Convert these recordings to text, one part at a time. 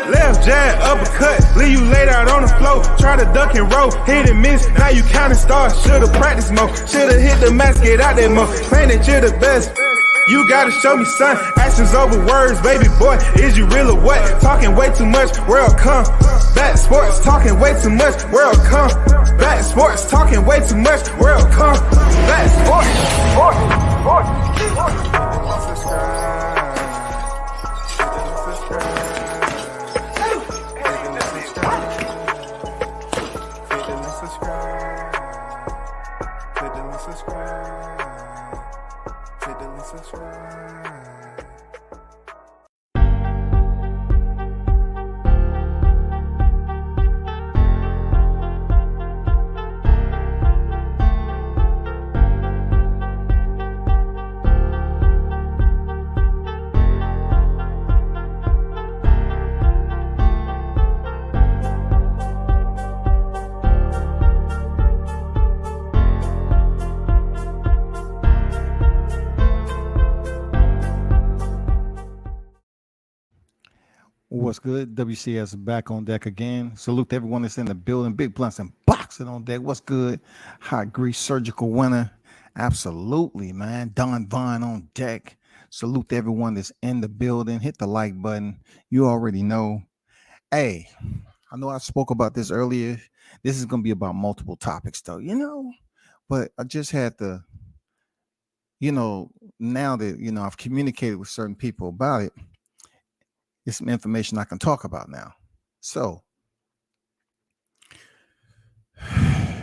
Left jab, uppercut, leave you laid out on the floor. Try to duck and roll, hit and miss. Now you counting stars. Should've practiced more. Should've hit the mask, get out there more. Claim that you're the best. You gotta show me, son. Actions over words, baby boy. Is you real or what? Talking way too much, world come. Back sports, talking way too much, world come. Back sports, talking way too much, world come. Back sports, What's good? WCS back on deck again. Salute to everyone that's in the building. Big blunts and boxing on deck. What's good? Hot grease surgical winner. Absolutely, man. Don Vaughn on deck. Salute to everyone that's in the building. Hit the like button. You already know. Hey, I know I spoke about this earlier. This is going to be about multiple topics, though, But I just had to, now that, I've communicated with certain people about it, it's some information I can talk about now. So,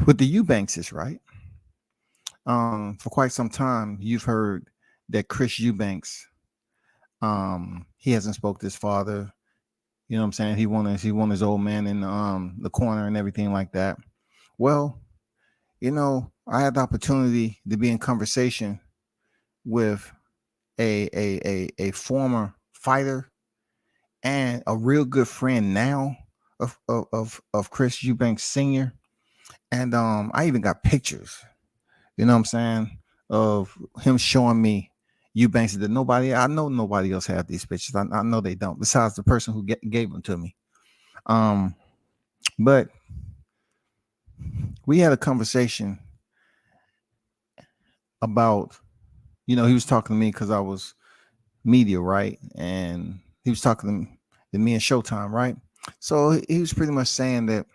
with the Eubanks, right? For quite some time, you've heard that Chris Eubanks, he hasn't spoke to his father. You know what I'm saying? He won his old man in the corner and everything like that. Well, I had the opportunity to be in conversation with a former fighter and a real good friend now of Chris Eubank Sr. And I even got pictures, you know what I'm saying, of him showing me Eubanks that I know nobody else have these pictures. I know they don't, besides the person who gave them to me. But we had a conversation about, he was talking to me because I was media, right? And he was talking to me in Showtime, right? So he was pretty much saying that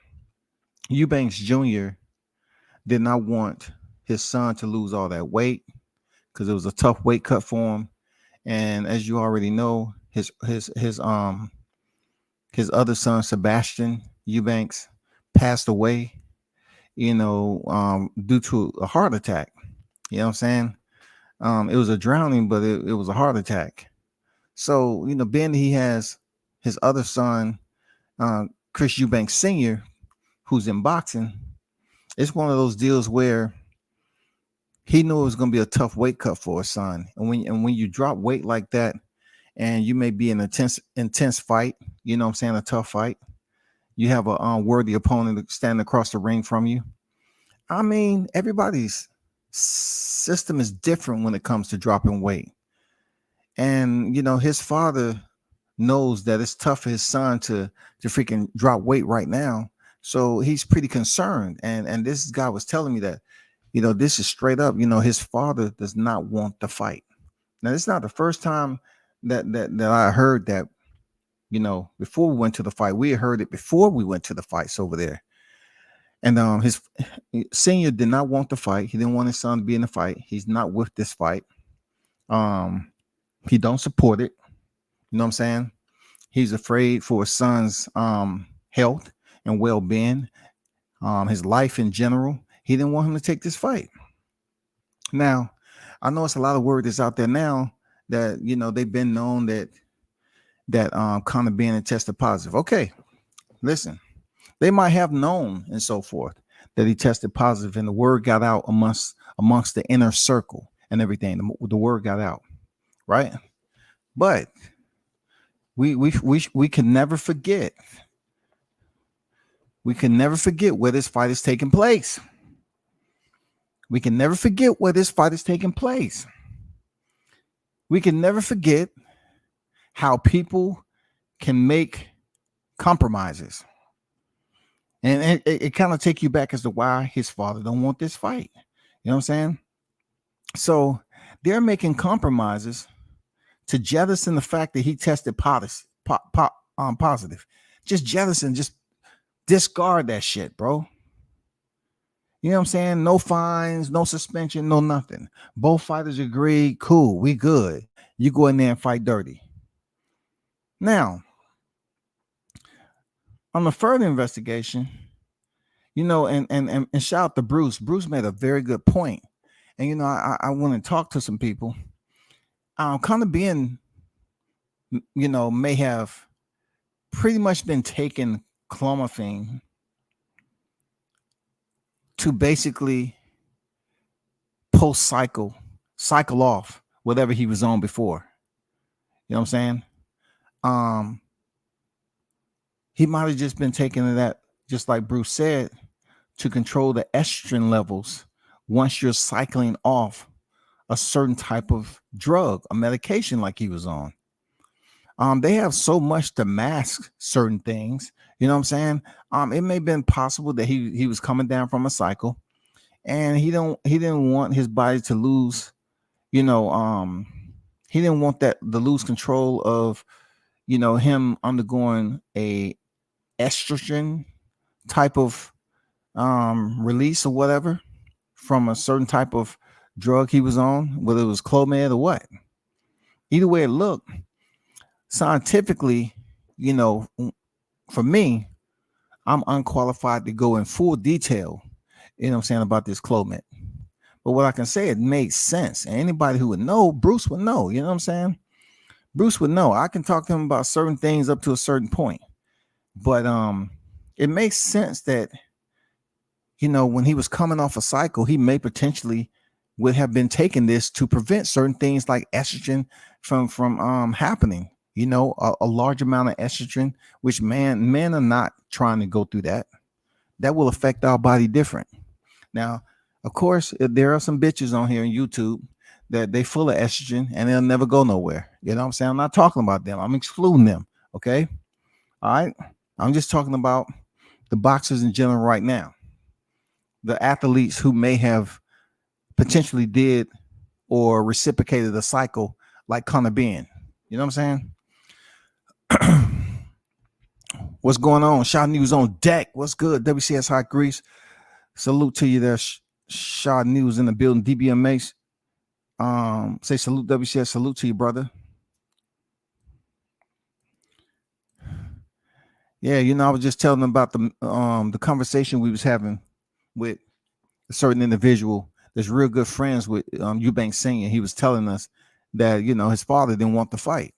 Eubanks Jr. did not want his son to lose all that weight because it was a tough weight cut for him. And as you already know, his other son, Sebastian Eubanks, passed away, due to a heart attack. You know what I'm saying? It was a drowning, but it was a heart attack. So, being that he has his other son, Chris Eubank Sr., who's in boxing, it's one of those deals where he knew it was going to be a tough weight cut for his son. And when you drop weight like that, and you may be in an intense fight, you know what I'm saying, a tough fight, you have a worthy opponent standing across the ring from you. I mean, everybody's system is different when it comes to dropping weight. And, his father knows that it's tough for his son to freaking drop weight right now. So he's pretty concerned. And this guy was telling me that, this is straight up, his father does not want the fight. Now, it's not the first time that I heard that, before we went to the fight. We heard it before we went to the fights over there. And his senior did not want the fight. He didn't want his son to be in the fight. He's not with this fight. He don't support it. You know what I'm saying? He's afraid for his son's health and well-being, his life in general. He didn't want him to take this fight. Now, I know it's a lot of word that's out there now that, they've been known that Conor Benn tested positive. Okay, listen. They might have known and so forth that he tested positive, and the word got out amongst the inner circle and everything. The word got out, right? But we can never forget. We can never forget where this fight is taking place. We can never forget where this fight is taking place. We can never forget how people can make compromises. And it kind of take you back as to why his father don't want this fight. You know what I'm saying? So they're making compromises to jettison the fact that he tested positive. Just jettison, just discard that shit, bro. You know what I'm saying? No fines, no suspension, no nothing. Both fighters agree, cool, we good. You go in there and fight dirty. Now, on the further investigation, and shout out to Bruce. Bruce made a very good point. And I want to talk to some people. Kind of being, may have pretty much been taking clomiphene to basically cycle off whatever he was on before. You know what I'm saying? He might have just been taking that, just like Bruce said, to control the estrogen levels once you're cycling off a certain type of drug, a medication like he was on. They have so much to mask certain things. You know what I'm saying? It may have been possible that he was coming down from a cycle, and he didn't want his body to lose, he didn't want that to lose control of, him undergoing a estrogen type of release or whatever from a certain type of drug he was on, whether it was Clomid or what. Either way it looked, scientifically, for me, I'm unqualified to go in full detail, about this Clomid. But what I can say, it makes sense. And anybody who would know, Bruce would know, you know what I'm saying? Bruce would know. I can talk to him about certain things up to a certain point. But it makes sense that, when he was coming off a cycle, he may potentially would have been taking this to prevent certain things like estrogen from happening. A large amount of estrogen, which men are not trying to go through that. That will affect our body different. Now, of course, there are some bitches on here on YouTube that they full of estrogen and they'll never go nowhere. You know what I'm saying? I'm not talking about them. I'm excluding them. Okay. All right. I'm just talking about the boxers in general right now. The athletes who may have potentially did or reciprocated a cycle like Conor Ben. You know what I'm saying? What's going on? Shaw News on deck. What's good? WCS Hot Grease. Salute to you there. Shaw News in the building. DBMA. Say salute WCS. Salute to you, brother. Yeah, I was just telling them about the conversation we was having with a certain individual that's real good friends with Eubank Senior. He was telling us that, his father didn't want to fight.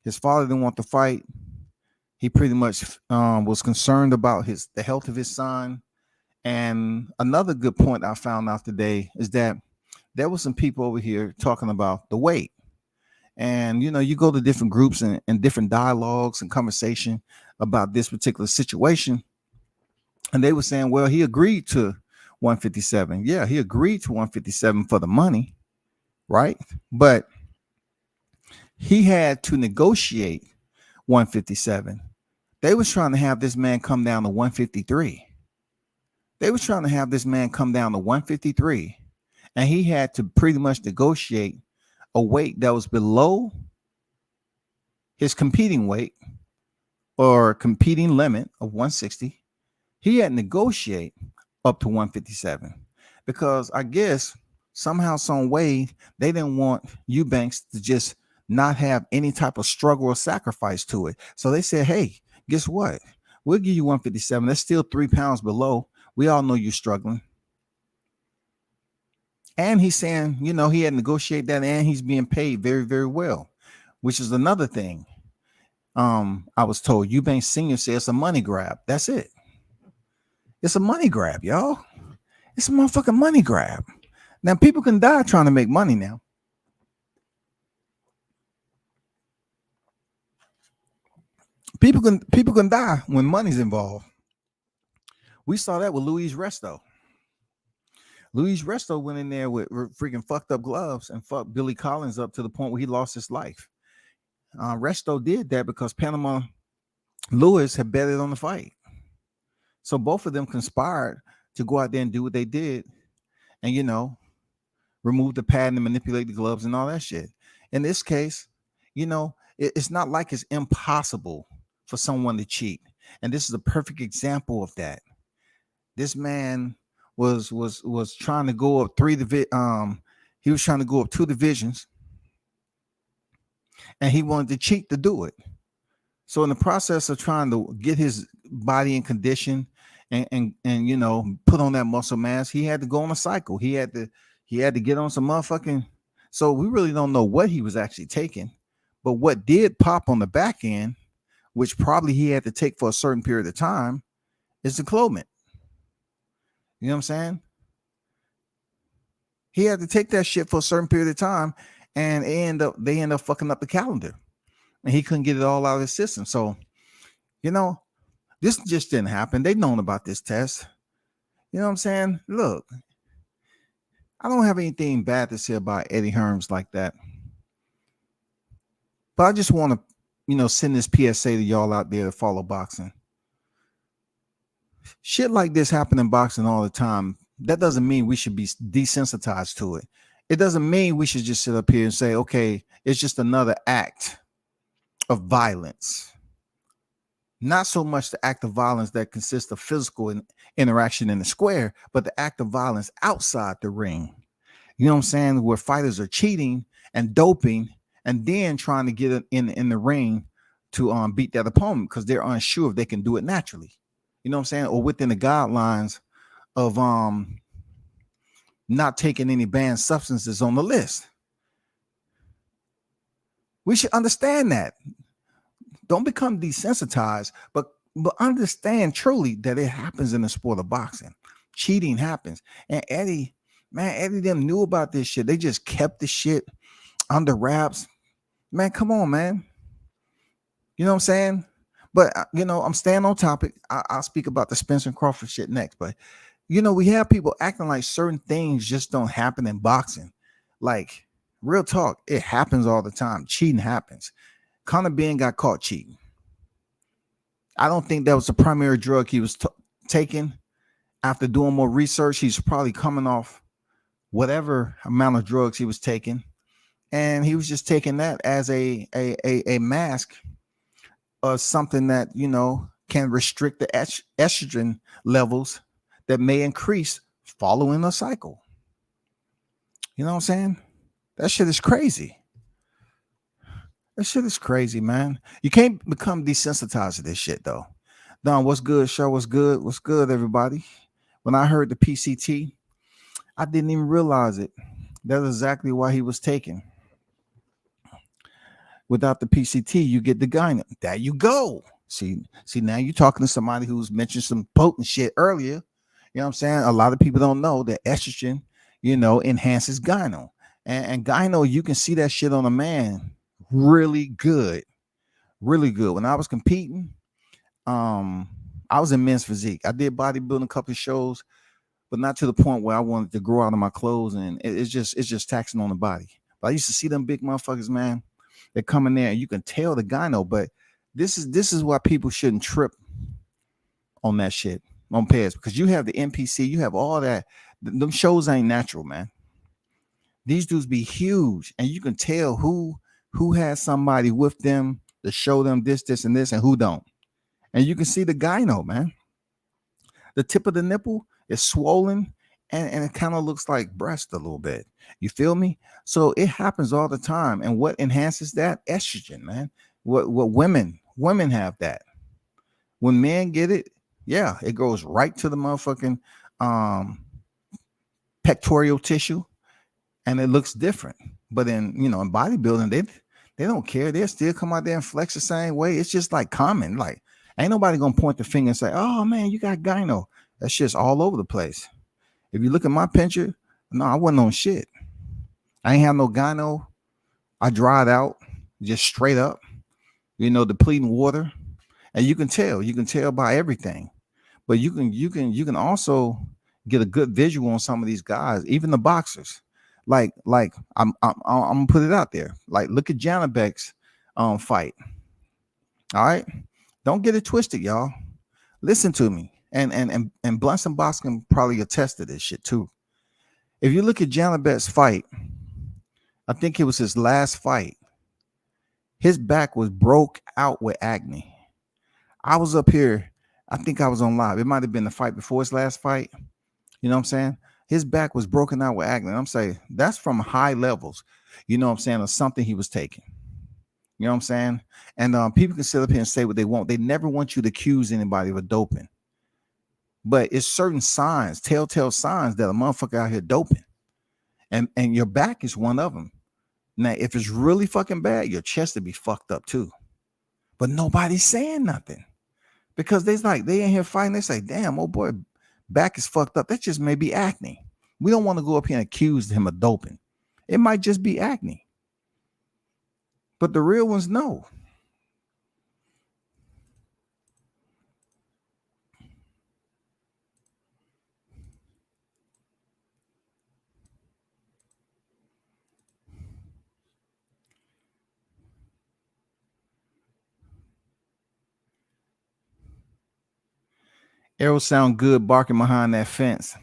His father didn't want to fight. He pretty much was concerned about the health of his son. And another good point I found out today is that there were some people over here talking about the weight. And, you go to different groups and different dialogues and conversation about this particular situation. And they were saying, well, he agreed to 157. Yeah, he agreed to 157 for the money. Right. But he had to negotiate 157. They was trying to have this man come down to 153. They was trying to have this man come down to 153. And he had to pretty much negotiate a weight that was below his competing weight or competing limit of 160. He had to negotiate up to 157 because I guess somehow, some way, they didn't want Eubanks to just not have any type of struggle or sacrifice to it. So they said, hey, guess what? We'll give you 157. That's still 3 pounds below. We all know you're struggling. And he's saying, he had to negotiate that and he's being paid very, very well, which is another thing. I was told Eubank Senior said it's a money grab. That's it. It's a money grab, y'all. It's a motherfucking money grab. Now, people can die trying to make money now. People can die when money's involved. We saw that with Luis Resto. Luis Resto went in there with freaking fucked up gloves and fucked Billy Collins up to the point where he lost his life. Resto did that because Panama Lewis had betted on the fight. So both of them conspired to go out there and do what they did and, remove the pad and manipulate the gloves and all that shit. In this case, it's not like it's impossible for someone to cheat. And this is a perfect example of that. This man was trying to go up he was trying to go up 2 divisions, and he wanted to cheat to do it. So in the process of trying to get his body in condition and put on that muscle mass, he had to go on a cycle. He had to get on some motherfucking. So we really don't know what he was actually taking, but what did pop on the back end, which probably he had to take for a certain period of time, is the Clomid. You know what I'm saying? He had to take that shit for a certain period of time, and they end up fucking up the calendar, and he couldn't get it all out of his system. So, this just didn't happen. They've known about this test. You know what I'm saying? Look, I don't have anything bad to say about Eddie Hearns like that, but I just want to, send this PSA to y'all out there to follow boxing. Shit like this happen in boxing all the time. That doesn't mean we should be desensitized to it. It doesn't mean we should just sit up here and say, okay, it's just another act of violence. Not so much the act of violence that consists of physical interaction in the square, but the act of violence outside the ring. You know what I'm saying? Where fighters are cheating and doping and then trying to get it in the ring to beat that opponent because they're unsure if they can do it naturally. You know what I'm saying? Or within the guidelines of not taking any banned substances on the list. We should understand that. Don't become desensitized, but understand truly that it happens in the sport of boxing. Cheating happens. And Eddie them knew about this shit. They just kept the shit under wraps. Man, come on, man. You know what I'm saying? But, I'm staying on topic. I'll speak about the Spence and Crawford shit next. But, we have people acting like certain things just don't happen in boxing. Like, real talk, it happens all the time. Cheating happens. Conor Benn got caught cheating. I don't think that was the primary drug he was taking. After doing more research, he's probably coming off whatever amount of drugs he was taking. And he was just taking that as a mask of something that, can restrict the estrogen levels that may increase following a cycle. You know what I'm saying? That shit is crazy. That shit is crazy, man. You can't become desensitized to this shit, though. Don, what's good, show? What's good? What's good, everybody? When I heard the PCT, I didn't even realize it. That's exactly why he was taken. Without the PCT, you get the gyno. There you go. See, now you're talking to somebody who's mentioned some potent shit earlier. You know what I'm saying? A lot of people don't know that estrogen, enhances gyno. And gyno, you can see that shit on a man really good. Really good. When I was competing, I was in men's physique. I did bodybuilding a couple of shows, but not to the point where I wanted to grow out of my clothes, and it's just taxing on the body. But I used to see them big motherfuckers, man. They come in there and you can tell the gyno, but this is why people shouldn't trip on that shit on pairs, because you have the NPC, you have all that. Them shows ain't natural, man. These dudes be huge, and you can tell who has somebody with them to show them this, and this, and who don't. And you can see the gyno, man. The tip of the nipple is swollen, and it kind of looks like breast a little bit. You feel me? So it happens all the time. And what enhances that? Estrogen, man. What women have that. When men get it, yeah, it goes right to the motherfucking pectoral tissue, and it looks different. But in bodybuilding, they don't care. They'll still come out there and flex the same way. It's just like common. Like, ain't nobody gonna point the finger and say, "Oh man, you got gyno." That shit's all over the place. If you look at my picture, no, I wasn't on shit. I ain't have no gyno. I dried out, just straight up, depleting water. And you can tell by everything. But you can also get a good visual on some of these guys, even the boxers. Like I'm gonna put it out there. Like, look at Janabek's fight. All right. Don't get it twisted, y'all. Listen to me. And Blunson Box can probably attest to this shit too. If you look at Janabet's fight, I think it was his last fight. His back was broke out with acne. I was up here. I think I was on live. It might have been the fight before his last fight. You know what I'm saying? His back was broken out with acne. I'm saying that's from high levels. You know what I'm saying? Of something he was taking. You know what I'm saying? And people can sit up here and say what they want. They never want you to accuse anybody of a doping. But it's certain signs, telltale signs that a motherfucker out here doping. And your back is one of them. Now, if it's really fucking bad, your chest would be fucked up too. But nobody's saying nothing. Because they in here fighting. They say, damn, oh boy, back is fucked up. That just may be acne. We don't want to go up here and accuse him of doping. It might just be acne. But the real ones know. Arrow sound good barking behind that fence.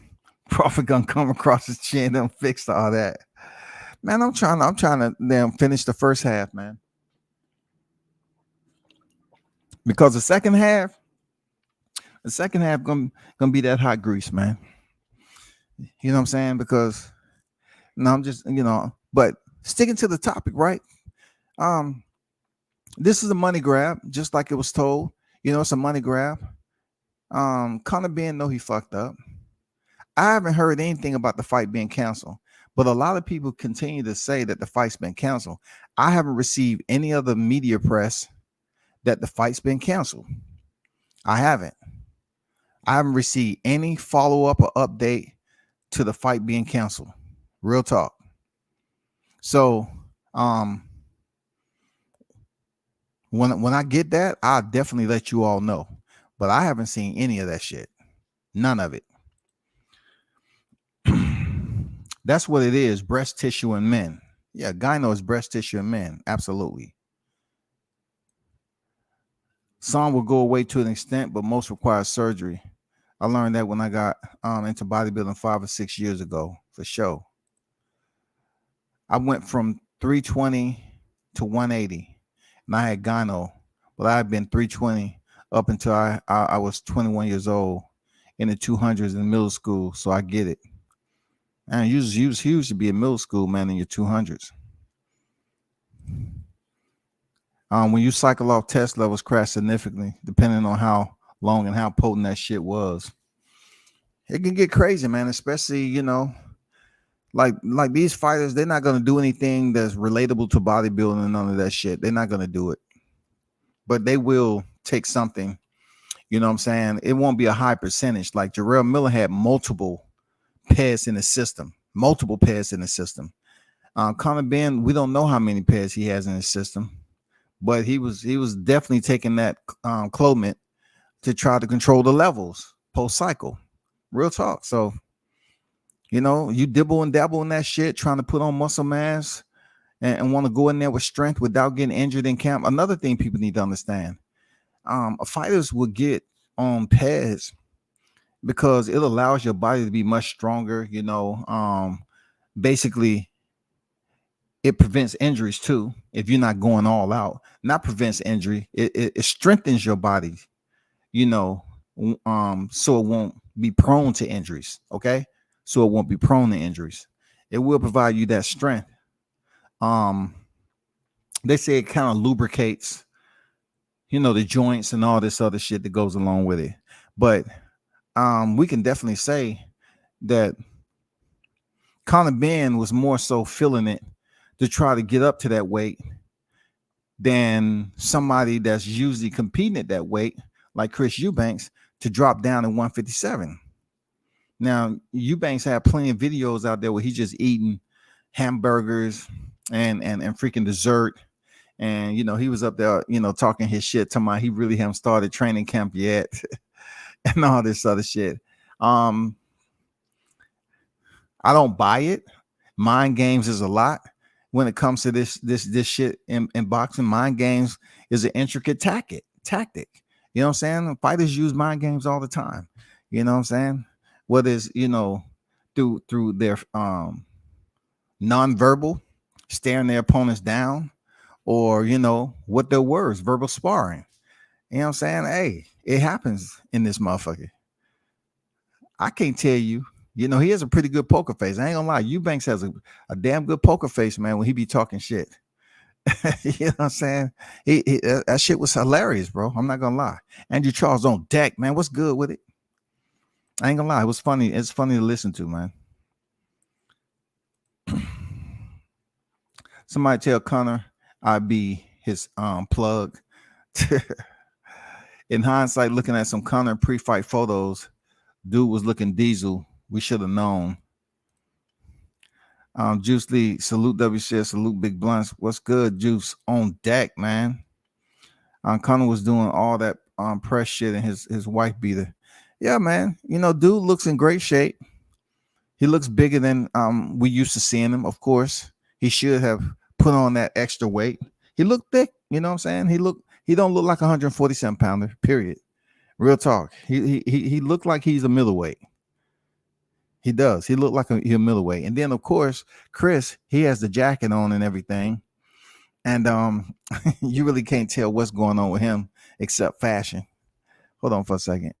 Crawford gonna come across his chin and fix all that. Man, I'm trying to damn finish the first half, man. Because the second half gonna be that hot grease, man. You know what I'm saying? Because no, I'm just, but sticking to the topic, right? This is a money grab, just like it was told. It's a money grab. Conor Ben know he fucked up. I haven't heard anything about the fight being canceled, but a lot of people continue to say that the fight's been canceled. I haven't received any other media press that the fight's been canceled. I haven't received any follow-up or update to the fight being canceled. Real talk. So, when I get that, I'll definitely let you all know. But I haven't seen any of that shit. None of it. That's what it is. Breast tissue in men. Yeah, gyno is breast tissue in men. Absolutely. Some will go away to an extent, but most require surgery. I learned that when I got into bodybuilding 5 or 6 years ago, for sure. I went from 320 to 180, and I had gyno, but I had been 320 up until I was 21 years old in the 200s in middle school, so I get it. And you was huge to be in middle school, man, in your 200s. When you cycle off, test levels crash significantly, depending on how long and how potent that shit was. It can get crazy, man, especially, like these fighters, they're not going to do anything that's relatable to bodybuilding and none of that shit. They're not going to do it. But they will take something, you know what I'm saying? It won't be a high percentage. Like Jarrell Miller had multiple pairs in the system. Conor Ben, we don't know how many pairs he has in his system, but he was definitely taking that Clomid to try to control the levels post-cycle. Real talk. So, you dibble and dabble in that shit, trying to put on muscle mass and want to go in there with strength without getting injured in camp. Another thing people need to understand, fighters will get on pads because it allows your body to be much stronger. Basically, it prevents injuries too. If you're not going all out, not prevents injury, it strengthens your body, so it won't be prone to injuries. Okay. So it won't be prone to injuries. It will provide you that strength. They say it kind of lubricates, the joints and all this other shit that goes along with it. But we can definitely say that Conor Ben was more so feeling it to try to get up to that weight than somebody that's usually competing at that weight, like Chris Eubanks, to drop down to 157. Now, Eubanks had plenty of videos out there where he's just eating hamburgers and freaking dessert. And, he was up there, talking his shit, talking about he really haven't started training camp yet and all this other shit. I don't buy it. Mind games is a lot when it comes to this shit in boxing. Mind games is an intricate tactic. You know what I'm saying? Fighters use mind games all the time. You know what I'm saying? Whether it's, through their nonverbal, staring their opponents down, or what their words, verbal sparring. You know what I'm saying? Hey, it happens in this motherfucker. I can't tell you. He has a pretty good poker face. I ain't gonna lie. Eubanks has a damn good poker face, man, when he be talking shit. You know what I'm saying? That shit was hilarious, bro. I'm not gonna lie. Andrew Charles on deck, man. What's good with it? I ain't gonna lie. It was funny. It's funny to listen to, man. Somebody tell Connor I'd be his plug. In hindsight, looking at some Connor pre-fight photos, dude was looking diesel. We should have known. Juice Lee, salute WCS, salute Big Blunts. What's good, Juice? On deck, man. Connor was doing all that press shit and his wife beater. Yeah, man. Dude looks in great shape. He looks bigger than we used to seeing him. Of course, he should have put on that extra weight. He looked thick. You know what I'm saying? He don't look like a 147 pounder. Period. Real talk. He looked like he's a middleweight. He does. He looked like a middleweight. And then, of course, Chris, he has the jacket on and everything. And you really can't tell what's going on with him except fashion. Hold on for a second.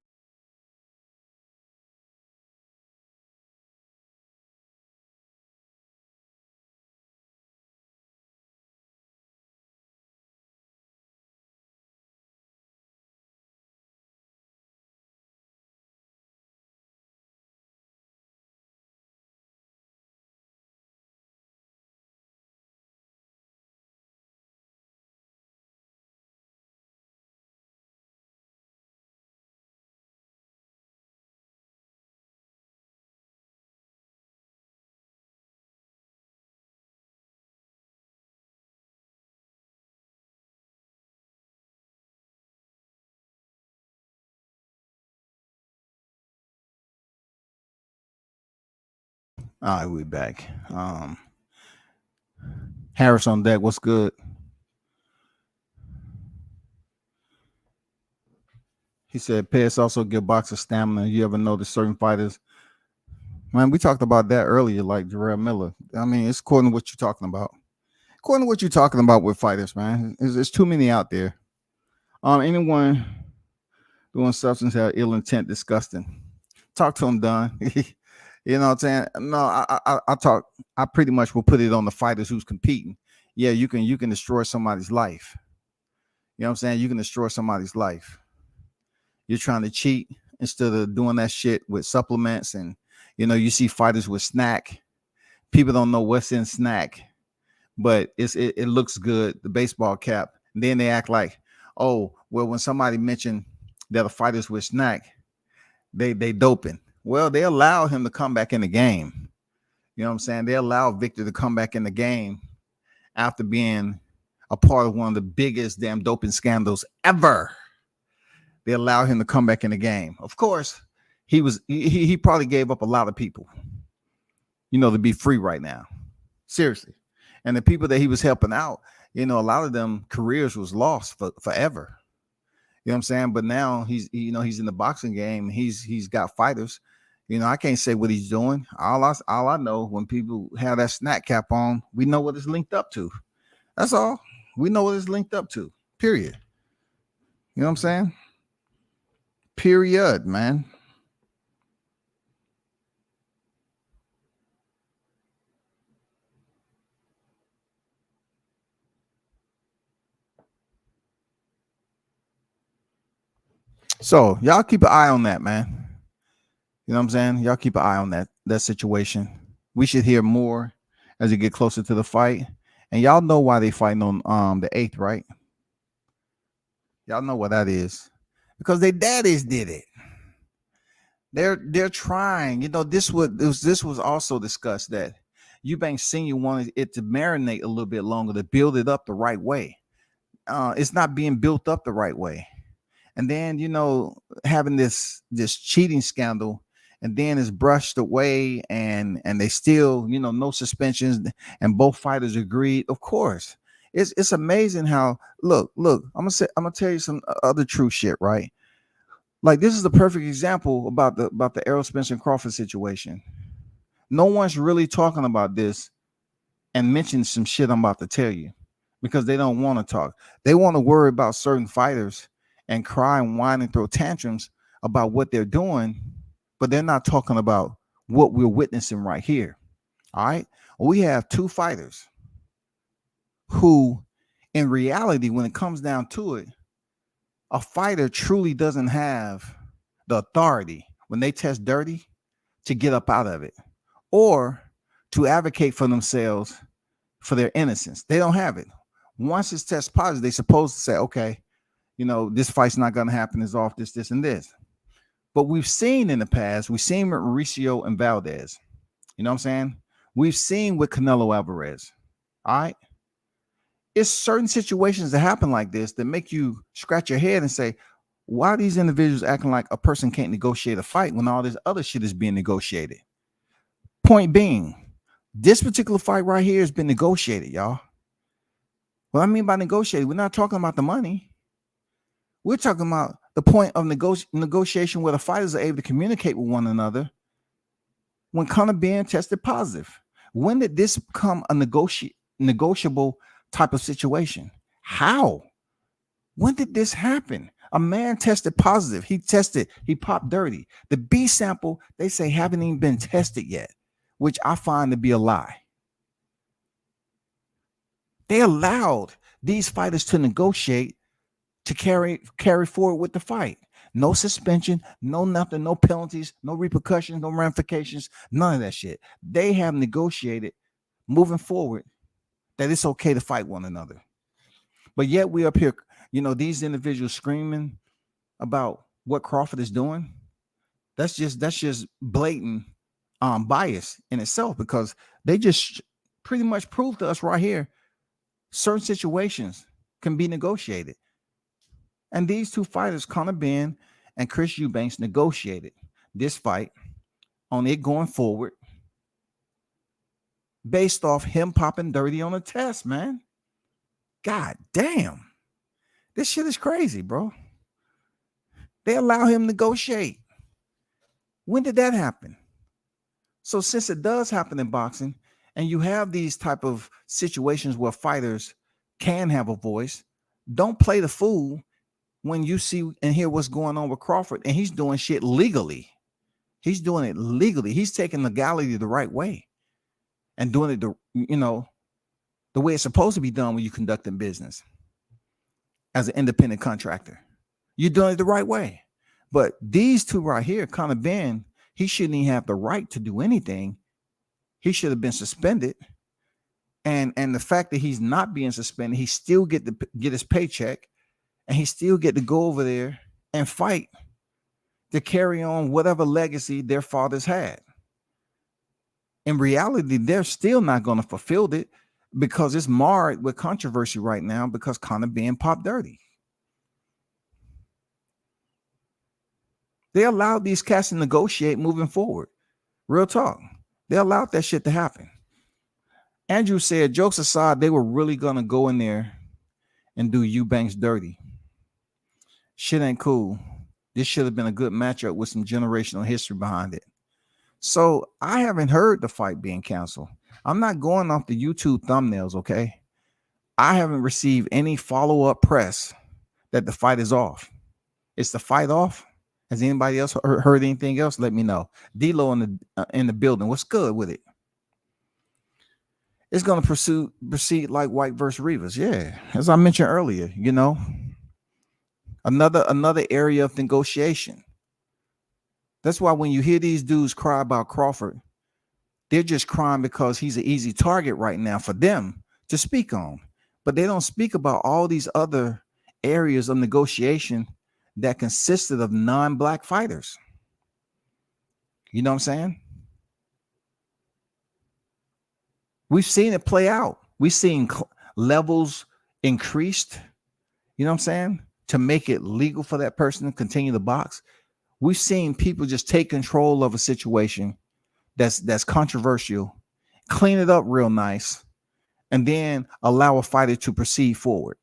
All right, we're back. Harris on deck. What's good? He said, "Pace also give boxers stamina. You ever notice certain fighters?" Man, we talked about that earlier, like Jarrell Miller. I mean, it's according to what you're talking about. According to what you're talking about with fighters, man, there's too many out there. Anyone doing substance have ill intent, disgusting. Talk to him, Don. You know what I'm saying? No, I talk. I pretty much will put it on the fighters who's competing. Yeah, you can destroy somebody's life. You know what I'm saying? You can destroy somebody's life. You're trying to cheat instead of doing that shit with supplements, and you see fighters with snack. People don't know what's in snack, but it looks good. The baseball cap. And then they act like, oh, well, when somebody mentioned that a fighter's with snack, they doping. Well, they allow him to come back in the game. You know what I'm saying? They allow Victor to come back in the game after being a part of one of the biggest damn doping scandals ever. They allow him to come back in the game. Of course, he probably gave up a lot of people, to be free right now. Seriously. And the people that he was helping out, a lot of them careers was lost forever. You know what I'm saying? But now he's in the boxing game. He's got fighters. I can't say what he's doing. All I know, when people have that snack cap on, we know what it's linked up to. That's all. We know what it's linked up to. Period. You know what I'm saying? Period, man. So y'all keep an eye on that, man. You know what I'm saying? Y'all keep an eye on that situation. We should hear more as we get closer to the fight. And y'all know why they fighting on the 8th, right? Y'all know what that is. Because their daddies did it. They're trying. This was also discussed that Eubank Sr. wanted it to marinate a little bit longer, to build it up the right way. It's not being built up the right way. And then, having this cheating scandal, and then it's brushed away, and they still, no suspensions, and both fighters agreed. Of course, It's amazing how look. I'm gonna tell you some other true shit, right? Like this is the perfect example about the Errol Spence and Crawford situation. No one's really talking about this and mention some shit I'm about to tell you because they don't want to talk. They want to worry about certain fighters and cry and whine and throw tantrums about what they're doing, but they're not talking about what we're witnessing right here. All right. We have two fighters who, in reality, when it comes down to it, a fighter truly doesn't have the authority when they test dirty to get up out of it or to advocate for themselves for their innocence. They don't have it. Once it's test positive, they're supposed to say, okay, this fight's not going to happen. It's off this, and this. But we've seen in the past, we've seen with Mauricio and Valdez. You know what I'm saying? We've seen with Canelo Alvarez. All right. It's certain situations that happen like this that make you scratch your head and say, why are these individuals acting like a person can't negotiate a fight when all this other shit is being negotiated? Point being, this particular fight right here has been negotiated, y'all. What I mean by negotiated, we're not talking about the money. We're talking about the point of negotiation where the fighters are able to communicate with one another when Conor being tested positive. When did this become a negotiable type of situation? How? When did this happen? A man tested positive. He popped dirty. The B sample, they say, haven't even been tested yet, which I find to be a lie. They allowed these fighters to negotiate to carry forward with the fight. No suspension, no nothing, no penalties, no repercussions, no ramifications, none of that shit. They have negotiated moving forward that it's okay to fight one another. But yet we up here, these individuals screaming about what Crawford is doing. That's just blatant bias in itself, because they just pretty much proved to us right here certain situations can be negotiated. And these two fighters, Conor Ben and Chris Eubanks, negotiated this fight on it going forward based off him popping dirty on a test, man. God damn. This shit is crazy, bro. They allow him to negotiate. When did that happen? So since it does happen in boxing, and you have these type of situations where fighters can have a voice, don't play the fool when you see and hear what's going on with Crawford, and he's doing shit legally. He's doing it legally. He's taking legality the right way and doing it the way it's supposed to be done when you conducting business as an independent contractor. You're doing it the right way. But these two right here, Conor Ben, he shouldn't even have the right to do anything. He should have been suspended. And the fact that he's not being suspended, he still get his paycheck, and he still get to go over there and fight to carry on whatever legacy their fathers had. In reality, they're still not going to fulfill it because it's marred with controversy right now because Conor being popped dirty. They allowed these cats to negotiate moving forward. Real talk. They allowed that shit to happen. Andrew said, jokes aside, they were really going to go in there and do Eubanks dirty. Shit ain't cool. This should have been a good matchup with some generational history behind it. So I haven't heard the fight being canceled. I'm not going off the YouTube thumbnails, okay? I haven't received any follow-up press that the fight is off. Is the fight off? Has anybody else heard anything else? Let me know. D-Lo in the building. What's good with it? It's going to proceed like White versus Rivas. Yeah, as I mentioned earlier, another area of negotiation. That's why when you hear these dudes cry about Crawford, they're just crying because he's an easy target right now for them to speak on. But they don't speak about all these other areas of negotiation that consisted of non-black fighters. You know what I'm saying? We've seen it play out. We've seen levels increased, you know what I'm saying, to make it legal for that person to continue to box. We've seen people just take control of a situation that's controversial, clean it up real nice, and then allow a fighter to proceed forward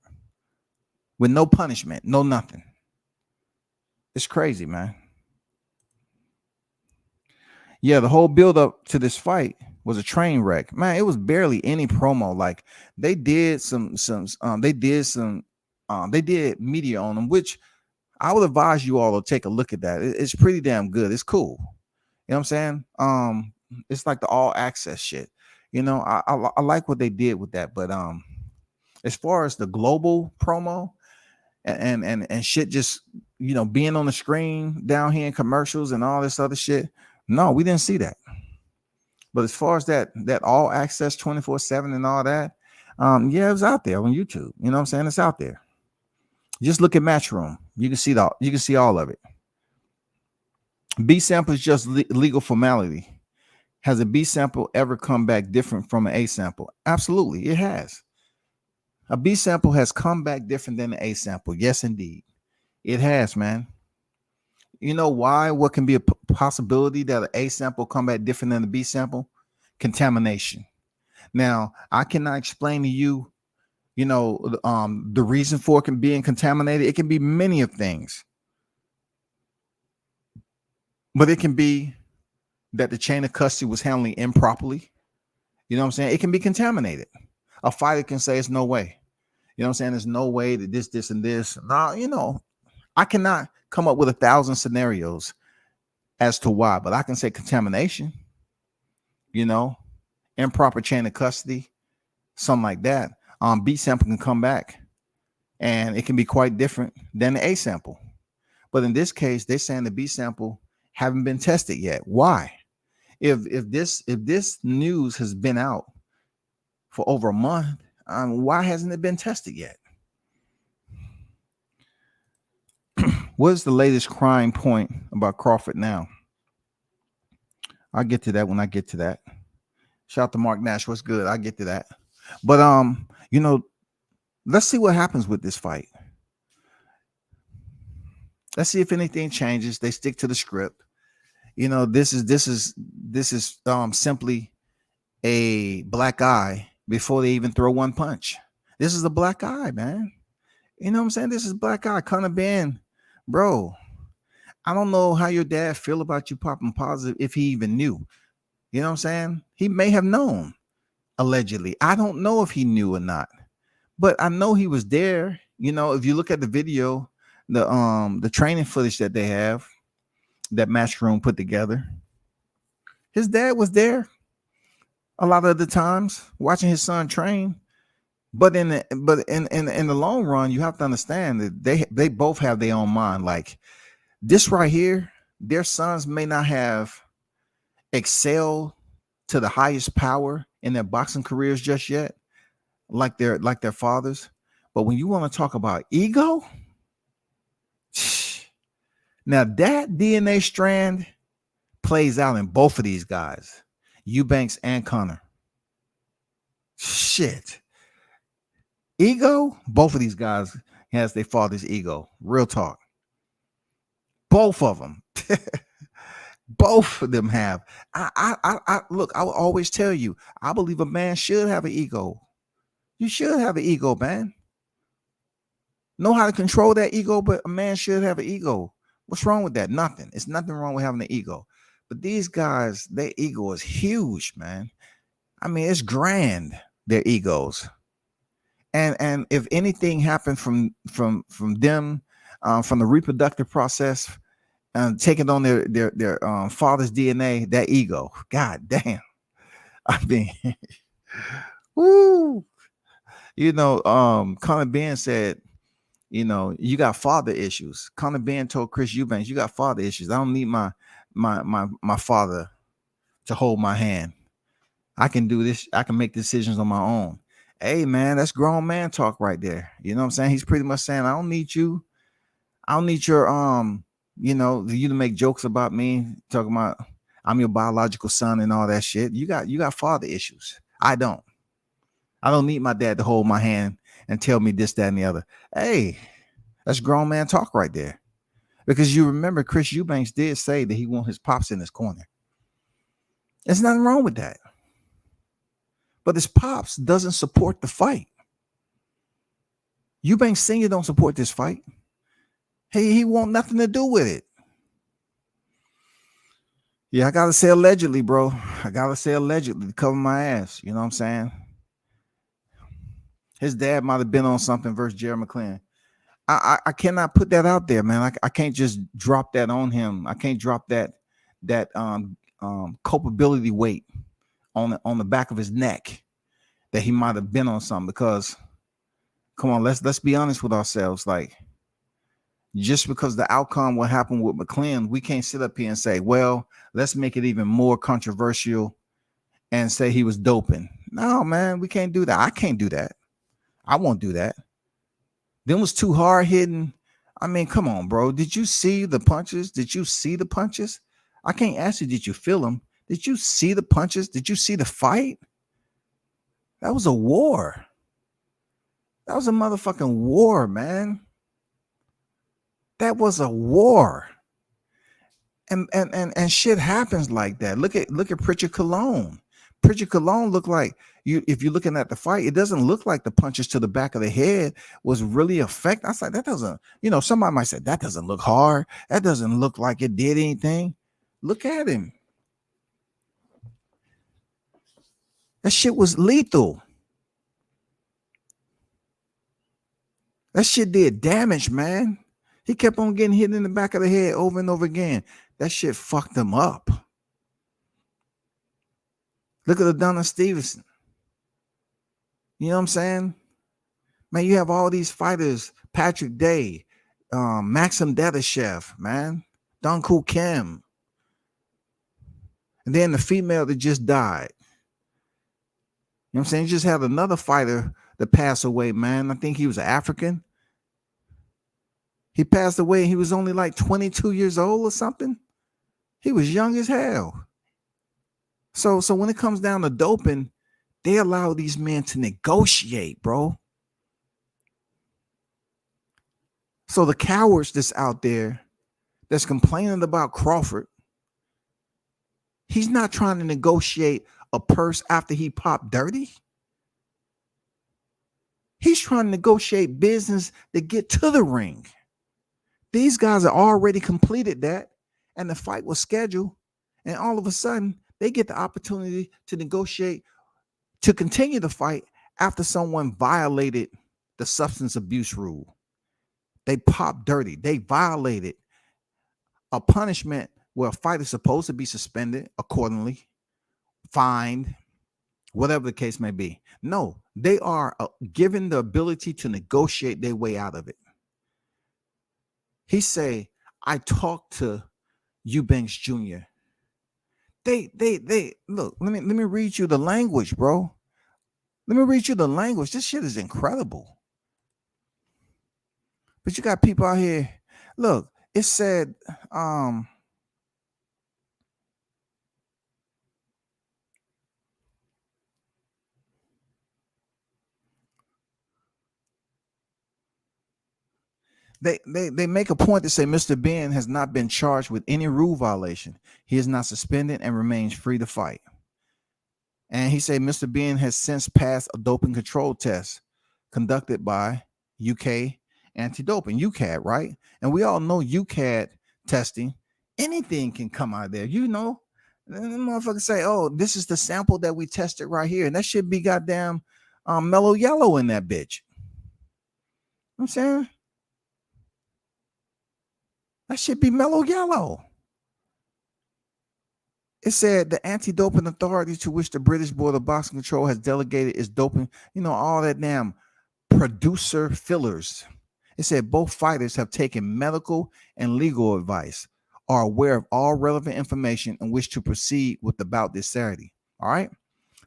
with no punishment, no nothing. It's crazy, man. Yeah, the whole build up to this fight was a train wreck, man. It was barely any promo. Like they did they did media on them, which I would advise you all to take a look at that. It's pretty damn good. It's cool. You know what I'm saying? It's like the all access shit. You know, I like what they did with that, but as far as the global promo and shit, just being on the screen down here in commercials and all this other shit, no, we didn't see that. But as far as that all access 24/7 and all that, yeah, it was out there on YouTube. You know what I'm saying? It's out there. Just look at Matchroom. You can see all of it. B sample is just legal formality. Has a B sample ever come back different from an A sample? Absolutely, it has. A B sample has come back different than an A sample. Yes, indeed. It has, man. You know why? What can be a possibility that an A sample come back different than a B sample? Contamination. Now, I cannot explain to you, the reason for it being contaminated. It can be many of things. But it can be that the chain of custody was handling improperly. You know what I'm saying? It can be contaminated. A fighter can say it's no way. You know what I'm saying? There's no way that this, and this. No, I cannot come up with 1,000 scenarios as to why, but I can say contamination, improper chain of custody, something like that. B sample can come back and it can be quite different than the A sample. But in this case, they're saying the B sample haven't been tested yet. Why? If this news has been out for over a month, why hasn't it been tested yet? What is the latest crime point about Crawford now? I'll get to that when I get to that. Shout out to Mark Nash. What's good? I'll get to that. But let's see what happens with this fight. Let's see if anything changes. They stick to the script. This is simply a black eye before they even throw one punch. This is a black eye, man. You know what I'm saying? This is black eye. Conor Ben, bro. I don't know how your dad feel about you popping positive if he even knew. You know what I'm saying? He may have known, allegedly. I don't know if he knew or not, but I know he was there. If you look at the video, the training footage that they have, that Matchroom put together, his dad was there a lot of the times watching his son train. But in the long run, you have to understand that they both have their own mind. Like this right here, their sons may not have excelled to the highest power in their boxing careers just yet, like their fathers. But when you want to talk about ego, now that DNA strand plays out in both of these guys, Eubanks and Conor. Shit. Ego, both of these guys has their father's ego. Real talk. Both of them. Both of them have. I look, I will always tell you, I believe a man should have an ego. You should have an ego, man. Know how to control that ego, but a man should have an ego. What's wrong with that? Nothing. It's nothing wrong with having an ego. But these guys, their ego is huge, man. I mean, it's grand, their egos. And if anything happened from them, from the reproductive process, taking on their father's DNA, that ego, god damn. I mean, woo. Conor Ben said, you got father issues. Conor Ben told Chris Eubank, you got father issues. I don't need my father to hold my hand. I can do this. I can make decisions on my own. Hey, man, that's grown man talk right there. You know what I'm saying? He's pretty much saying, I don't need you. I don't need your, you to make jokes about me, talking about I'm your biological son and all that shit. You got father issues. I don't need my dad to hold my hand and tell me this, that, and the other. Hey, that's grown man talk right there. Because you remember Chris Eubanks did say that he want his pops in his corner. There's nothing wrong with that. but his pops doesn't support the fight. Eubank Sr. don't support this fight. He want nothing to do with it. Yeah, I gotta say allegedly, bro. I gotta say allegedly to cover my ass. You know what I'm saying? His dad might have been on something versus Jerry McClellan. I cannot put that out there, man. I can't just drop that on him. I can't drop that culpability weight on the back of his neck that he might have been on something. Because come on, let's be honest with ourselves. Like, just because the outcome what happened with McClellan, we can't sit up here and say, well, let's make it even more controversial and say he was doping. No, man, we can't do that. I can't do that. I won't do that. Them was too hard hitting. I mean, come on, bro. Did you see the punches? Did you see the punches? I can't ask you, did you feel them? Did you see the punches? Did you see the fight? That was a war. That was a motherfucking war, man. That was a war. And shit happens like that. Look at Pritchard Cologne. Pritchard Cologne looked like if you're looking at the fight, it doesn't look like the punches to the back of the head was really effective. I was like, that doesn't, somebody might say that doesn't look hard. That doesn't look like it did anything. Look at him. That shit was lethal. That shit did damage, man. He kept on getting hit in the back of the head over and over again. That shit fucked him up. Look at Adonis Stevenson. You know what I'm saying? Man, you have all these fighters, Patrick Day, Maxim Dadashev, man, Dong-Koo Kim. And then the female that just died. You know what I'm saying? You just had another fighter that passed away, man. I think he was African. He passed away. He was only like 22 years old or something. He was young as hell. So when it comes down to doping, they allow these men to negotiate, bro. So the cowards that's out there that's complaining about Crawford, he's not trying to negotiate a purse after he popped dirty. He's trying to negotiate business to get to the ring. These guys are already completed that, and the fight was scheduled, and all of a sudden they get the opportunity to negotiate to continue the fight after someone violated the substance abuse rule. They popped dirty. They violated a punishment where a fight is supposed to be suspended accordingly, fined, whatever the case may be. No, they are given the ability to negotiate their way out of it. He say, I talked to Eubanks Jr. They look, let me read you the language, bro. Let me read you the language. This shit is incredible. But you got people out here. Look, it said, They make a point to say Mr. Ben has not been charged with any rule violation. He is not suspended and remains free to fight. And he said Mr. Ben has since passed a doping control test conducted by UK anti-doping, UCAD, right? And we all know UCAD testing, anything can come out of there. You know, the motherfuckers say, oh, this is the sample that we tested right here. And that should be goddamn mellow yellow in that bitch. You know what I'm saying? That should be mellow yellow. It said the anti-doping authority to which the British Board of Boxing Control has delegated its doping, all that damn producer fillers. It said both fighters have taken medical and legal advice, are aware of all relevant information, and wish to proceed with the bout this Saturday. All right.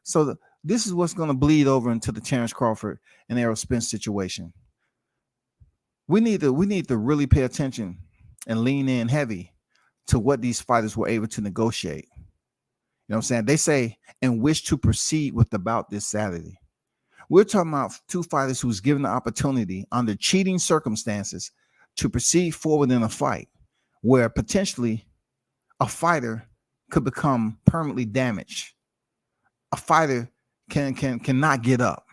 So this is what's going to bleed over into the Terrence Crawford and Errol Spence situation. We need to really pay attention and lean in heavy to what these fighters were able to negotiate. You know what I'm saying? They say, and wish to proceed with the bout this Saturday. We're talking about two fighters who's given the opportunity under cheating circumstances to proceed forward in a fight where potentially a fighter could become permanently damaged. A fighter cannot get up.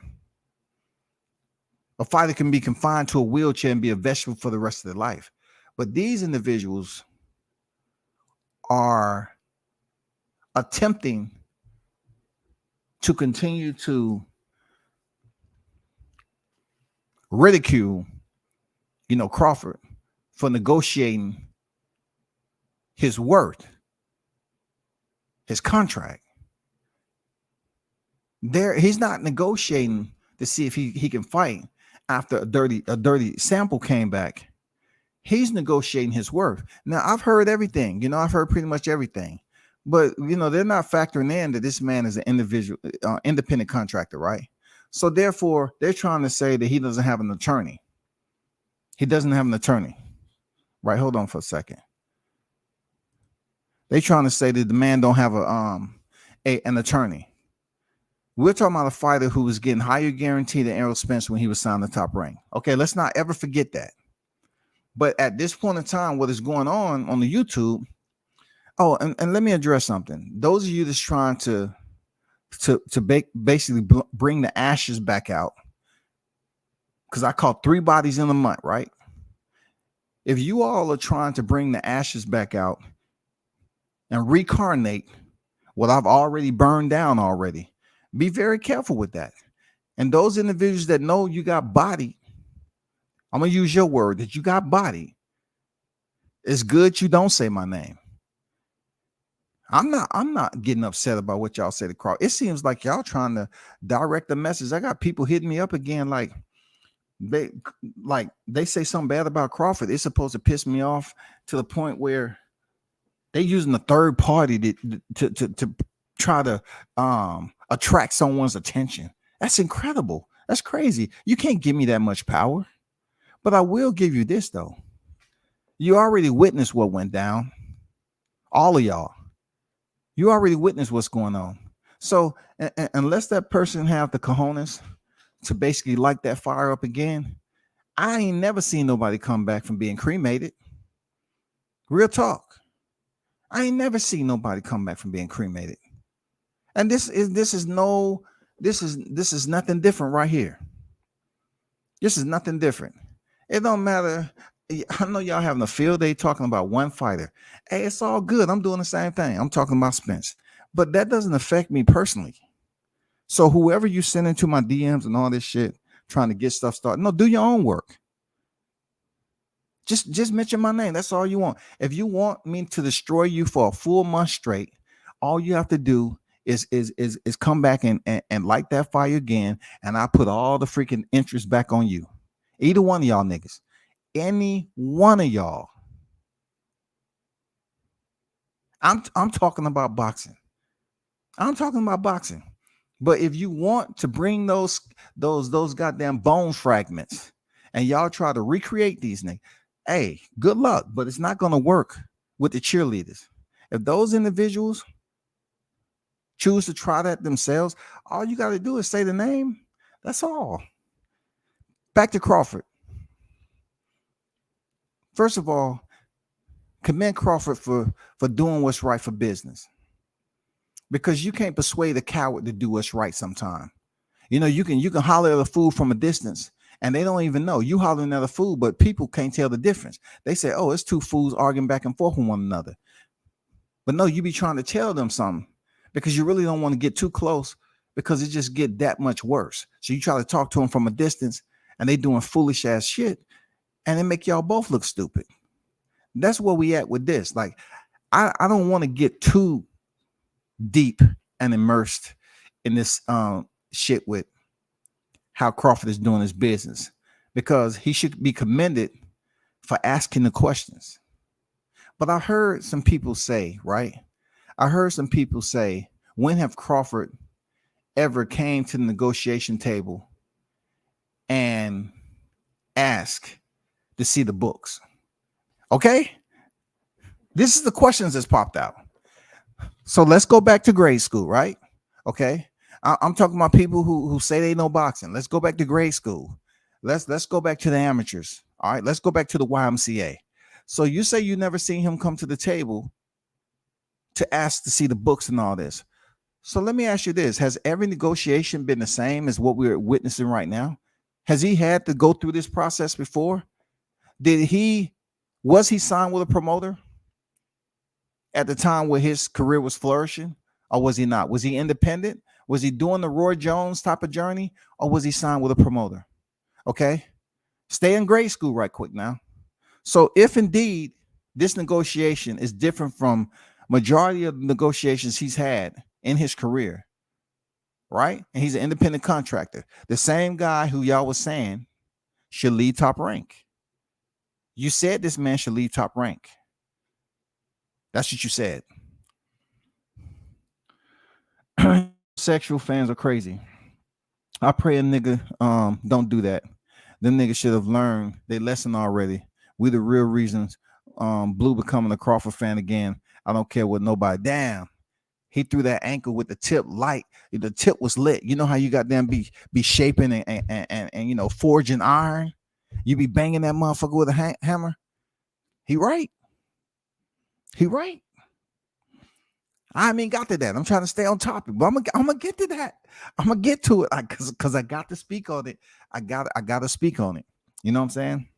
A fighter can be confined to a wheelchair and be a vegetable for the rest of their life. But these individuals are attempting to continue to ridicule, Crawford for negotiating his worth, his contract. He's not negotiating to see if he can fight after a dirty sample came back. He's negotiating his worth. Now, I've heard everything. I've heard pretty much everything. But, they're not factoring in that this man is an individual, independent contractor, right? So, therefore, they're trying to say that he doesn't have an attorney. He doesn't have an attorney. Right? Hold on for a second. They're trying to say that the man don't have an attorney. We're talking about a fighter who was getting higher guarantee than Errol Spence when he was signed the top rank. Okay, let's not ever forget that. But at this point in time, what is going on the YouTube? Oh, and let me address something. Those of you that's trying to basically bring the ashes back out, because I caught 3 bodies in a month, right? If you all are trying to bring the ashes back out and reincarnate what I've already burned down already, be very careful with that. And those individuals that know you got body, I'm going to use your word that you got body. It's good you don't say my name. I'm not getting upset about what y'all say to Crawford. It seems like y'all trying to direct the message. I got people hitting me up again like they say something bad about Crawford. It's supposed to piss me off to the point where they using a third party to try to attract someone's attention. That's incredible. That's crazy. You can't give me that much power. But I will give you this, though. You already witnessed what went down. All of y'all. You already witnessed what's going on. So unless that person have the cojones to basically light that fire up again, I ain't never seen nobody come back from being cremated. Real talk. I ain't never seen nobody come back from being cremated. And this is nothing different right here. This is nothing different. It don't matter. I know y'all having a field day talking about one fighter. Hey, it's all good. I'm doing the same thing. I'm talking about Spence. But that doesn't affect me personally. So whoever you send into my DMs and all this shit, trying to get stuff started, no, do your own work. Just mention my name. That's all you want. If you want me to destroy you for a full month straight, all you have to do is come back and light that fire again, and I put all the freaking interest back on you. Either one of y'all niggas. Any one of y'all. I'm talking about boxing. I'm talking about boxing. But if you want to bring those goddamn bone fragments and y'all try to recreate these niggas, hey, good luck, but it's not going to work with the cheerleaders. If those individuals choose to try that themselves, all you got to do is say the name. That's all. Back to Crawford. First of all, commend Crawford for doing what's right for business. Because you can't persuade a coward to do what's right sometime. You can holler at a fool from a distance and they don't even know. You hollering at a fool, but people can't tell the difference. They say, oh, it's 2 fools arguing back and forth with one another. But no, you be trying to tell them something because you really don't want to get too close because it just get that much worse. So you try to talk to them from a distance and they doing foolish ass shit and it make y'all both look stupid. That's where we at with this. Like, I don't want to get too deep and immersed in this shit with how Crawford is doing his business, because he should be commended for asking the questions. But I heard some people say, right? I heard some people say, when have Crawford ever came to the negotiation table and asked to see the books? Okay? This is the questions that's popped out. So let's go back to grade school, right? Okay. I'm talking about people who say they know boxing. Let's go back to grade school. Let's go back to the amateurs. All right. Let's go back to the YMCA. So you say you never seen him come to the table to ask to see the books and all this. So let me ask you this. Has every negotiation been the same as what we're witnessing right now? Has he had to go through this process before? Was he signed with a promoter at the time where his career was flourishing? Or was he not? Was he independent? Was he doing the Roy Jones type of journey? Or was he signed with a promoter? Okay. Stay in grade school right quick now. So if indeed this negotiation is different from majority of the negotiations he's had in his career, right? And he's an independent contractor, the same guy who y'all was saying should lead Top Rank. You said this man should leave Top Rank. That's what you said. Sexual fans are crazy. I pray a nigga don't do that. Them niggas should have learned their lesson already. We the real reasons Blue becoming a Crawford fan again. I don't care what nobody. Damn. He threw that ankle with the tip light. The tip was lit. You know how you got them be shaping and you know forging iron? You be banging that motherfucker with a hammer. He right. He right. I mean, got to that. I'm trying to stay on topic, but I'm gonna get to that. I'm gonna get to it because I got to speak on it. I got to speak on it. You know what I'm saying?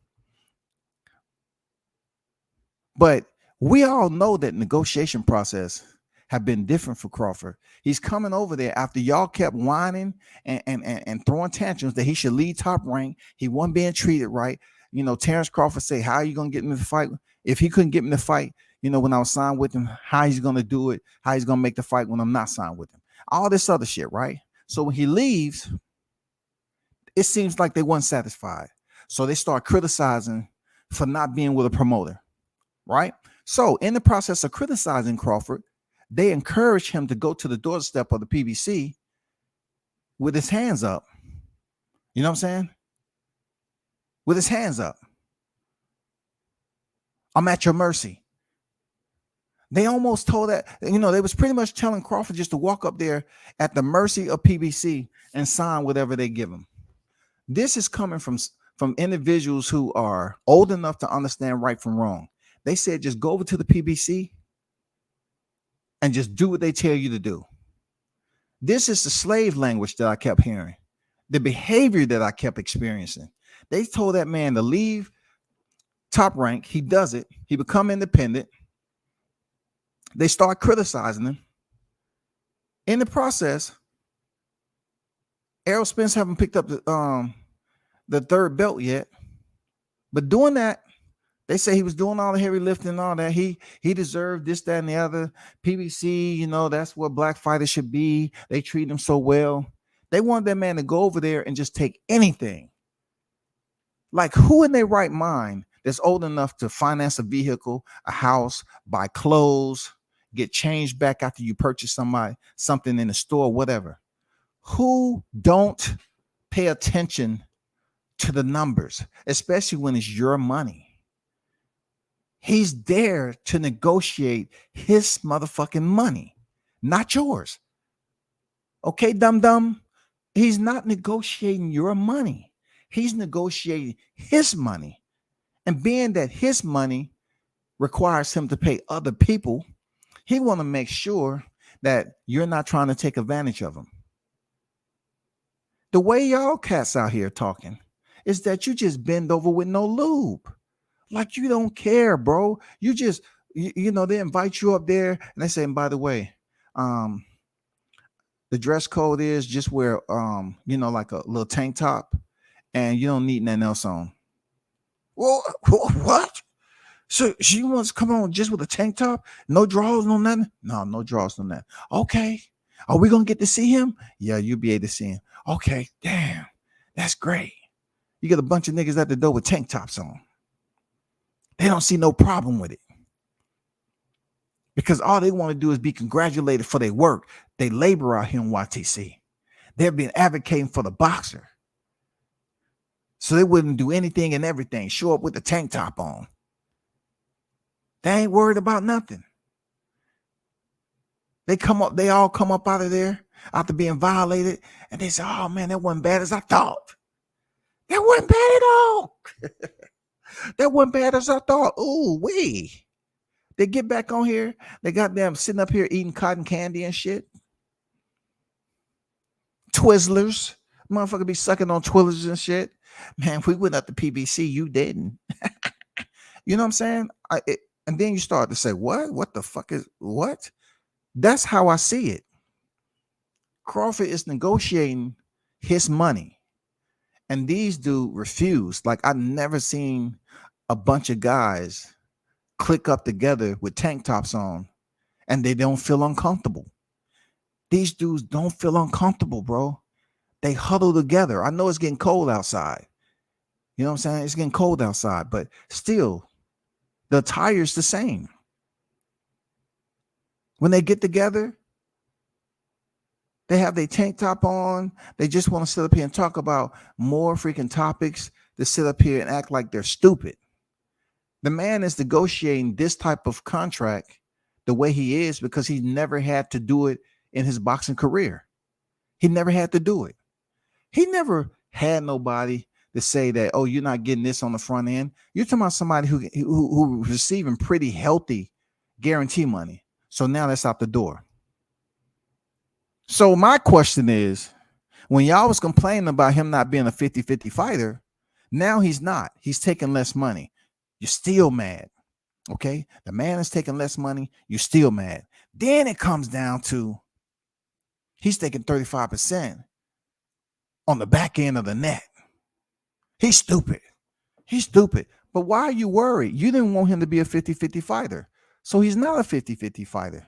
But we all know that negotiation process have been different for Crawford. He's coming over there after y'all kept whining and throwing tantrums that he should lead Top Rank. He wasn't being treated right. You know, Terrence Crawford say, how are you gonna get me to fight? If he couldn't get me to fight, you know, when I was signed with him, how he's gonna do it, how he's gonna make the fight when I'm not signed with him. All this other shit, right? So when he leaves, it seems like they weren't satisfied. So they start criticizing for not being with a promoter, right? So in the process of criticizing Crawford, they encourage him to go to the doorstep of the PBC with his hands up. You know what I'm saying? With his hands up. I'm at your mercy. They almost told that, you know, they was pretty much telling Crawford just to walk up there at the mercy of PBC and sign whatever they give him. This is coming from individuals who are old enough to understand right from wrong. They said just go over to the PBC and just do what they tell you to do. This is the slave language that I kept hearing, the behavior that I kept experiencing. They told that man to leave Top Rank. He does it. He become independent. They start criticizing him. In the process, Errol Spence haven't picked up the third belt yet. But doing that, they say he was doing all the heavy lifting and all that. He deserved this, that, and the other. PBC, you know, that's what black fighters should be. They treat him so well. They wanted that man to go over there and just take anything. Like, who in their right mind that's old enough to finance a vehicle, a house, buy clothes, get changed back after you purchase something in the store, whatever? Who don't pay attention to the numbers, especially when it's your money? He's there to negotiate his motherfucking money, not yours. Okay, dum-dum? He's not negotiating your money. He's negotiating his money. And being that his money requires him to pay other people, he want to make sure that you're not trying to take advantage of him. The way y'all cats out here talking is that you just bend over with no lube. Like you don't care, bro. You just, you know, they invite you up there and they say, and by the way, the dress code is just wear, you know, like a little tank top and you don't need nothing else on. Well, what? So she wants to come on just with a tank top? No drawers, no nothing? No drawers, no nothing. Okay. Are we going to get to see him? Yeah, you'll be able to see him. Okay. Damn. That's great. You got a bunch of niggas at the door with tank tops on. They don't see no problem with it. Because all they want to do is be congratulated for their work. They labor out here in YTC. They've been advocating for the boxer. So they wouldn't do anything and everything. Show up with the tank top on. They ain't worried about nothing. They all come up out of there after being violated. And they say, oh man, that wasn't bad as I thought. That wasn't bad at all. That wasn't bad as I thought. Ooh, wee. They get back on here. They got them sitting up here eating cotton candy and shit. Twizzlers. Motherfucker be sucking on Twizzlers and shit. Man, we went up to PBC. You didn't. You know what I'm saying? And then you start to say, what? What the fuck is what? That's how I see it. Crawford is negotiating his money. And these dudes refuse. Like, I've never seen a bunch of guys click up together with tank tops on and they don't feel uncomfortable. These dudes don't feel uncomfortable, bro. They huddle together. I know it's getting cold outside. You know what I'm saying? It's getting cold outside, but still, the attire's the same. When they get together, they have their tank top on. They just want to sit up here and talk about more freaking topics to sit up here and act like they're stupid. The man is negotiating this type of contract the way he is because he never had to do it in his boxing career. He never had to do it. He never had nobody to say that, oh, you're not getting this on the front end. You're talking about somebody who receiving pretty healthy guarantee money. So now that's out the door. So my question is, when y'all was complaining about him not being a 50-50 fighter, now he's not. He's taking less money. You're still mad. Okay? The man is taking less money. You're still mad. Then it comes down to he's taking 35% on the back end of the net. He's stupid. He's stupid. But why are you worried? You didn't want him to be a 50-50 fighter. So he's not a 50-50 fighter.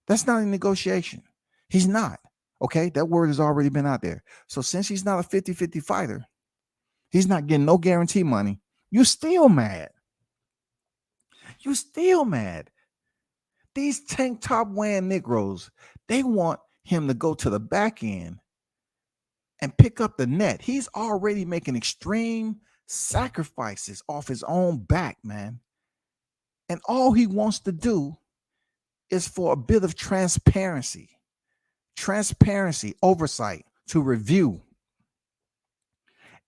That's not a negotiation. He's not. Okay? That word has already been out there. So since he's not a 50-50 fighter, he's not getting no guarantee money. You're still mad. You're still mad. These tank top wearing Negroes, they want him to go to the back end and pick up the net. He's already making extreme sacrifices off his own back, man. And all he wants to do is for a bit of transparency, oversight, to review.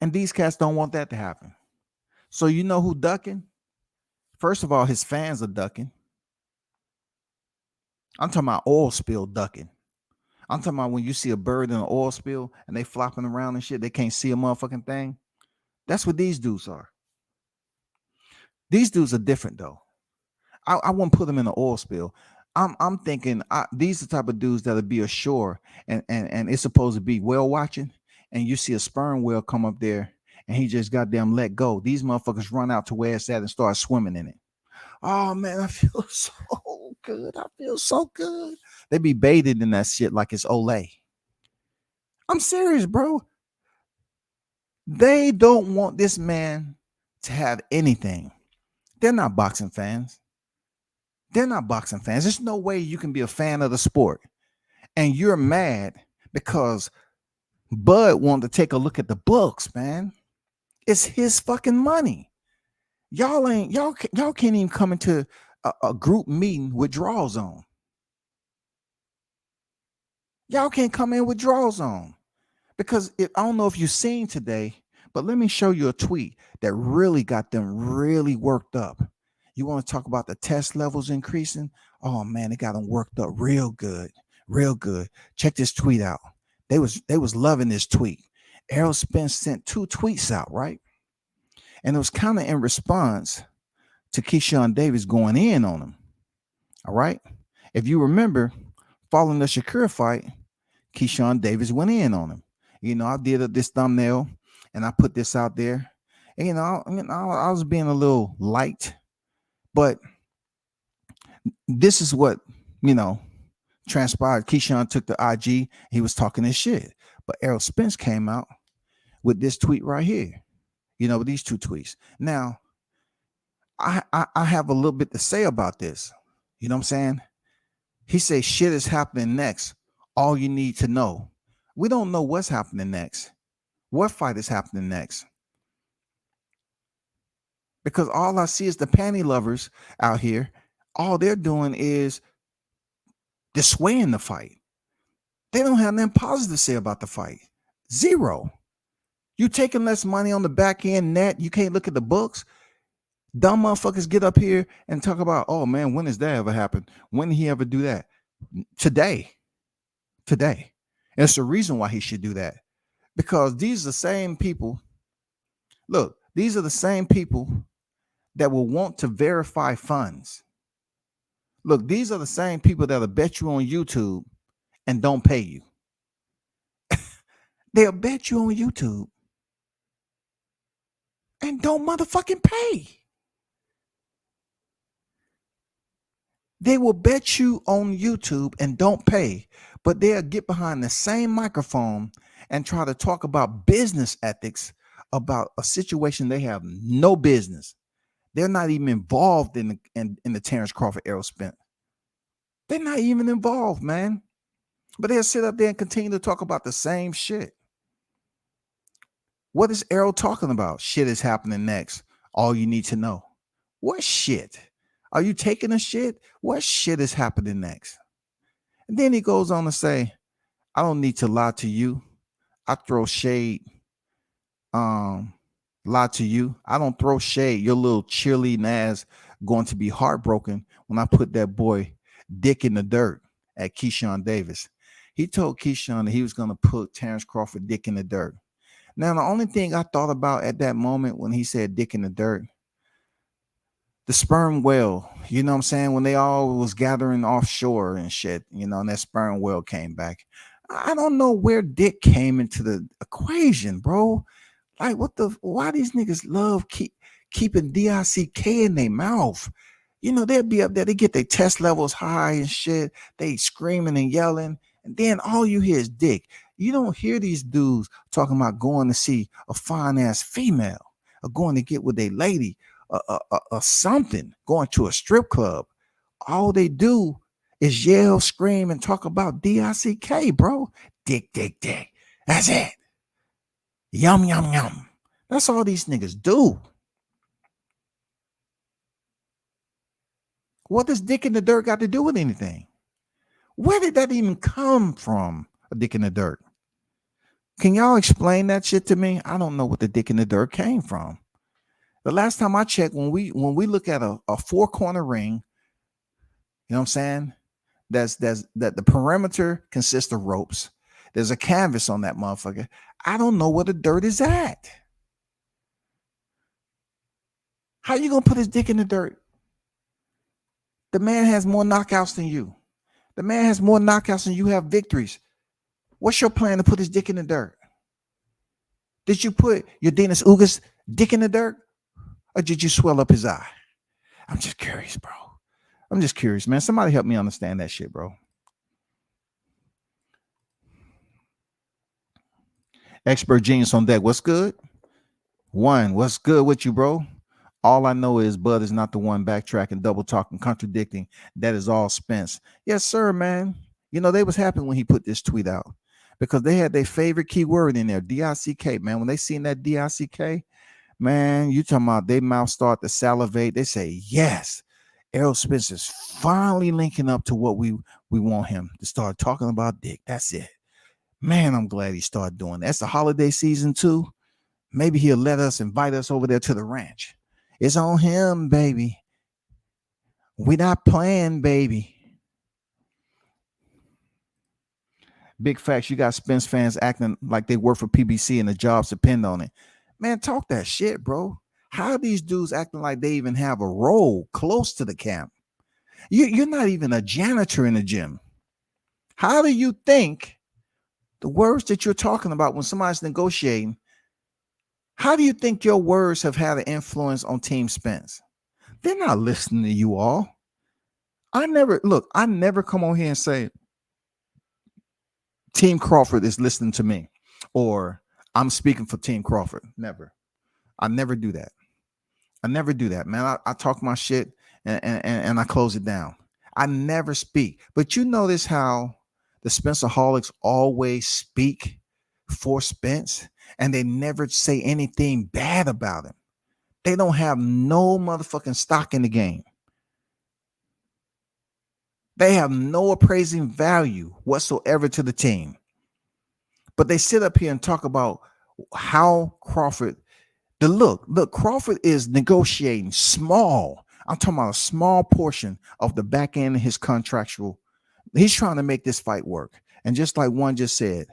And these cats don't want that to happen. So you know who ducking? First of all, his fans are ducking. I'm talking about oil spill ducking. I'm talking about when you see a bird in an oil spill and they flopping around and shit, they can't see a motherfucking thing. That's what these dudes are. These dudes are different though. I wouldn't put them in an oil spill. I'm thinking these are the type of dudes that'll be ashore and it's supposed to be whale watching, and you see a sperm whale come up there and he just goddamn let go. These motherfuckers run out to where it's at and start swimming in it. Oh man, I feel so good. I feel so good. They be bathed in that shit like it's Olay. I'm serious, bro. They don't want this man to have anything. They're not boxing fans. There's no way you can be a fan of the sport and you're mad because Bud wanted to take a look at the books, man. It's his fucking money. Y'all can't even come into a group meeting with draws on. Y'all can't come in with draws on because I don't know if you've seen today, but let me show you a tweet that really got them really worked up. You want to talk about the test levels increasing? Oh man, it got them worked up real good, real good. Check this tweet out. They was loving this tweet. Errol Spence sent 2 tweets out, right? And it was kind of in response to Keyshawn Davis going in on him. All right. If you remember, following the Shakur fight, Keyshawn Davis went in on him. You know, I did this thumbnail and I put this out there. And, I was being a little light, but this is what, transpired. Keyshawn took the IG. He was talking his shit. But Errol Spence came out with this tweet right here. With these 2 tweets. Now, I have a little bit to say about this. You know what I'm saying? He says shit is happening next. All you need to know. We don't know what's happening next. What fight is happening next? Because all I see is the panty lovers out here. All they're doing is dissuading the fight. They don't have nothing positive to say about the fight. Zero. You taking less money on the back end net. You can't look at the books. Dumb motherfuckers get up here and talk about, oh man, when has that ever happened? When did he ever do that? Today. It's the reason why he should do that. Because these are the same people. Look, these are the same people that will want to verify funds. Look, these are the same people that'll bet you on YouTube and don't pay you. They'll bet you on YouTube and don't motherfucking pay. They will bet you on YouTube and don't pay, but they'll get behind the same microphone and try to talk about business ethics about a situation they have no business. They're not even involved in the Terrence Crawford Errol Spence. They're not even involved, man. But they'll sit up there and continue to talk about the same shit. What is Errol talking about? Shit is happening next. All you need to know. What shit? Are you taking a shit? What shit is happening next? And then he goes on to say, I don't need to lie to you. I throw shade. Lie to you. I don't throw shade. Your little cheerleading ass going to be heartbroken when I put that boy dick in the dirt at Keyshawn Davis. He told Keyshawn that he was going to put Terrence Crawford dick in the dirt. Now, the only thing I thought about at that moment when he said dick in the dirt, the sperm whale, you know what I'm saying? When they all was gathering offshore and shit, you know, and that sperm whale came back. I don't know where dick came into the equation, bro. Like, why these niggas love keeping D-I-C-K in their mouth? You know, they'll be up there, they get their test levels high and shit. They screaming and yelling, and then all you hear is dick. You don't hear these dudes talking about going to see a fine ass female or going to get with a lady or something, going to a strip club. All they do is yell, scream, and talk about D-I-C-K, bro. Dick, dick, dick. That's it. Yum, yum, yum. That's all these niggas do. What does dick in the dirt got to do with anything? Where did that even come from, a dick in the dirt? Can y'all explain that shit to me? I don't know what the dick in the dirt came from. The last time I checked, when we look at a four-corner ring, you know what I'm saying? That the perimeter consists of ropes. There's a canvas on that motherfucker. I don't know where the dirt is at. How you gonna put his dick in the dirt? The man has more knockouts than you. The man has more knockouts than you have victories. What's your plan to put his dick in the dirt? Did you put your Dennis Ugas dick in the dirt? Or did you swell up his eye? I'm just curious, bro. I'm just curious, man. Somebody help me understand that shit, bro. Expert Genius on deck. What's good? One, what's good with you, bro? All I know is Bud is not the one backtracking, double talking, contradicting. That is all Spence. Yes, sir, man. You know, they was happy when he put this tweet out because they had their favorite keyword in there, D-I-C-K, man. When they seen that D-I-C-K, man, you talking about they mouth start to salivate. They say, yes, Errol Spence is finally linking up to what we want him to start talking about dick. That's it. Man, I'm glad he started doing that. That's the holiday season too. Maybe he'll invite us over there to the ranch. It's on him, baby. We're not playing, baby. Big facts. You got Spence fans acting like they work for PBC and the jobs depend on it. Man, talk that shit, bro. How are these dudes acting like they even have a role close to the camp? You're not even a janitor in the gym. How do you think the words that you're talking about when somebody's negotiating, how do you think your words have had an influence on Team Spence? They're not listening to you all. I never come on here and say Team Crawford is listening to me or I'm speaking for Team Crawford. Never. I never do that. I never do that, man. I talk my shit and I close it down. I never speak. But you notice how the Spencerholics always speak for Spence and they never say anything bad about him. They don't have no motherfucking stock in the game. They have no appraising value whatsoever to the team. But they sit up here and talk about how Crawford, look, Crawford is negotiating small. I'm talking about a small portion of the back end of his contractual. He's trying to make this fight work. And just like one just said,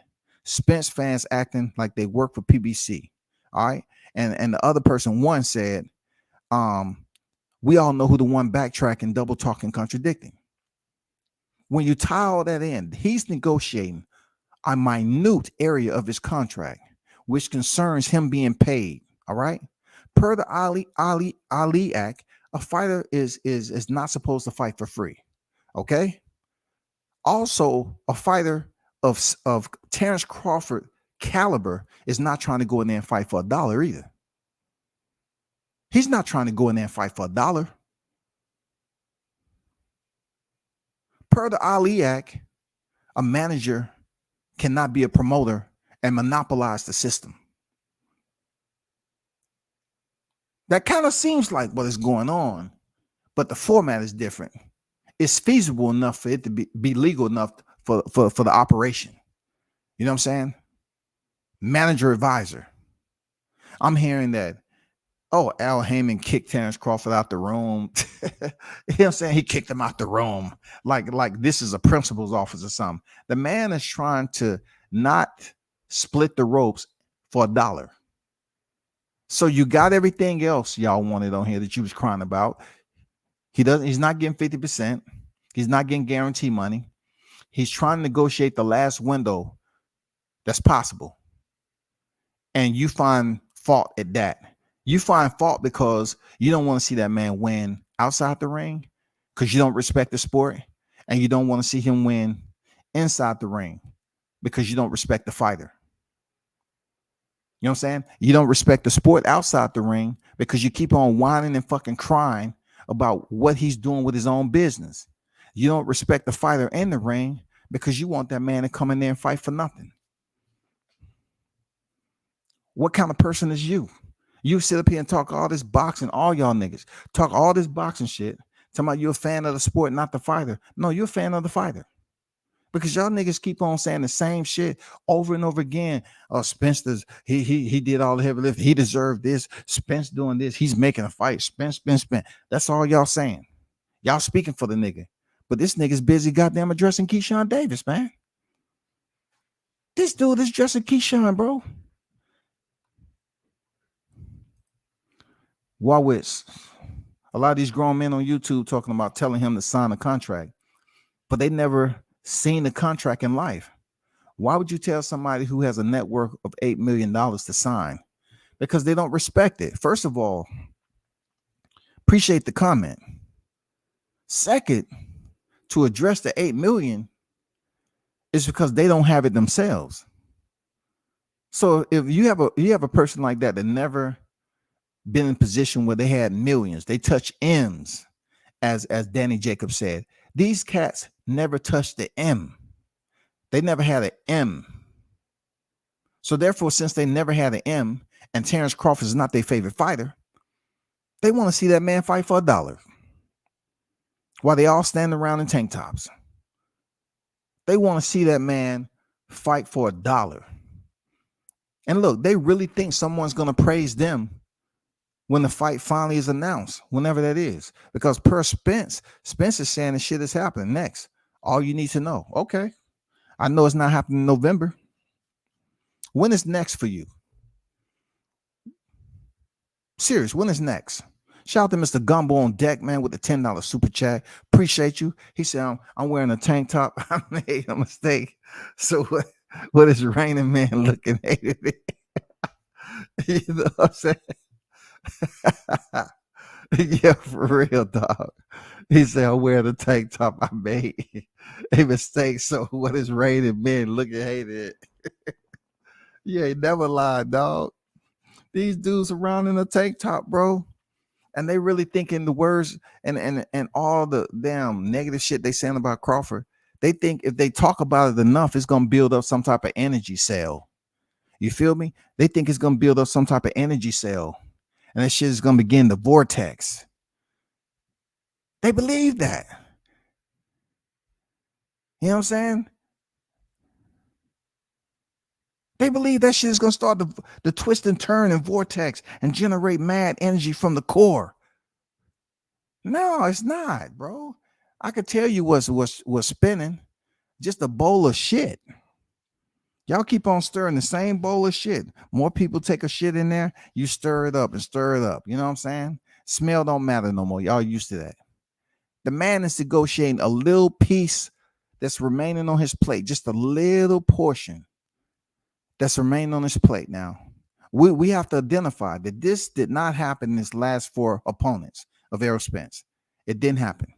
Spence fans acting like they work for PBC. All right. And the other person, one said, we all know who the one backtracking, double talking, contradicting. When you tie all that in, he's negotiating a minute area of his contract, which concerns him being paid. All right. Per the Ali Act, a fighter is not supposed to fight for free. Okay. Also, a fighter of Terrence Crawford caliber is not trying to go in there and fight for $1 either. He's not trying to go in there and fight for $1. Per the Ali Act, a manager cannot be a promoter and monopolize the system. That kind of seems like what is going on, but the format is different. It's feasible enough for it to be legal enough for the operation. You know what I'm saying? Manager advisor. I'm hearing that, oh, Al Haymon kicked Terrence Crawford out the room. You know what I'm saying? He kicked him out the room. Like this is a principal's office or something. The man is trying to not split the ropes for $1. So you got everything else y'all wanted on here that you was crying about. He's not getting 50%. He's not getting guarantee money. He's trying to negotiate the last window that's possible. And you find fault at that. You find fault because you don't want to see that man win outside the ring because you don't respect the sport, and you don't want to see him win inside the ring because you don't respect the fighter. You know what I'm saying? You don't respect the sport outside the ring because you keep on whining and fucking crying about what he's doing with his own business. You don't respect the fighter in the ring because you want that man to come in there and fight for nothing. What kind of person is you? You sit up here and talk all this boxing, all y'all niggas talk all this boxing shit, talking about you're a fan of the sport, not the fighter. No, you're a fan of the fighter. Because y'all niggas keep on saying the same shit over and over again. Oh, Spence does, he did all the heavy lifting. He deserved this. Spence doing this. He's making a fight. Spence. That's all y'all saying. Y'all speaking for the nigga. But this nigga's busy goddamn addressing Keyshawn Davis, man. This dude is addressing Keyshawn, bro. Wowitz. A lot of these grown men on YouTube talking about telling him to sign a contract, but they never seen the contract in life. Why would you tell somebody who has a net worth of $8 million to sign? Because they don't respect it. First of all, appreciate the comment. Second, to address the 8 million is because they don't have it themselves. So if you have a person like that never been in a position where they had millions, they touch M's, as Danny Jacobs said. These cats never touched the M. They never had an M. So therefore, since they never had an M, and Terrence Crawford is not their favorite fighter, they want to see that man fight for $1. While they all stand around in tank tops. They want to see that man fight for $1. And look, they really think someone's going to praise them when the fight finally is announced, whenever that is. Because per Spence is saying the shit is happening next. All you need to know. Okay. I know it's not happening in November. When is next for you? Serious, when is next? Shout out to Mr. Gumbo on deck, man, with the $10 super chat. Appreciate you. He said, I'm wearing a tank top. I made a mistake. So what is Raining Man looking at it? You know what I'm saying? Yeah, for real, dog. He said, I'm wearing the tank top I made a mistake. So what is Raining Man looking at it? You ain't never lied, dog. These dudes around in a tank top, bro. And they really thinking the words and all the damn negative shit they saying about Crawford. They think if they talk about it enough, it's going to build up some type of energy cell. You feel me? They think it's going to build up some type of energy cell. And that shit is going to begin the vortex. They believe that. You know what I'm saying? They believe that shit is going to start the twist and turn and vortex and generate mad energy from the core. No, it's not, bro. I could tell you what's spinning. Just a bowl of shit. Y'all keep on stirring the same bowl of shit. More people take a shit in there, you stir it up and stir it up. You know what I'm saying? Smell don't matter no more. Y'all used to that. The man is negotiating a little piece that's remaining on his plate, just a little portion that's remaining on his plate now. We have to identify that this did not happen in his last four opponents of Errol Spence. It didn't happen.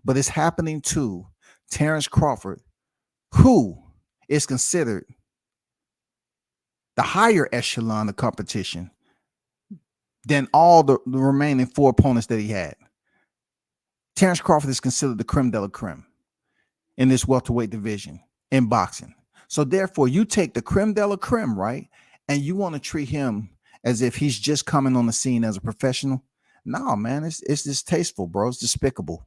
But it's happening to Terrence Crawford, who is considered the higher echelon of competition than all the remaining four opponents that he had. Terrence Crawford is considered the creme de la creme in this welterweight division in boxing. So therefore, you take the creme de la creme, right? And you want to treat him as if he's just coming on the scene as a professional. No, man, it's distasteful, bro. It's despicable.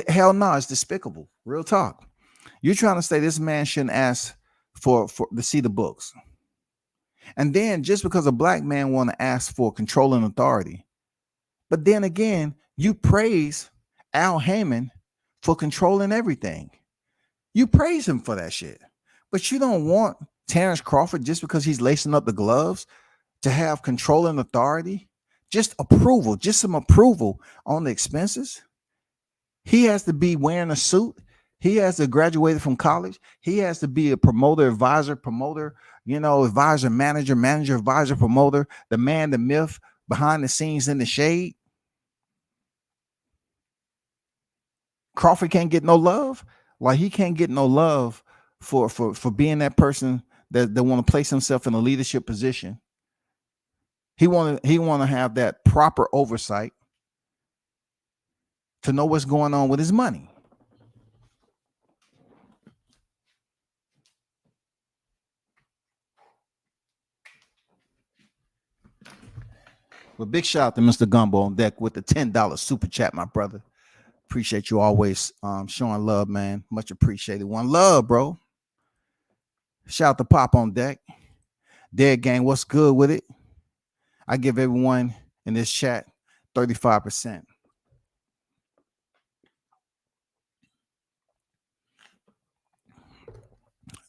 Hell no, it's despicable. Real talk. You're trying to say this man shouldn't ask for to see the books. And then just because a black man want to ask for control and authority, but then again, you praise Al Haymon for controlling everything. You praise him for that shit. But you don't want Terrence Crawford, just because he's lacing up the gloves, to have control and authority. Just approval, just some approval on the expenses. He has to be wearing a suit. He has to graduate from college. He has to be a promoter, advisor, advisor, manager, advisor, promoter, the man, the myth, behind the scenes in the shade. Crawford can't get no love. Like, he can't get no love for being that person that want to place himself in a leadership position. He want to have that proper oversight to know what's going on with his money. Well, big shout out to Mr. Gumbo on deck with the $10 super chat, my brother. Appreciate you always showing love, man. Much appreciated. One love, bro. Shout out to Pop on deck. Dead Gang, what's good with it? I give everyone in this chat 35%.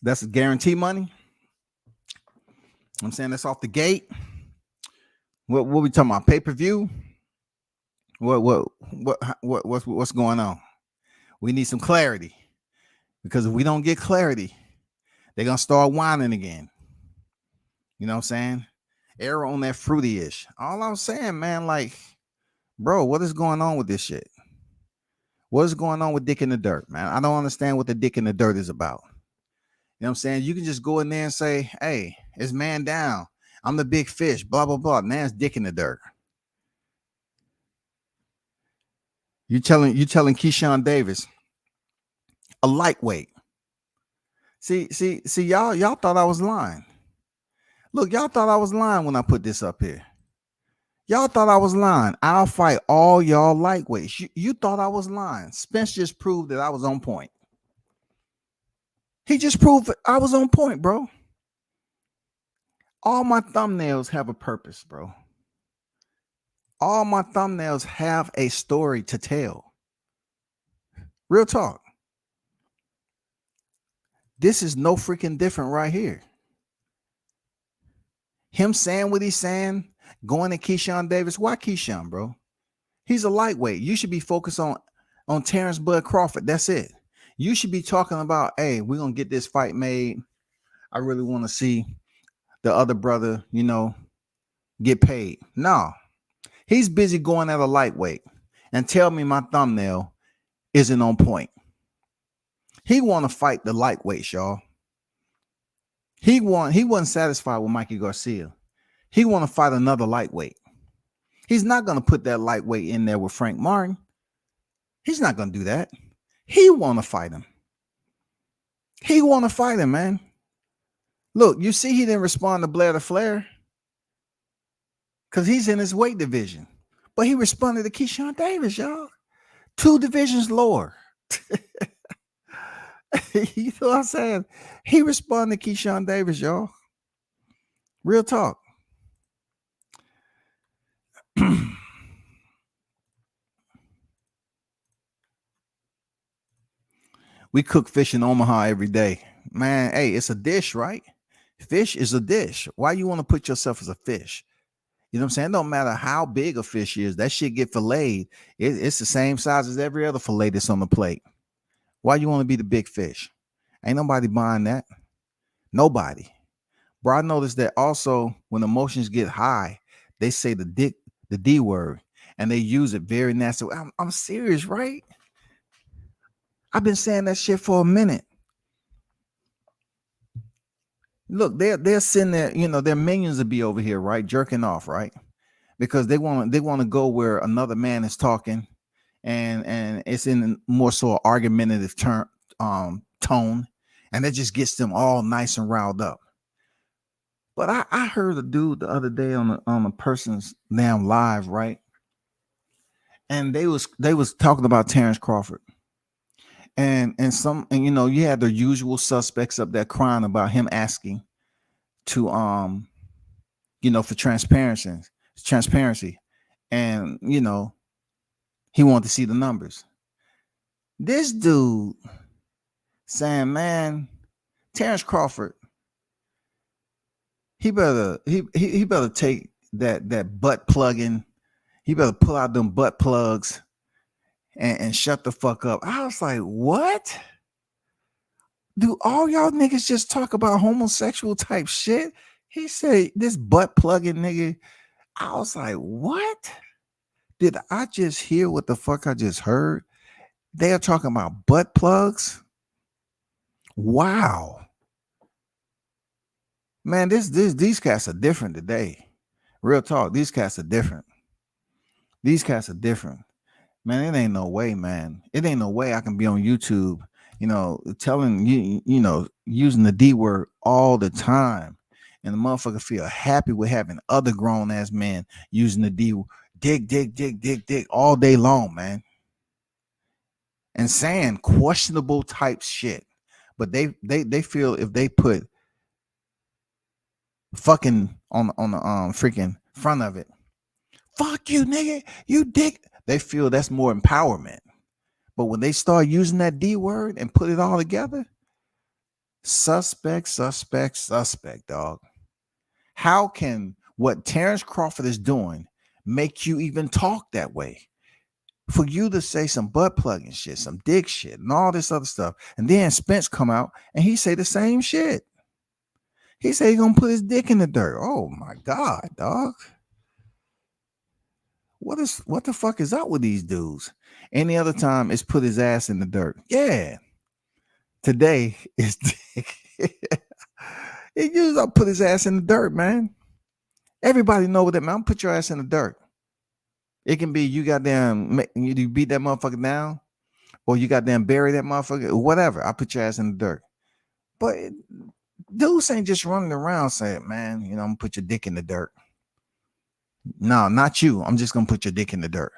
That's a guarantee money. I'm saying that's off the gate. What we talking about? Pay-per-view? What's going on? We need some clarity, because if we don't get clarity, they're gonna start whining again. You know what I'm saying? Error on that fruity-ish. All I'm saying, man, like, bro, what is going on with this shit? What is going on with Dick in the Dirt, man? I don't understand what the Dick in the Dirt is about. You know what I'm saying? You can just go in there and say, hey, it's man down. I'm the big fish, blah, blah, blah. Now it's Dick in the Dirt. You telling Keyshawn Davis, a lightweight. See, y'all thought I was lying. Look, y'all thought I was lying when I put this up here. Y'all thought I was lying. I'll fight all y'all lightweights. You thought I was lying. Spence just proved that I was on point. He just proved that I was on point, bro. All my thumbnails have a purpose, bro. All my thumbnails have a story to tell. Real talk. This is no freaking different right here. Him saying what he's saying, going to Keyshawn Davis. Why Keyshawn, bro? He's a lightweight. You should be focused on Terrence Bud Crawford. That's it. You should be talking about, hey, we're going to get this fight made. I really want to see the other brother, get paid. No. He's busy going at a lightweight, and tell me my thumbnail isn't on point. He want to fight the lightweights, y'all. He wasn't satisfied with Mikey Garcia. He want to fight another lightweight. He's not going to put that lightweight in there with Frank Martin. He's not going to do that. He want to fight him. He want to fight him, man. Look, you see he didn't respond to Blair the Flair because he's in his weight division. But he responded to Keyshawn Davis, y'all. 2 divisions lower. You know what I'm saying? He responded to Keyshawn Davis, y'all. Real talk. We cook fish in Omaha every day. Man, hey, it's a dish, right? Fish is a dish. Why you want to put yourself as a fish? You know what I'm saying? It don't matter how big a fish is. That shit get filleted. It's the same size as every other fillet that's on the plate. Why you want to be the big fish? Ain't nobody buying that. Nobody. Bro, I noticed that also when emotions get high, they say the D word, and they use it very nasty. I'm serious, right? I've been saying that shit for a minute. Look, they're sitting there, their minions will be over here, right, jerking off, right? Because they want to go where another man is talking, and it's in more so argumentative tone, and that just gets them all nice and riled up. But I heard a dude the other day on a person's damn live, right? And they was talking about Terrence Crawford. And you had the usual suspects up there crying about him asking to for transparency. And he wanted to see the numbers. This dude saying, man, Terrence Crawford, he better take that butt plugging. He better pull out them butt plugs and shut the fuck up. I was like, what? Do all y'all niggas just talk about homosexual type shit? He said, this butt plugging nigga. I was like, what? Did I just hear what the fuck I just heard? They're talking about butt plugs? Wow. Man, these cats are different today. Real talk, these cats are different. Man, it ain't no way, man. It ain't no way I can be on YouTube, telling using the D word all the time. And the motherfucker feel happy with having other grown ass men using the D dick all day long, man. And saying questionable type shit. But they feel if they put fucking on the freaking front of it, fuck you, nigga, you dick. They feel that's more empowerment. But when they start using that D word and put it all together, suspect, dog. How can what Terrence Crawford is doing make you even talk that way? For you to say some butt plugging shit, some dick shit, and all this other stuff, and then Spence come out and he say the same shit. He say he gonna put his dick in the dirt. Oh my God, dog. What the fuck is up with these dudes? Any other time it's put his ass in the dirt. Yeah. Today is dick. He used to put his ass in the dirt, man. Everybody know what that man. Put your ass in the dirt. It can be you beat that motherfucker down, or you bury that motherfucker, or whatever. I put your ass in the dirt. But dudes ain't just running around saying, man, I'm gonna put your dick in the dirt. No, not you. I'm just gonna put your dick in the dirt.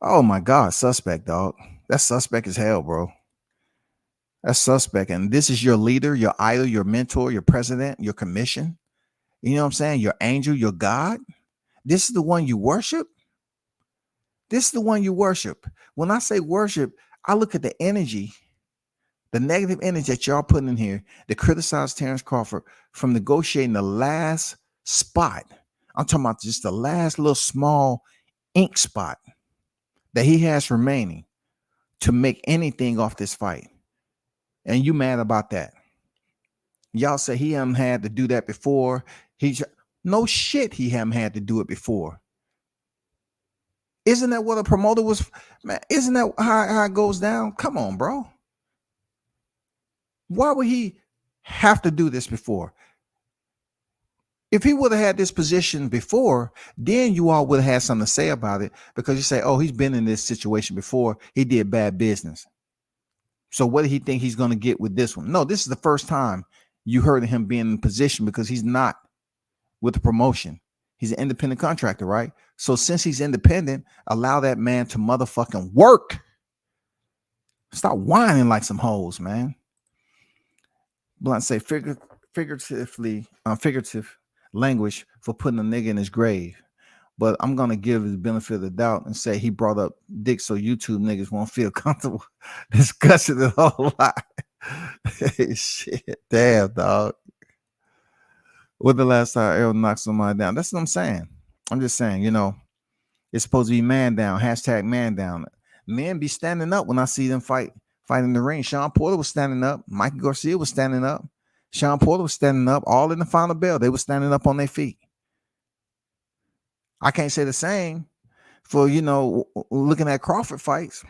Oh my God, suspect, dog. That's suspect as hell, bro. That's suspect. And this is your leader, your idol, your mentor, your president, your commission. You know what I'm saying? Your angel, your God. This is the one you worship. This is the one you worship. When I say worship, I look at the energy, the negative energy that y'all putting in here to criticize Terrence Crawford from negotiating the last spot. I'm talking about just the last little small ink spot that he has remaining to make anything off this fight. And you mad about that? Y'all say he haven't had to do that before. No shit, he haven't had to do it before. Isn't that what a promoter was? Man, isn't that how it goes down? Come on, bro. Why would he have to do this before? If he would have had this position before, then you all would have had something to say about it, because you say, oh, he's been in this situation before. He did bad business. So what did he think he's going to get with this one? No, this is the first time you heard of him being in position, because he's not with the promotion. He's an independent contractor, right? So since he's independent, allow that man to motherfucking work. Stop whining like some hoes, man. Blunt say figurative language for putting a nigga in his grave. but I'm gonna give the benefit of the doubt and say he brought up dick so YouTube niggas won't feel comfortable discussing it a whole lot. Shit, damn, dog. When the last time Errol knocked somebody down? That's what I'm saying. I'm just saying, you know, it's supposed to be man down. Hashtag man down. Men be standing up when I see them fight in the ring. Sean Porter was standing up. Mikey Garcia was standing up. Sean Porter was standing up. All in the final bell. They were standing up on their feet. I can't say the same for, you know, looking at Crawford fights.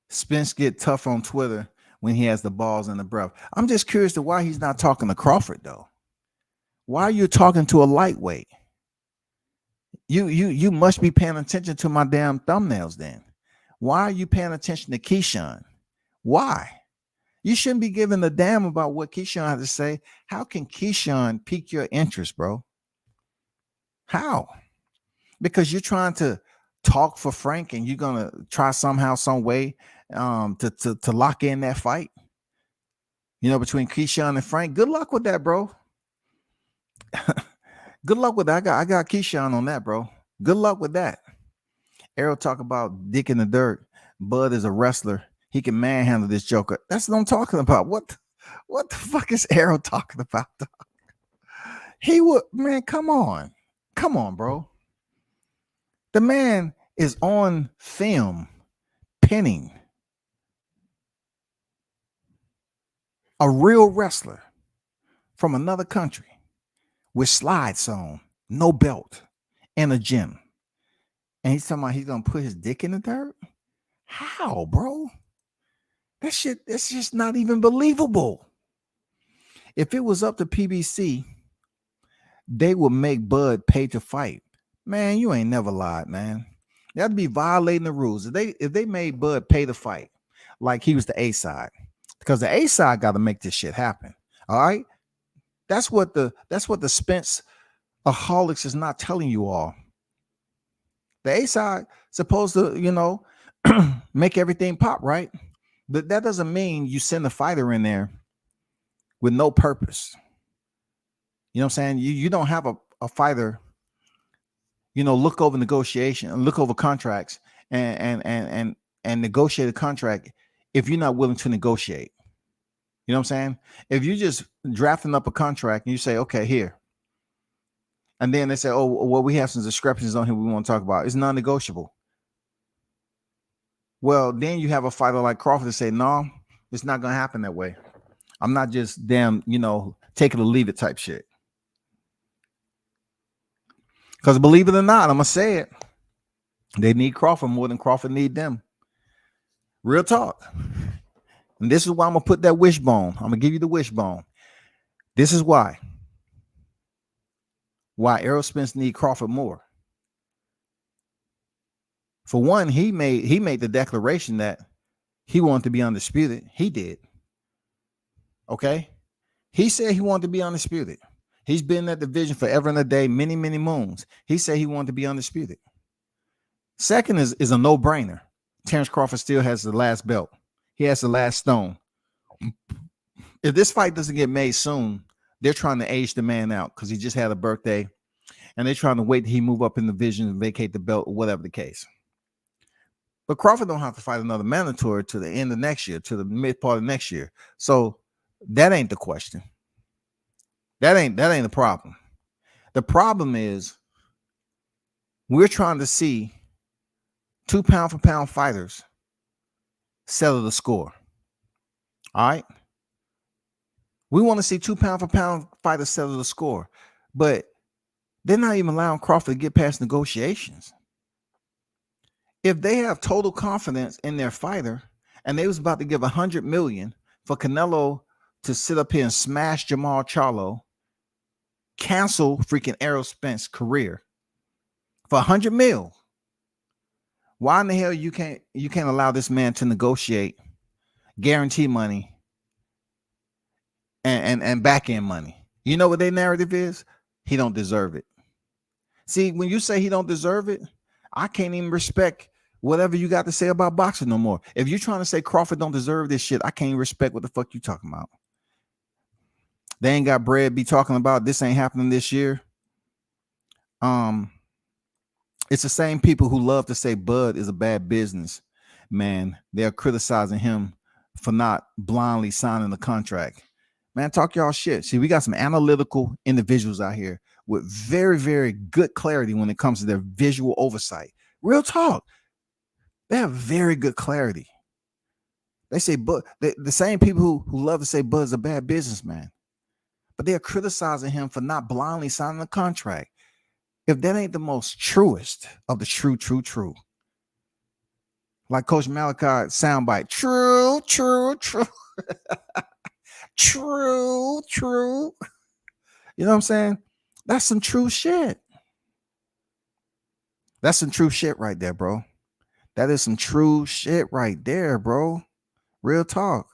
Spence get tough on Twitter when he has the balls and the breath. I'm just curious to why he's not talking to Crawford though. Why are you talking to a lightweight? You must be paying attention to my damn thumbnails then. Why are you paying attention to Keyshawn? Why? You shouldn't be giving a damn about what Keyshawn has to say. How can Keyshawn pique your interest, bro? How? Because you're trying to talk for Frank and you're gonna try somehow, some way to lock in that fight, you know, between Keyshawn and Frank. Good luck with that, bro. Good luck with that. I got Keyshawn on that, bro. Good luck with that. Errol talk about dick in the dirt. Bud is a wrestler. He can manhandle this joker. That's what I'm talking about. What the fuck is Errol talking about? He would, man, come on, bro. The man is on film pinning a real wrestler from another country with slides on, no belt, in a gym. And he's talking about he's going to put his dick in the dirt? How, bro? That shit, that's just not even believable. If it was up to PBC, they would make Bud pay to fight. Man, you ain't never lied, man. That'd be violating the rules. If they made Bud pay to fight, like he was the A side, because the A side got to make this shit happen. All right, that's what the Spence aholics is not telling you all. The A side supposed to, you know, make everything pop, right? But that doesn't mean you send a fighter in there with no purpose. You know what I'm saying? You don't have a fighter, you know, look over negotiation and look over contracts and negotiate a contract if you're not willing to negotiate. You know what I'm saying? If you just drafting up a contract and you say, okay, here. And then they say, oh, well, we have some discrepancies on here we want to talk about. It's non-negotiable. Well, then you have a fighter like Crawford to say, no, it's not going to happen that way. I'm not just damn, you know, take it or leave it type shit. Because believe it or not, I'm going to say it. They need Crawford more than Crawford need them. Real talk. And this is why I'm going to put that wishbone. I'm going to give you the wishbone. This is why. Why Errol Spence need Crawford more. For one, he made the declaration that he wanted to be undisputed. He did. Okay? He said he wanted to be undisputed. He's been in that division forever and a day, many, many moons. He said he wanted to be undisputed. Second is a no-brainer. Terrence Crawford still has the last belt. He has the last stone. If this fight doesn't get made soon, they're trying to age the man out because he just had a birthday, and they're trying to wait till he move up in the division and vacate the belt or whatever the case. But Crawford don't have to fight another mandatory to the end of next year, to the mid part of next year. So that ain't the question. That ain't the problem. The problem is we're trying to see 2 pound for pound fighters settle the score. All right. We want to see 2 pound for pound fighters settle the score, but they're not even allowing Crawford to get past negotiations. If they have total confidence in their fighter and they was about to give $100 million for Canelo to sit up here and smash Jamal Charlo, cancel freaking Errol Spence career for $100 million, why in the hell you can't allow this man to negotiate guarantee money and back end money? You know what their narrative is? He don't deserve it. See, when you say he don't deserve it, I can't even respect whatever you got to say about boxing no more. If you're trying to say Crawford don't deserve this shit, I can't respect what the fuck you talking about. They ain't got bread be talking about this ain't happening this year. It's the same people who love to say Bud is a bad business, man. They're criticizing him for not blindly signing the contract. Man, talk y'all shit. See, we got some analytical individuals out here with very, very good clarity when it comes to their visual oversight. Real talk. They have very good clarity. They say, but the same people who love to say Bud's a bad businessman, but they're criticizing him for not blindly signing a contract. If that ain't the most truest of the true, like Coach Malachi soundbite, true, true. You know what I'm saying? That's some true shit. That's some true shit right there, bro. That is some true shit right there, bro. Real talk.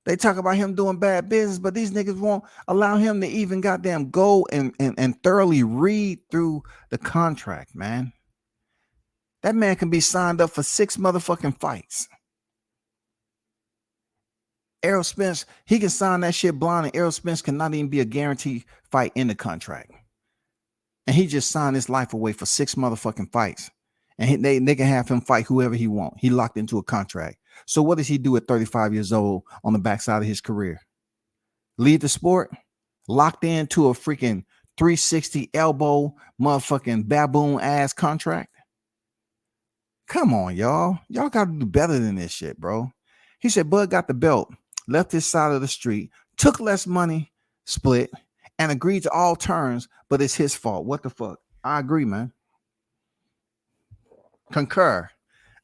They talk about him doing bad business, but these niggas won't allow him to even goddamn go and thoroughly read through the contract, man. That man can be signed up for 6 motherfucking fights. Errol Spence, he can sign that shit blind, and Errol Spence cannot even be a guaranteed fight in the contract. And he just signed his life away for 6 motherfucking fights. And they can have him fight whoever he wants. He locked into a contract. So what does he do at 35 years old on the backside of his career? Leave the sport? Locked into a freaking 360 elbow motherfucking baboon ass contract? Come on, y'all. Y'all got to do better than this shit, bro. He said Bud got the belt, left his side of the street, took less money, split, and agreed to all terms, but it's his fault. What the fuck? I agree, man. Concur.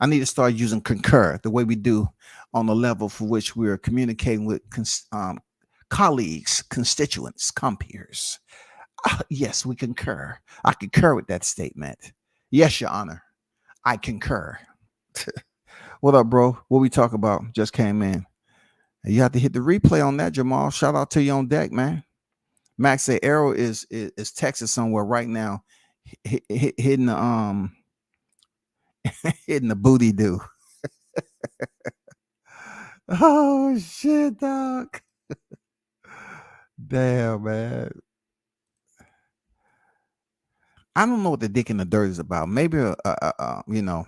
I need to start using concur the way we do on the level for which we're communicating with colleagues, constituents, compeers. Yes, we concur. I concur with that statement. Yes, Your Honor. I concur. What up, bro? What we talk about just came in. You have to hit the replay on that, Jamal. Shout out to you on deck, man. Max say Arrow is Texas somewhere right now, hitting the hitting the booty do. Oh shit, dog. Damn, man. I don't know what the dick in the dirt is about. Maybe you know,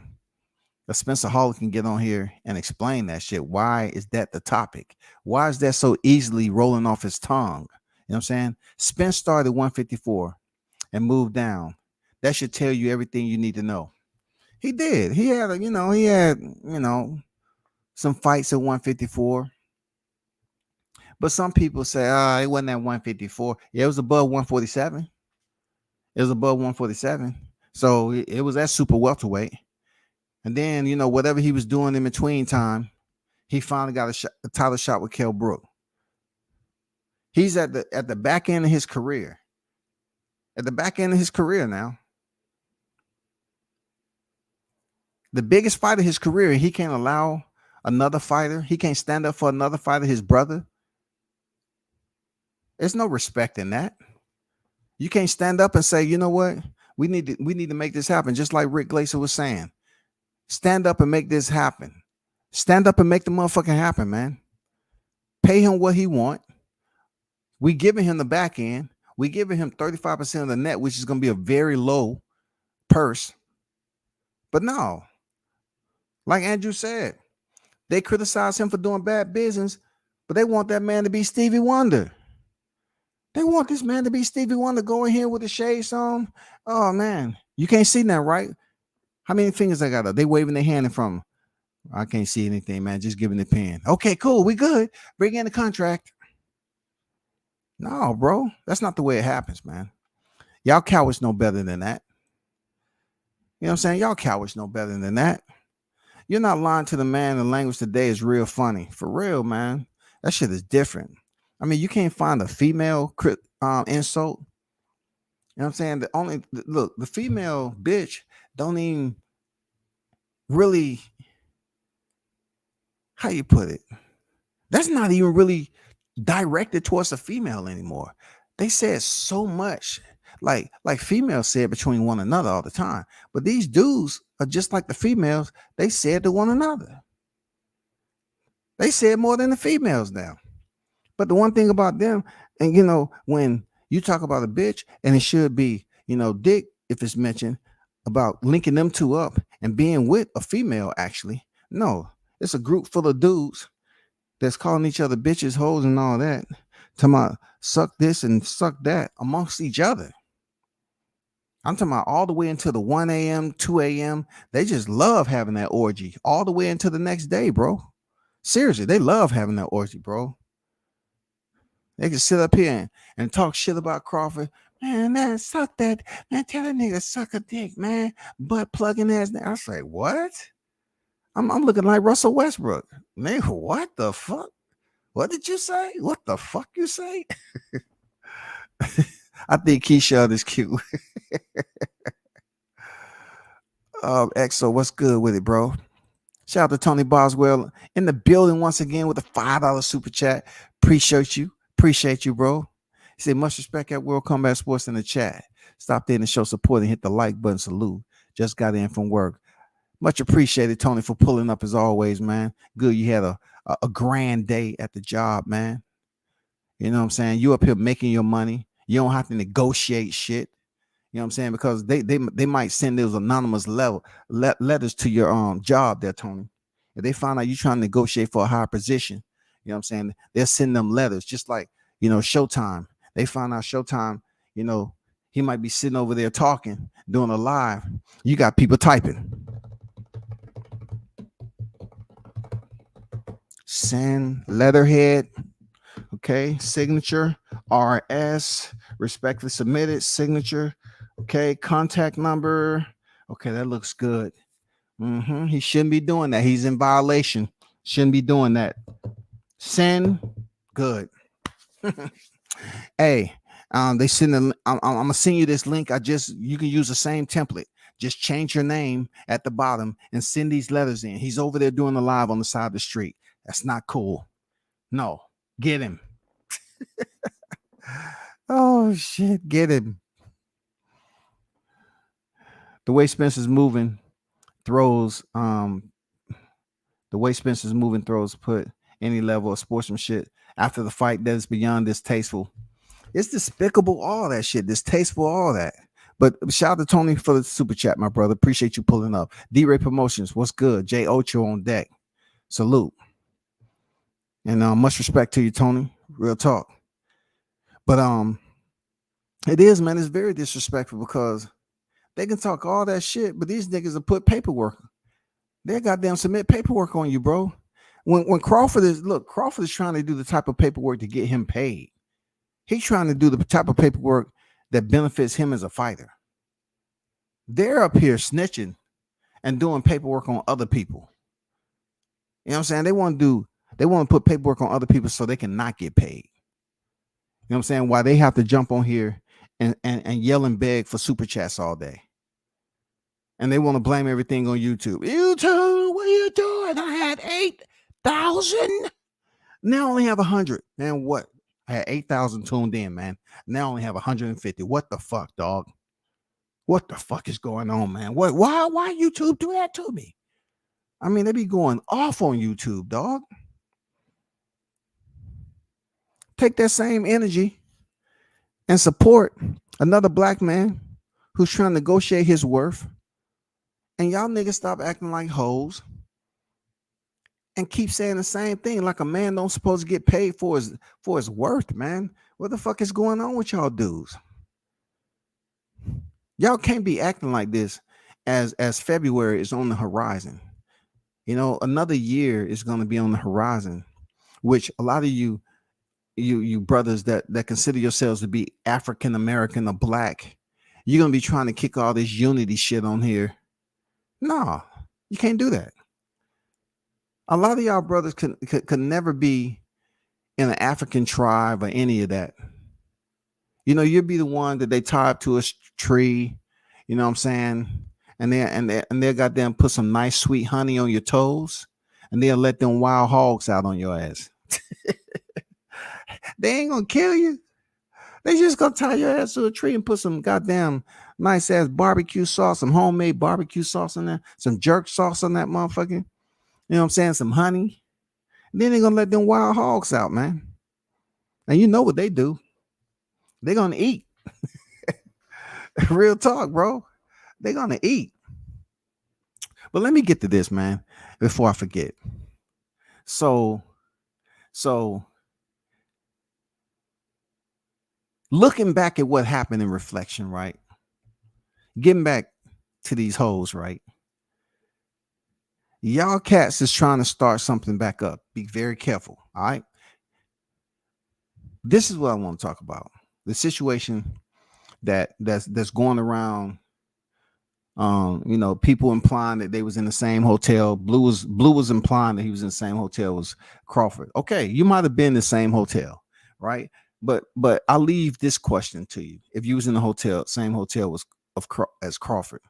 a Spencer Hall can get on here and explain that shit. Why is that the topic? Why is that so easily rolling off his tongue? You know what I'm saying? Spence started 154 and moved down. That should tell you everything you need to know. He did. He had some fights at 154. But some people say, it wasn't at 154. Yeah, it was above 147. It was above 147. So it was at super welterweight. And then, whatever he was doing in between time, he finally got a title shot with Kell Brook. He's at the back end of his career. At the back end of his career now. The biggest fight of his career, he can't allow another fighter. He can't stand up for another fighter, his brother. There's no respect in that. You can't stand up and say, you know what? We need to make this happen. Just like Rick Glaser was saying. Stand up and make this happen. Stand up and make the motherfucking happen, man. Pay him what he want. We giving him the back end. We giving him 35% of the net, which is going to be a very low purse. But no, like Andrew said, they criticize him for doing bad business, but they want that man to be Stevie Wonder. They want this man to be Stevie Wonder going here with the shades on. Oh, man. You can't see that, right? How many fingers I got up? They waving their hand in front of them. I can't see anything, man. Just giving the pen. Okay, cool. We good. Bring in the contract. No, bro. That's not the way it happens, man. Y'all cowards know better than that. You know what I'm saying? Y'all cowards know better than that. You're not lying to the man. The language today is real funny. For real, man. That shit is different. I mean, you can't find a female insult. You know what I'm saying? The female bitch don't even really, how you put it? That's not even really directed towards a female anymore. They said so much. Like females say it between one another all the time, but these dudes are just like the females. They say it to one another. They say it more than the females now. But the one thing about them, and when you talk about a bitch, and it should be, dick, if it's mentioned about linking them two up and being with a female, actually, no, it's a group full of dudes that's calling each other bitches, hoes, and all that. Talking about suck this and suck that amongst each other. I'm talking about all the way until the 1 a.m., 2 a.m. They just love having that orgy all the way until the next day, bro. Seriously, they love having that orgy, bro. They can sit up here and talk shit about Crawford. Man, suck that. Man, tell that nigga suck a dick, man. Butt plugging ass. I say, what? I'm looking like Russell Westbrook. Nigga, what the fuck? What did you say? What the fuck you say? I think Keyshawn is cute. EXO, what's good with it, bro? Shout out to Tony Boswell in the building once again with a $5 super chat. Appreciate you, bro. He said, much respect at World Combat Sports in the chat. Stop there and show support and hit the like button. Salute. Just got in from work. Much appreciated, Tony, for pulling up as always, man. Good. You had a grand day at the job, man. You know what I'm saying? You up here making your money. You don't have to negotiate shit. You know what I'm saying? Because they might send those anonymous letters to your job there, Tony. If they find out you trying to negotiate for a higher position, you know what I'm saying? They'll send them letters, just like, Showtime. They find out Showtime, he might be sitting over there talking, doing a live. You got people typing. Send letterhead. Okay, signature, RS, respectfully submitted, signature. Okay, contact number. Okay, that looks good. He shouldn't be doing that. He's in violation. Shouldn't be doing that. Send. Good. Hey, they send them. I'm gonna send you this link. You can use the same template. Just change your name at the bottom and send these letters in. He's over there doing the live on the side of the street. That's not cool. No, get him. Oh shit, get him. The way Spence is moving throws, put any level of sportsmanship after the fight that is beyond distasteful. It's despicable, all that shit, distasteful, all that. But shout out to Tony for the super chat, my brother. Appreciate you pulling up. D-Ray Promotions, what's good? Jay Ocho on deck. Salute. And much respect to you, Tony. Real talk. But it is, man. It's very disrespectful because they can talk all that shit, but these niggas will put paperwork. They goddamn submit paperwork on you, bro. When Crawford is trying to do the type of paperwork to get him paid. He's trying to do the type of paperwork that benefits him as a fighter. They're up here snitching and doing paperwork on other people. You know what I'm saying? They want to put paperwork on other people so they can not get paid. You know what I'm saying? Why they have to jump on here and yell and beg for super chats all day. And they want to blame everything on YouTube. YouTube, what are you doing? I had 8,000. Now I only have 100. Man, what? I had 8,000 tuned in, man. Now I only have 150. What the fuck, dog? What the fuck is going on, man? Why YouTube do that to me? I mean, they be going off on YouTube, dog. Take that same energy and support another black man who's trying to negotiate his worth. And y'all niggas stop acting like hoes and keep saying the same thing like a man don't supposed to get paid for his worth, man. What the fuck is going on with y'all dudes? Y'all can't be acting like this as February is on the horizon. Another year is going to be on the horizon, which a lot of you brothers that consider yourselves to be African American or black, you're going to be trying to kick all this unity shit on here. No, you can't do that. A lot of y'all brothers could never be in an African tribe or any of that. You'll be the one that they tie up to a tree, you know what I'm saying? And they'll goddamn put some nice sweet honey on your toes, and they'll let them wild hogs out on your ass. They ain't gonna kill you. They just gonna tie your ass to a tree and put some goddamn nice ass barbecue sauce, some homemade barbecue sauce in there, some jerk sauce on that motherfucker. You know what I'm saying? Some honey. Then they're gonna let them wild hogs out, man. And you know what they do? They're gonna eat. Real talk, bro. They're gonna eat. But let me get to this, man, before I forget. So looking back at what happened in reflection, right? Getting back to these hoes, right? Y'all cats is trying to start something back up. Be very careful. All right. This is what I want to talk about. The situation that's going around. People implying that they was in the same hotel. Blue was implying that he was in the same hotel as Crawford. Okay, you might have been in the same hotel, right? But I'll leave this question to you. If you was in the same hotel as Crawford,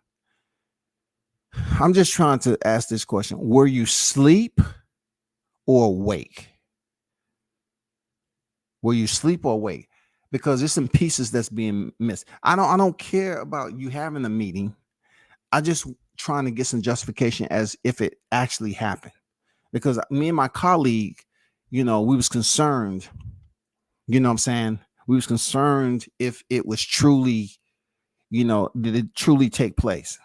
I'm just trying to ask this question: were you asleep or awake? Were you asleep or awake? Because there's some pieces that's being missed. I don't care about you having a meeting. I just trying to get some justification as if it actually happened, because me and my colleague, we was concerned. You know what I'm saying? We was concerned if it was truly, did it truly take place?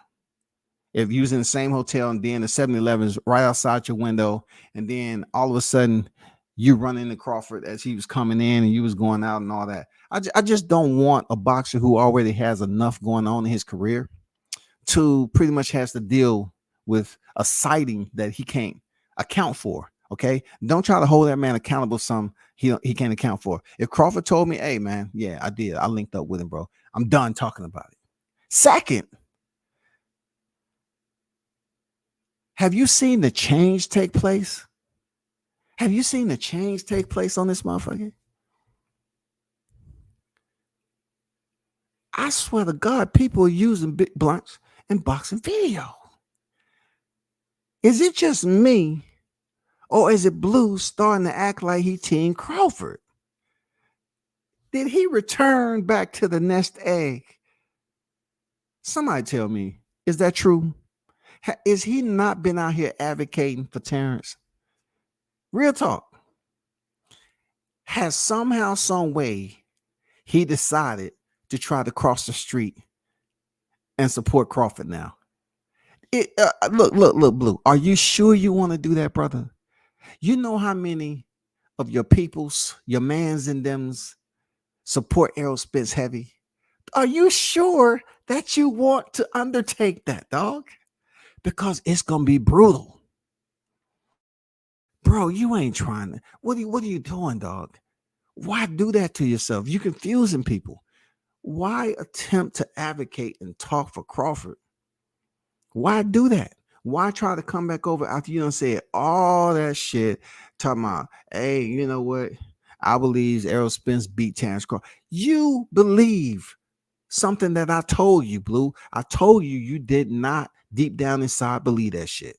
If you was in the same hotel and then the 7-Eleven is right outside your window, and then all of a sudden you run into Crawford as he was coming in and you was going out and all that. I just don't want a boxer who already has enough going on in his career to pretty much has to deal with a sighting that he can't account for. Okay, don't try to hold that man accountable. He can't account for. If Crawford told me, "Hey man, yeah, I did. I linked up with him, bro. I'm done talking about it." Second, have you seen the change take place? Have you seen the change take place on this motherfucker? I swear to God, people are using big blunts and boxing video. Is it just me, or is it Blue starting to act like he Team Crawford? Did he return back to the nest egg? Somebody tell me, is that true? Is he not been out here advocating for Terrence? Real talk. Has somehow, some way, he decided to try to cross the street and support Crawford now? Look, Blue. Are you sure you want to do that, brother? You know how many of your peoples, your mans and thems, support Errol Spence heavy? Are you sure that you want to undertake that, dog? Because it's gonna be brutal, bro. You ain't trying to. What are you doing, dog? Why do that to yourself? You confusing people. Why attempt to advocate and talk for Crawford? Why do that? Why try to come back over after you done said all that shit? Talking about, hey, you know what? I believe Errol Spence beat Terrence Crawford. You believe something that I told you, Blue. I told you did not deep down inside believe that shit.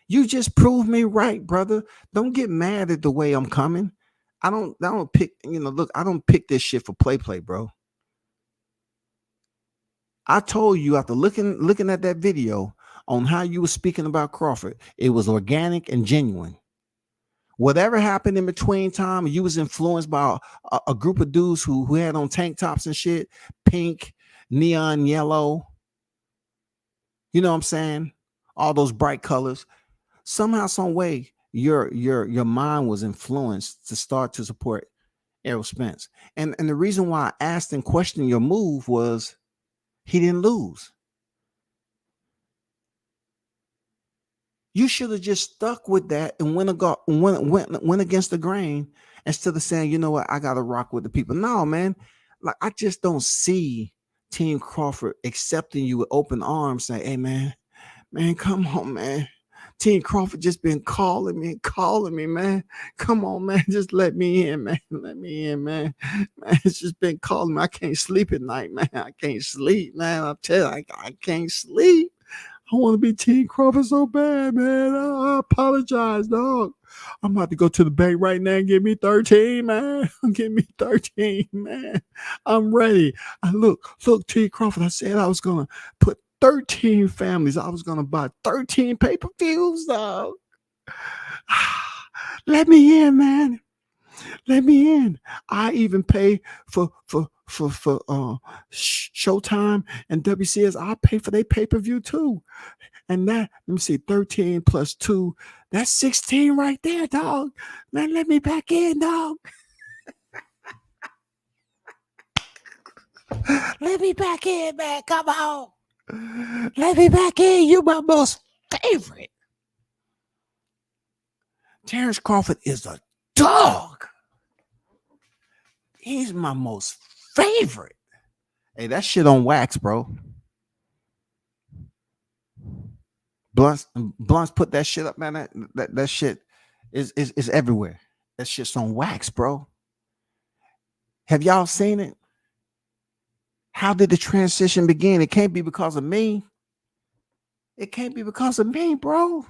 You just proved me right, brother. Don't get mad at the way I'm coming. I don't pick, look, I don't pick this shit for play, bro. I told you after looking at that video on how you were speaking about Crawford, it was organic and genuine. Whatever happened in between time, you was influenced by a group of dudes who had on tank tops and shit, pink, neon yellow. You know what I'm saying? All those bright colors. Somehow, some way, your mind was influenced to start to support Errol Spence. And the reason why I asked and questioned your move was he didn't lose. You should have just stuck with that and went against the grain instead of saying, you know what, I gotta rock with the people. No, man. Like, I just don't see Team Crawford accepting you with open arms, saying, hey man, come on, man. Team Crawford just been calling me, man. Come on, man. Just let me in, man. Let me in, man. Man, it's just been calling me. I can't sleep at night, man. I can't sleep, man. I'll tell you, I can't sleep. I want to be Team Crawford so bad, man. I apologize, dog. I'm about to go to the bank right now and give me 13, man. Give me 13, man. I'm ready. Look, Team Crawford. I said I was gonna put 13 families. I was gonna buy 13 pay-per-views, dog. Let me in, man. Let me in. I even pay for Showtime and WCS. I pay for their pay-per-view too. And that, let me see, 13 plus 2, that's 16 right there, dog. Man, let me back in, dog. Let me back in, man. Come on. Let me back in. You my most favorite. Terrence Crawford is a dog. He's my most favorite. Hey, that shit on wax, bro. Blunts put that shit up, man. That shit is everywhere. That shit's on wax, bro. Have y'all seen it? How did the transition begin? It can't be because of me. It can't be because of me, bro.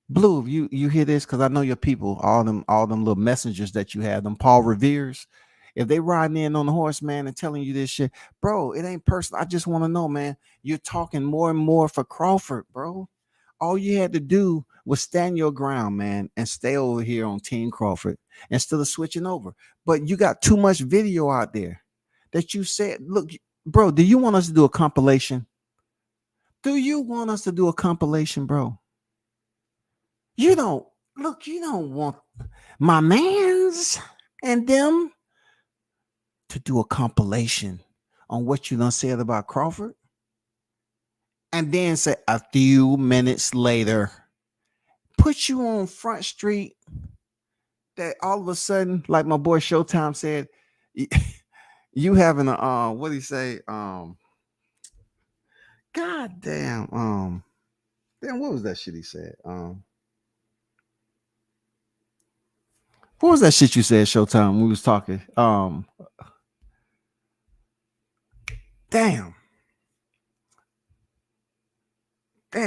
Blue, you hear this? Because I know your people, all them little messengers that you have, them Paul Revere's. If they riding in on the horse, man, and telling you this shit, bro, it ain't personal. I just want to know, man, you're talking more and more for Crawford, bro. All you had to do was stand your ground, man, and stay over here on Team Crawford instead of switching over. But you got too much video out there that you said, look, bro, do you want us to do a compilation? Do you want us to do a compilation, bro? You don't want my mans and them to do a compilation on what you done said about Crawford, and then say a few minutes later, put you on Front Street, that all of a sudden, like my boy Showtime said, you having a what do you say? God damn, what was that shit he said? What was that shit you said, Showtime, when we was talking? Damn,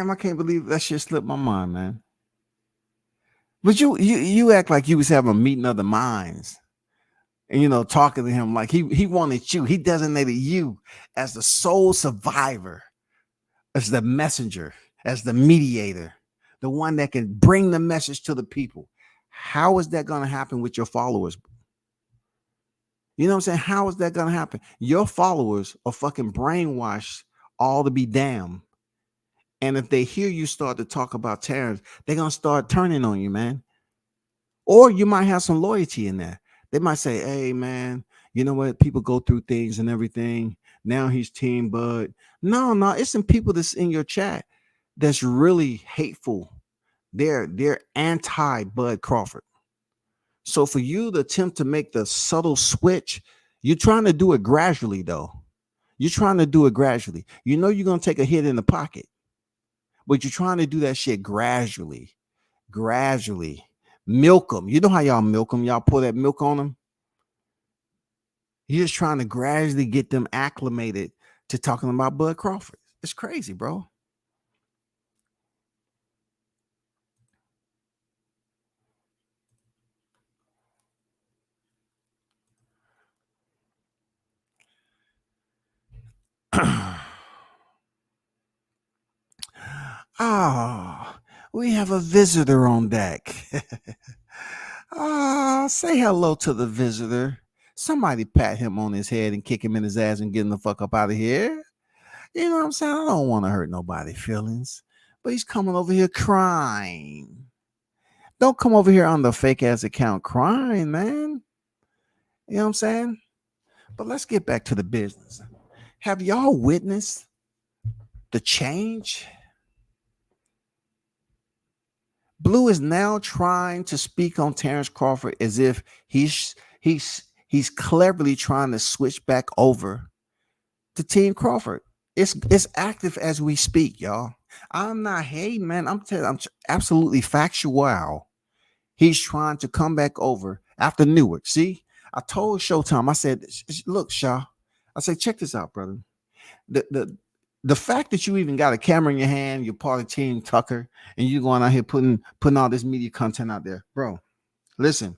I can't believe that shit slipped my mind, man. But you act like you was having a meeting of the minds, and talking to him like he wanted you. He designated you as the sole survivor, as the messenger, as the mediator, the one that can bring the message to the people. How is that going to happen with your followers? You know what I'm saying? How is that going to happen? Your followers are fucking brainwashed all to be damned. And if they hear you start to talk about Terrence, they're going to start turning on you, man. Or you might have some loyalty in there. They might say, hey, man, you know what? People go through things and everything. Now he's Team Bud. No, it's some people that's in your chat that's really hateful. They're anti-Bud Crawford. So for you to attempt to make the subtle switch, you're trying to do it gradually, though. You're trying to do it gradually. You know you're going to take a hit in the pocket, but you're trying to do that shit gradually. Milk them. You know how y'all milk them? Y'all pour that milk on them. You're just trying to gradually get them acclimated to talking about Bud Crawford. It's crazy, bro. We have a visitor on deck. Say hello to the visitor. Somebody pat him on his head and kick him in his ass and get him the fuck up out of here. You know what I'm saying? I don't want to hurt nobody's feelings, but he's coming over here crying. Don't come over here on the fake ass account crying, man. You know what I'm saying? But let's get back to the business. Have y'all witnessed the change? Blue is now trying to speak on Terrence Crawford as if he's cleverly trying to switch back over to Team Crawford. It's active as we speak, y'all. I'm not hating, man. I'm telling you, I'm absolutely factual. He's trying to come back over after Newark. See, I told Showtime, I said, look, Shaw, I said, check this out, brother. The the fact that you even got a camera in your hand, you're part of Team Tucker, and you're going out here putting all this media content out there, bro. Listen,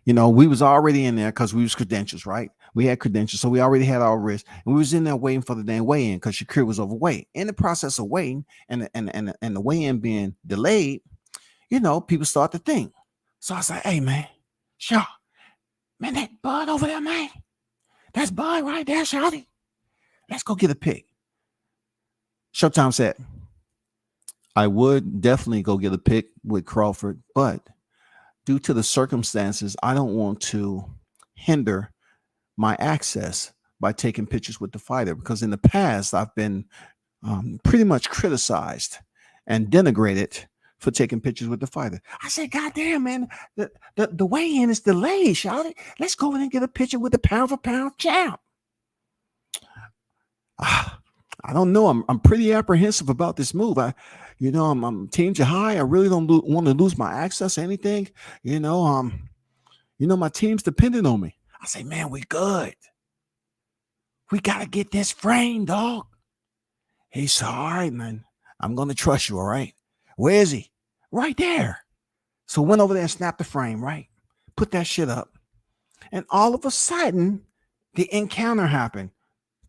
we was already in there because we was credentials, right? We had credentials, so we already had our risk, and we was in there waiting for the damn weigh-in because Shakir was overweight. In the process of waiting and the weigh-in being delayed, people start to think. So I said, "Hey, man, Shaw, man, that Bud over there, man, that's Bud right there, Shawty. Let's go get a pic." Showtime said, "I would definitely go get a pic with Crawford, but due to the circumstances, I don't want to hinder my access by taking pictures with the fighter, because in the past I've been pretty much criticized and denigrated for taking pictures with the fighter." I said, "God damn, man, the weigh-in is delayed, shawty. Let's go in and get a picture with the pound for pound champ." I don't know. I'm pretty apprehensive about this move. I'm Team Jahai. I really don't want to lose my access to anything. My team's dependent on me. I say, "Man, we good. We gotta get this frame, dog." He said, "All right, man. I'm gonna trust you. All right. Where is he?" "Right there." So went over there and snapped the frame. Right. Put that shit up, and all of a sudden, the encounter happened.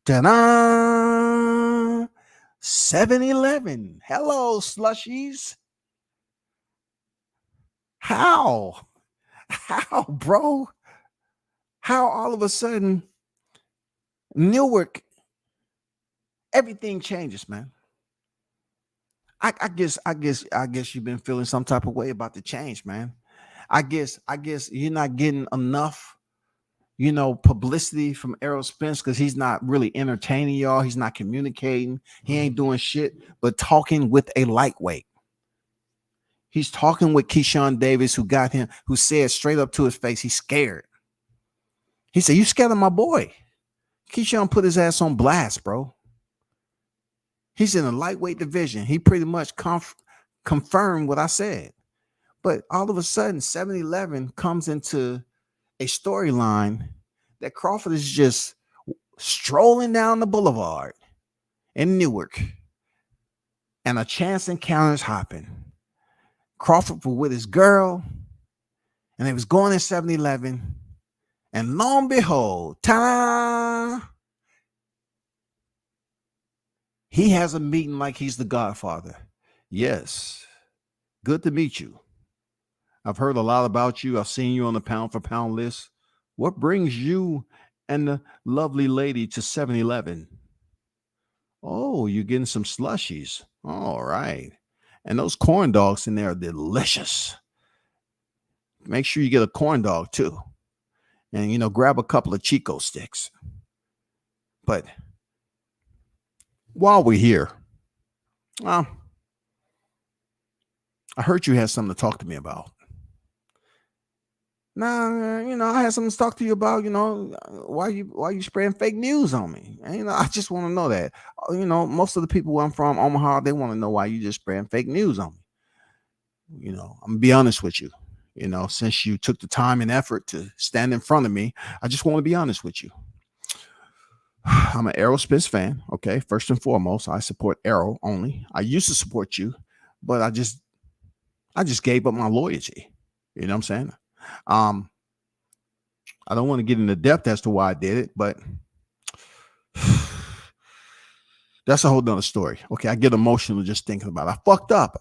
Ta-da! 7-Eleven. Hello, slushies. How, bro? How all of a sudden, Newark, everything changes, man. I guess you've been feeling some type of way about the change, man. I guess you're not getting enough, publicity from Errol Spence because he's not really entertaining y'all. He's not communicating. He ain't doing shit but talking with a lightweight. He's talking with Keyshawn Davis, who said straight up to his face, he's scared. He said, "You scared of my boy?" Keyshawn put his ass on blast, bro. He's in a lightweight division. He pretty much confirmed what I said. But all of a sudden, 7-Eleven comes into a storyline that Crawford is just strolling down the boulevard in Newark, and a chance encounter's hopping. Crawford was with his girl, and they was going to 7-Eleven, and lo and behold, ta-da! He has a meeting like he's the Godfather. "Yes, good to meet you. I've heard a lot about you. I've seen you on the pound for pound list. What brings you and the lovely lady to 7-Eleven? "Oh, you're getting some slushies. All right. And those corn dogs in there are delicious. Make sure you get a corn dog too. And, grab a couple of Chico sticks. But while we're here, I heard you had something to talk to me about." "Nah, I had something to talk to you about, why you spreading fake news on me. And, I just want to know that. Most of the people where I'm from, Omaha, they want to know why you just spreading fake news on me. I'm gonna be honest with you. Since you took the time and effort to stand in front of me, I just want to be honest with you. I'm an Errol Spence fan. Okay, first and foremost, I support Errol only. I used to support you, but I just gave up my loyalty. You know what I'm saying? I don't want to get into depth as to why I did it, but that's a whole nother story. Okay, I get emotional just thinking about it. I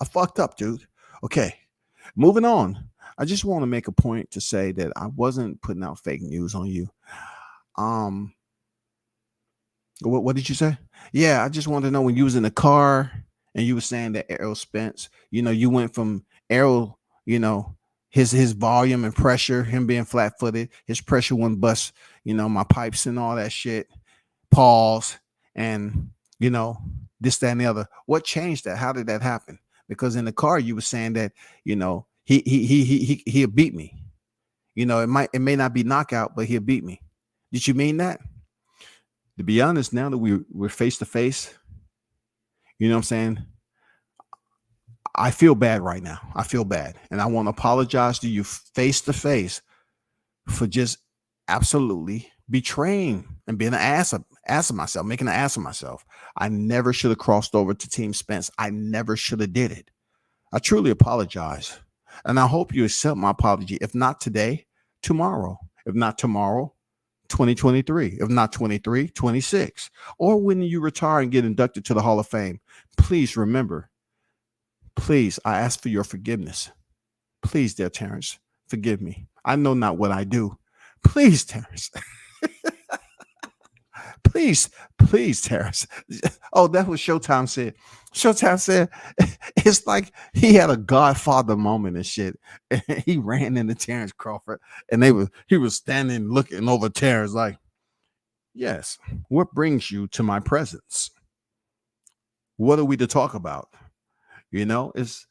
fucked up, dude. Okay, moving on. I just want to make a point to say that I wasn't putting out fake news on you. What did you say? Yeah, I just wanted to know, when you was in the car and you were saying that Errol Spence, you went from Errol, his volume and pressure, him being flat-footed, his pressure wouldn't bust, my pipes and all that shit. Pause. And, this, that, and the other. What changed that? How did that happen? Because in the car you were saying that, he'll beat me. It may not be knockout, but he'll beat me. Did you mean that? To be honest, now that we're face to face, you know what I'm saying? I feel bad right now. I feel bad. And I want to apologize to you face to face for just absolutely betraying and being an making an ass of myself. I never should have crossed over to Team Spence. I never should have did it. I truly apologize. And I hope you accept my apology. If not today, tomorrow. If not tomorrow, 2023. If not 23, 26. Or when you retire and get inducted to the Hall of Fame, please remember, please, I ask for your forgiveness. Please, dear Terrence, forgive me. I know not what I do. Please, Terrence. Please, Terrence. Oh, that was Showtime said. Showtime said it's like he had a Godfather moment and shit. He ran into Terrence Crawford, and he was standing looking over Terrence like, yes, what brings you to my presence? What are we to talk about? You know, it's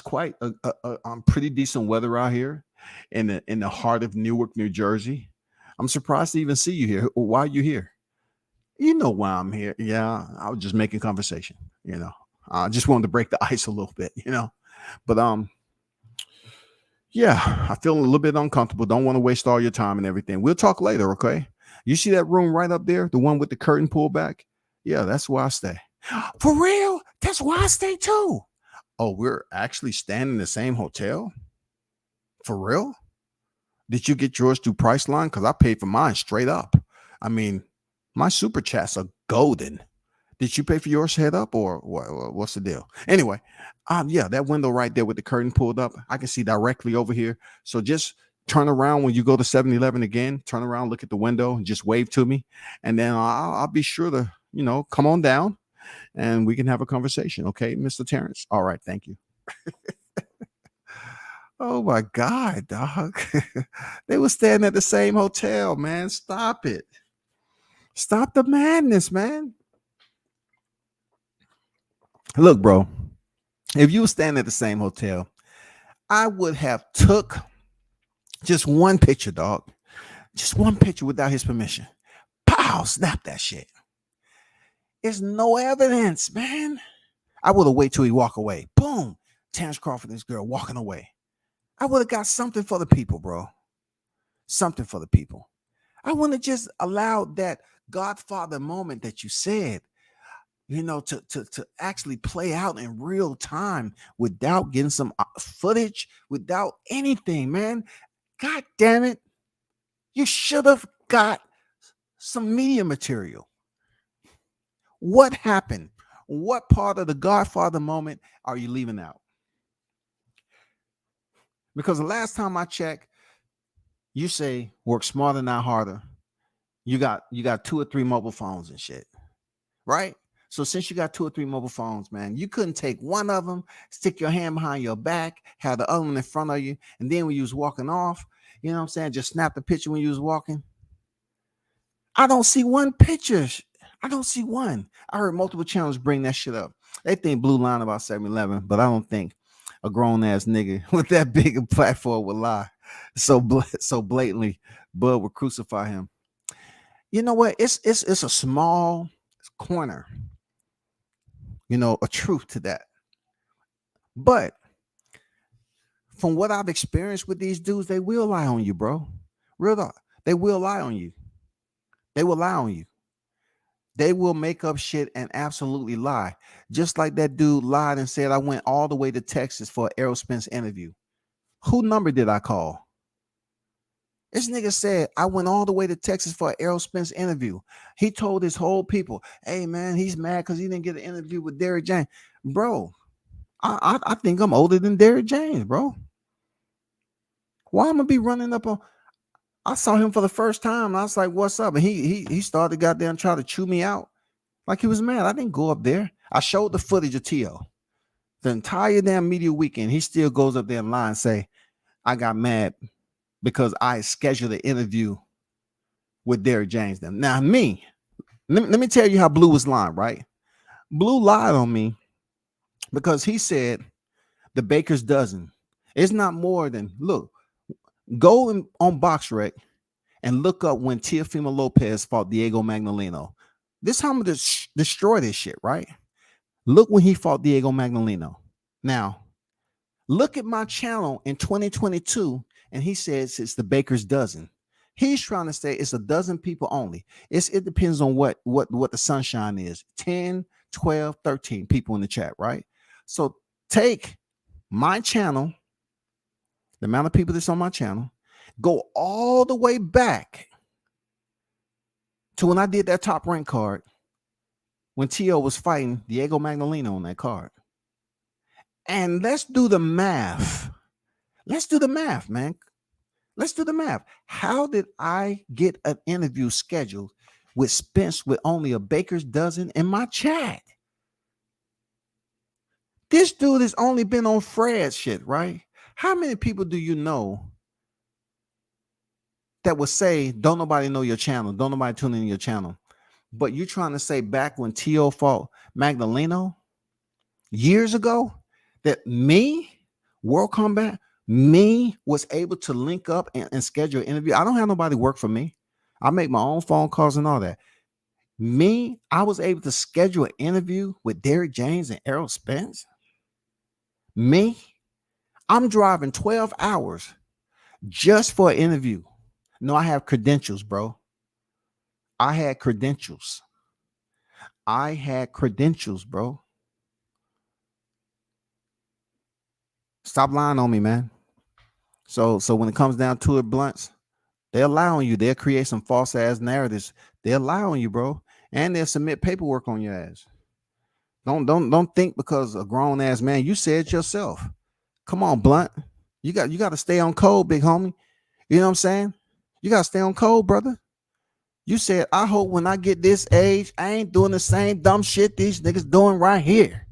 quite a pretty decent weather out here in the heart of Newark, New Jersey. I'm surprised to even see you here. Why are you here? You know why I'm here. Yeah, I was just making conversation. You know, I just wanted to break the ice a little bit. You know, but yeah, I feel a little bit uncomfortable. Don't want to waste all your time and everything. We'll talk later, okay? You see that room right up there, the one with the curtain pulled back? Yeah, that's where I stay. For real? That's why I stay too. Oh, we're actually staying in the same hotel? For real? Did you get yours through Priceline? Because I paid for mine straight up. I mean, my super chats are golden. Did you pay for yours head up or what's the deal? Anyway, yeah, that window right there with the curtain pulled up, I can see directly over here. So just turn around when you go to 7-Eleven again. Turn around, look at the window, and just wave to me. And then I'll be sure to, you know, come on down and we can have a conversation. Okay, Mr. Terrence? All right, thank you. Oh my God, dog. They were staying at the same hotel, man. Stop it. Stop the madness, man. Look, bro, if you were staying at the same hotel, I would have took just one picture, dog. Just one picture without his permission. Pow, snap that shit. There's no evidence, man. I would have waited till he walk away. Boom. Terrence Crawford, this girl walking away. I would have got something for the people, bro. Something for the people. I want to just allow that Godfather moment that you said, you know, to actually play out in real time without getting some footage, without anything, man. God damn it. You should have got some media material. What happened? What part of the Godfather moment are you leaving out? Because the last time I checked, you say work smarter, not harder. You got 2 or 3 mobile phones and shit, right? So since you got 2 or 3 mobile phones, man, you couldn't take one of them, stick your hand behind your back, have the other one in front of you, and then when you was walking off, you know what I'm saying, just snap the picture when you was walking. I don't see one picture. I don't see one. I heard multiple channels bring that shit up. They think Blue lying about 7-Eleven, but I don't think a grown-ass nigga with that big a platform would lie so blatantly. Bud would crucify him. You know what? It's a small corner, you know, a truth to that. But from what I've experienced with these dudes, they will lie on you, bro. Real talk. They will lie on you. They will lie on you. They will make up shit and absolutely lie. Just like that dude lied and said, I went all the way to Texas for an Errol Spence interview. Who number did I call? This nigga said, I went all the way to Texas for an Errol Spence interview. He told his whole people, hey, man, he's mad because he didn't get an interview with Derrick James. Bro, I think I'm older than Derrick James, bro. Why am I be running up on? I saw him for the first time, and I was like, what's up? And he started goddamn trying to chew me out like he was mad. I didn't go up there. I showed the footage of T.O. The entire damn media weekend, he still goes up there and lie and say, I got mad because I scheduled an interview with Derrick James. Now, me, let me tell you how Blue was lying, right? Blue lied on me because he said the baker's dozen. It's not more than, look, go on BoxRec and look up when Teofimo Lopez fought Diego Magdaleno. This time to destroy this shit, right? Look when he fought Diego Magdaleno. Now, look at my channel in 2022, and he says it's the baker's dozen. He's trying to say it's a dozen people only. It depends on what the sunshine is. 10, 12, 13 people in the chat, right? So take my channel, the amount of people that's on my channel, go all the way back to when I did that top rank card, when T.O. was fighting Diego Magdaleno on that card. And let's do the math. Let's do the math, man. Let's do the math. How did I get an interview scheduled with Spence with only a baker's dozen in my chat? This dude has only been on Fred's shit, right? How many people do you know that would say, don't nobody know your channel, don't nobody tune in your channel? But you're trying to say back when T.O. fought Magdaleno years ago, that me, World Combat, me was able to link up and schedule an interview. I don't have nobody work for me. I make my own phone calls and all that. Me, I was able to schedule an interview with Derrick James and Errol Spence. Me, I'm driving 12 hours just for an interview. No, I have credentials, bro. I had credentials, bro. Stop lying on me, man. So when it comes down to it, Blunts, they're allowing you. They'll create some false ass narratives. They're allowing you, bro, and they'll submit paperwork on your ass. Don't think because a grown ass man. You said yourself. Come on, Blunt. You got to stay on code, big homie. You know what I'm saying? You got to stay on code, brother. You said, I hope when I get this age, I ain't doing the same dumb shit these niggas doing right here.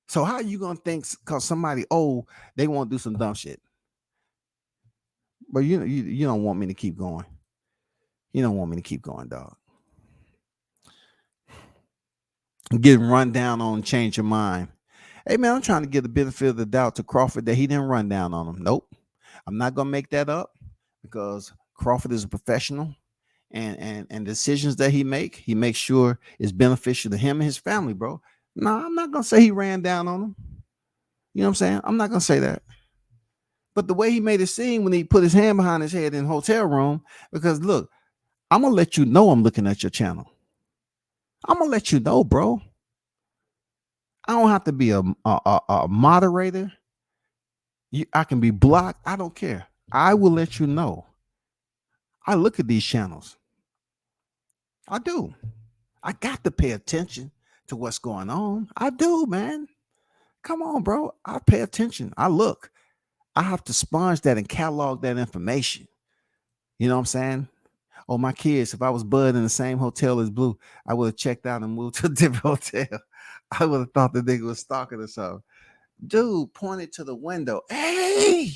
So how you gonna think because somebody old, they want to do some dumb shit? But you don't want me to keep going. You don't want me to keep going, dog. Getting run down on, change your mind. Hey man, I'm trying to give the benefit of the doubt to Crawford that he didn't run down on him. Nope. I'm not gonna make that up because Crawford is a professional. And decisions that he makes sure is beneficial to him and his family, bro. No, I'm not gonna say he ran down on him. You know what I'm saying? I'm not gonna say that. But the way he made it seem when he put his hand behind his head in the hotel room, because look, I'm gonna let you know I'm looking at your channel. I'm gonna let you know, bro. I don't have to be a moderator. I can be blocked. I don't care. I will let you know. I look at these channels. I do. I got to pay attention to what's going on. I do, man. Come on, bro. I pay attention. I look. I have to sponge that and catalog that information. You know what I'm saying? Oh, my kids, if I was Bud in the same hotel as Blue, I would have checked out and moved to a different hotel. I would have thought the nigga was stalking or something. Dude pointed to the window. Hey,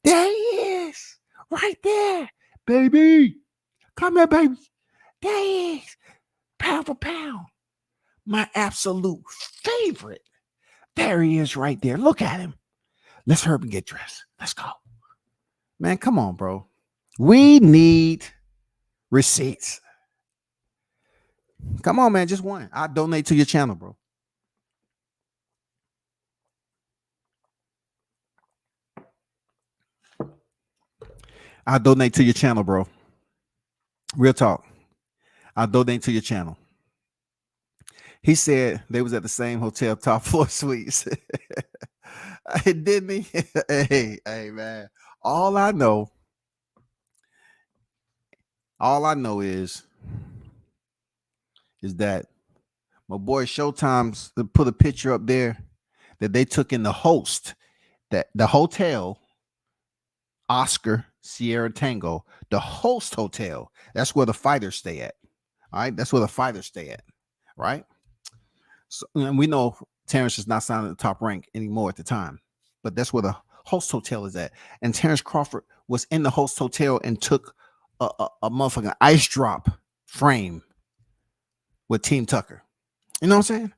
there he is. Right there. Baby. Come here, baby. There he is. Pound for pound. My absolute favorite. There he is right there. Look at him. Let's hurry up and get dressed. Let's go. Man, come on, bro. We need receipts. Come on, man. Just one. I'll donate to your channel, bro. I'll donate to your channel, bro. Real talk. I'll donate to your channel. He said they was at the same hotel, top floor suites. Didn't he? Hey, man. All I know is that my boy Showtime's put a picture up there that they took in the host, that the hotel, Oscar Sierra Tango, the host hotel. That's where the fighters stay at. All right. That's where the fighters stay at. Right. So, and we know Terrence is not signed at the top rank anymore at the time, but that's where the host hotel is at. And Terrence Crawford was in the host hotel and took a motherfucking ice drop frame with Team Tucker. You know what I'm saying?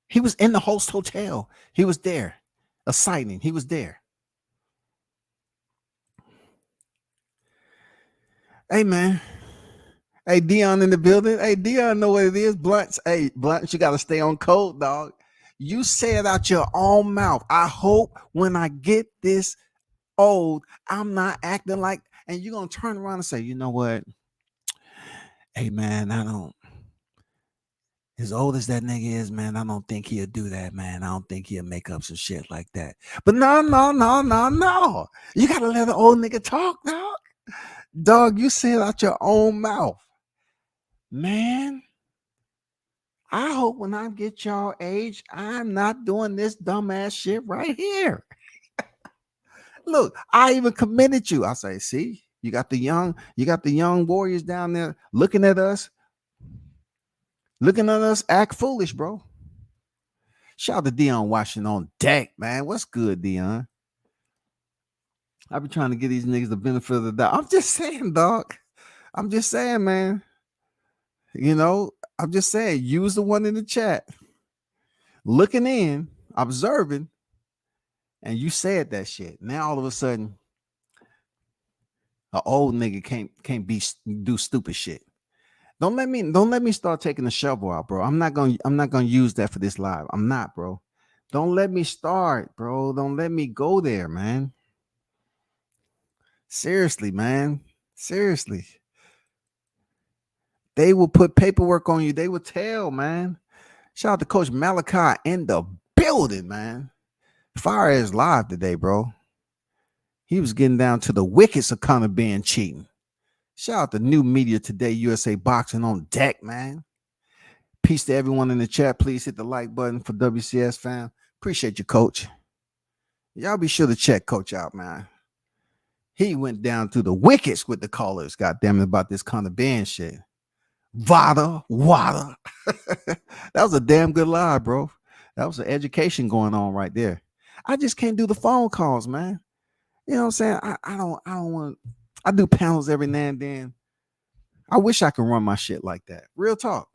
He was in the host hotel. He was there. A sighting. He was there. Hey, man. Hey, Dion in the building. Hey, Dion know what it is. Blunts. Hey, Blunts, you got to stay on code, dog. You say it out your own mouth. I hope when I get this old. I'm not acting like, and you're gonna turn around and say, you know what? Hey man, I don't, as old as that nigga is, man, I don't think he'll do that, man. I don't think he'll make up some shit like that. But no, no, no, no, no. You gotta let the old nigga talk, dog. Dog, you say it out your own mouth. Man, I hope when I get y'all age, I'm not doing this dumbass shit right here. Look, I even committed you. I say, see, you got the young warriors down there looking at us act foolish, bro. Shout out to Dion Washington on deck, man. What's good, Dion? I've been trying to give these niggas the benefit of the doubt. I'm just saying, dog. I'm just saying, man. You know, I'm just saying, use the one in the chat. Looking in, observing, and you said that shit. Now all of a sudden, an old nigga can't do stupid shit. Don't let me start taking the shovel out, bro. I'm not gonna use that for this live. I'm not, bro. Don't let me start, bro. Don't let me go there, man. Seriously, man. Seriously. They will put paperwork on you. They will tell, man. Shout out to Coach Malachi in the building, man. Fire is live today, bro. He was getting down to the wickets of Conor being cheating. Shout out to New Media Today, USA Boxing on deck, man. Peace to everyone in the chat. Please hit the like button for WCS fam. Appreciate you, Coach. Y'all be sure to check Coach out, man. He went down to the wickets with the callers, goddamn it, about this Conor Ben shit. Water. That was a damn good lie, bro. That was an education going on right there. I just can't do the phone calls, man. You know what I'm saying? I don't want. I do panels every now and then. I wish I could run my shit like that. Real talk.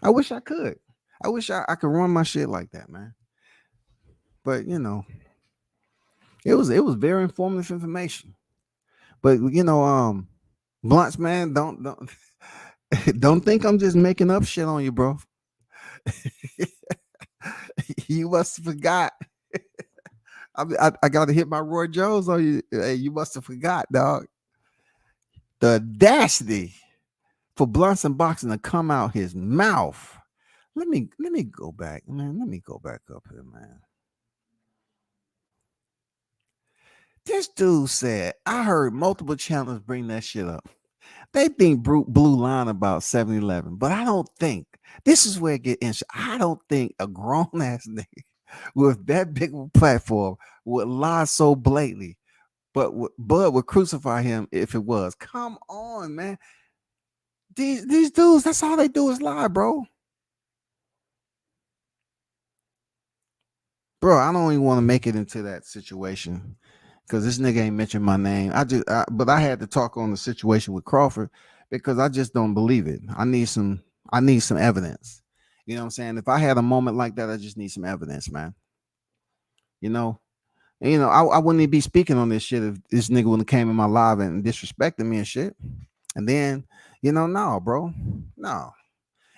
I wish I could. I wish I could run my shit like that, man. But you know, it was very informative information. But you know, Blunts, man, don't don't think I'm just making up shit on you, bro. You must have forgot. I got to hit my Roy Jones on you. Hey, you must have forgot, dog. The audacity for Blunts and Boxing to come out his mouth. Let me go back, man. Let me go back up here, man. This dude said, I heard multiple channels bring that shit up. They think Blue lying about 7-Eleven, but I don't think. This is where it gets interesting. I don't think a grown ass nigga with that big of a platform would lie so blatantly, but Bud would crucify him if it was. Come on, man. These dudes, that's all they do is lie, bro. Bro, I don't even want to make it into that situation because this nigga ain't mentioned my name. But I had to talk on the situation with Crawford because I just don't believe it. I need some evidence. You know what I'm saying? If I had a moment like that, I just need some evidence, man. You know, I wouldn't even be speaking on this shit if this nigga wouldn't have came in my live and disrespected me and shit. And then, no, bro, no.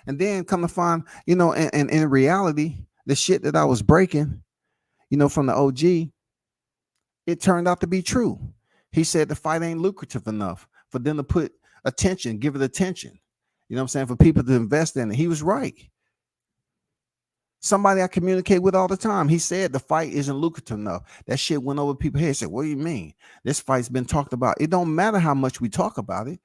And then come to find, and in reality, the shit that I was breaking, from the OG, it turned out to be true. He said the fight ain't lucrative enough for them to put attention, give it attention. You know what I'm saying? For people to invest in it. He was right. Somebody I communicate with all the time. He said the fight isn't lucrative enough. That shit went over people's heads. Said, what do you mean? This fight's been talked about. It don't matter how much we talk about it.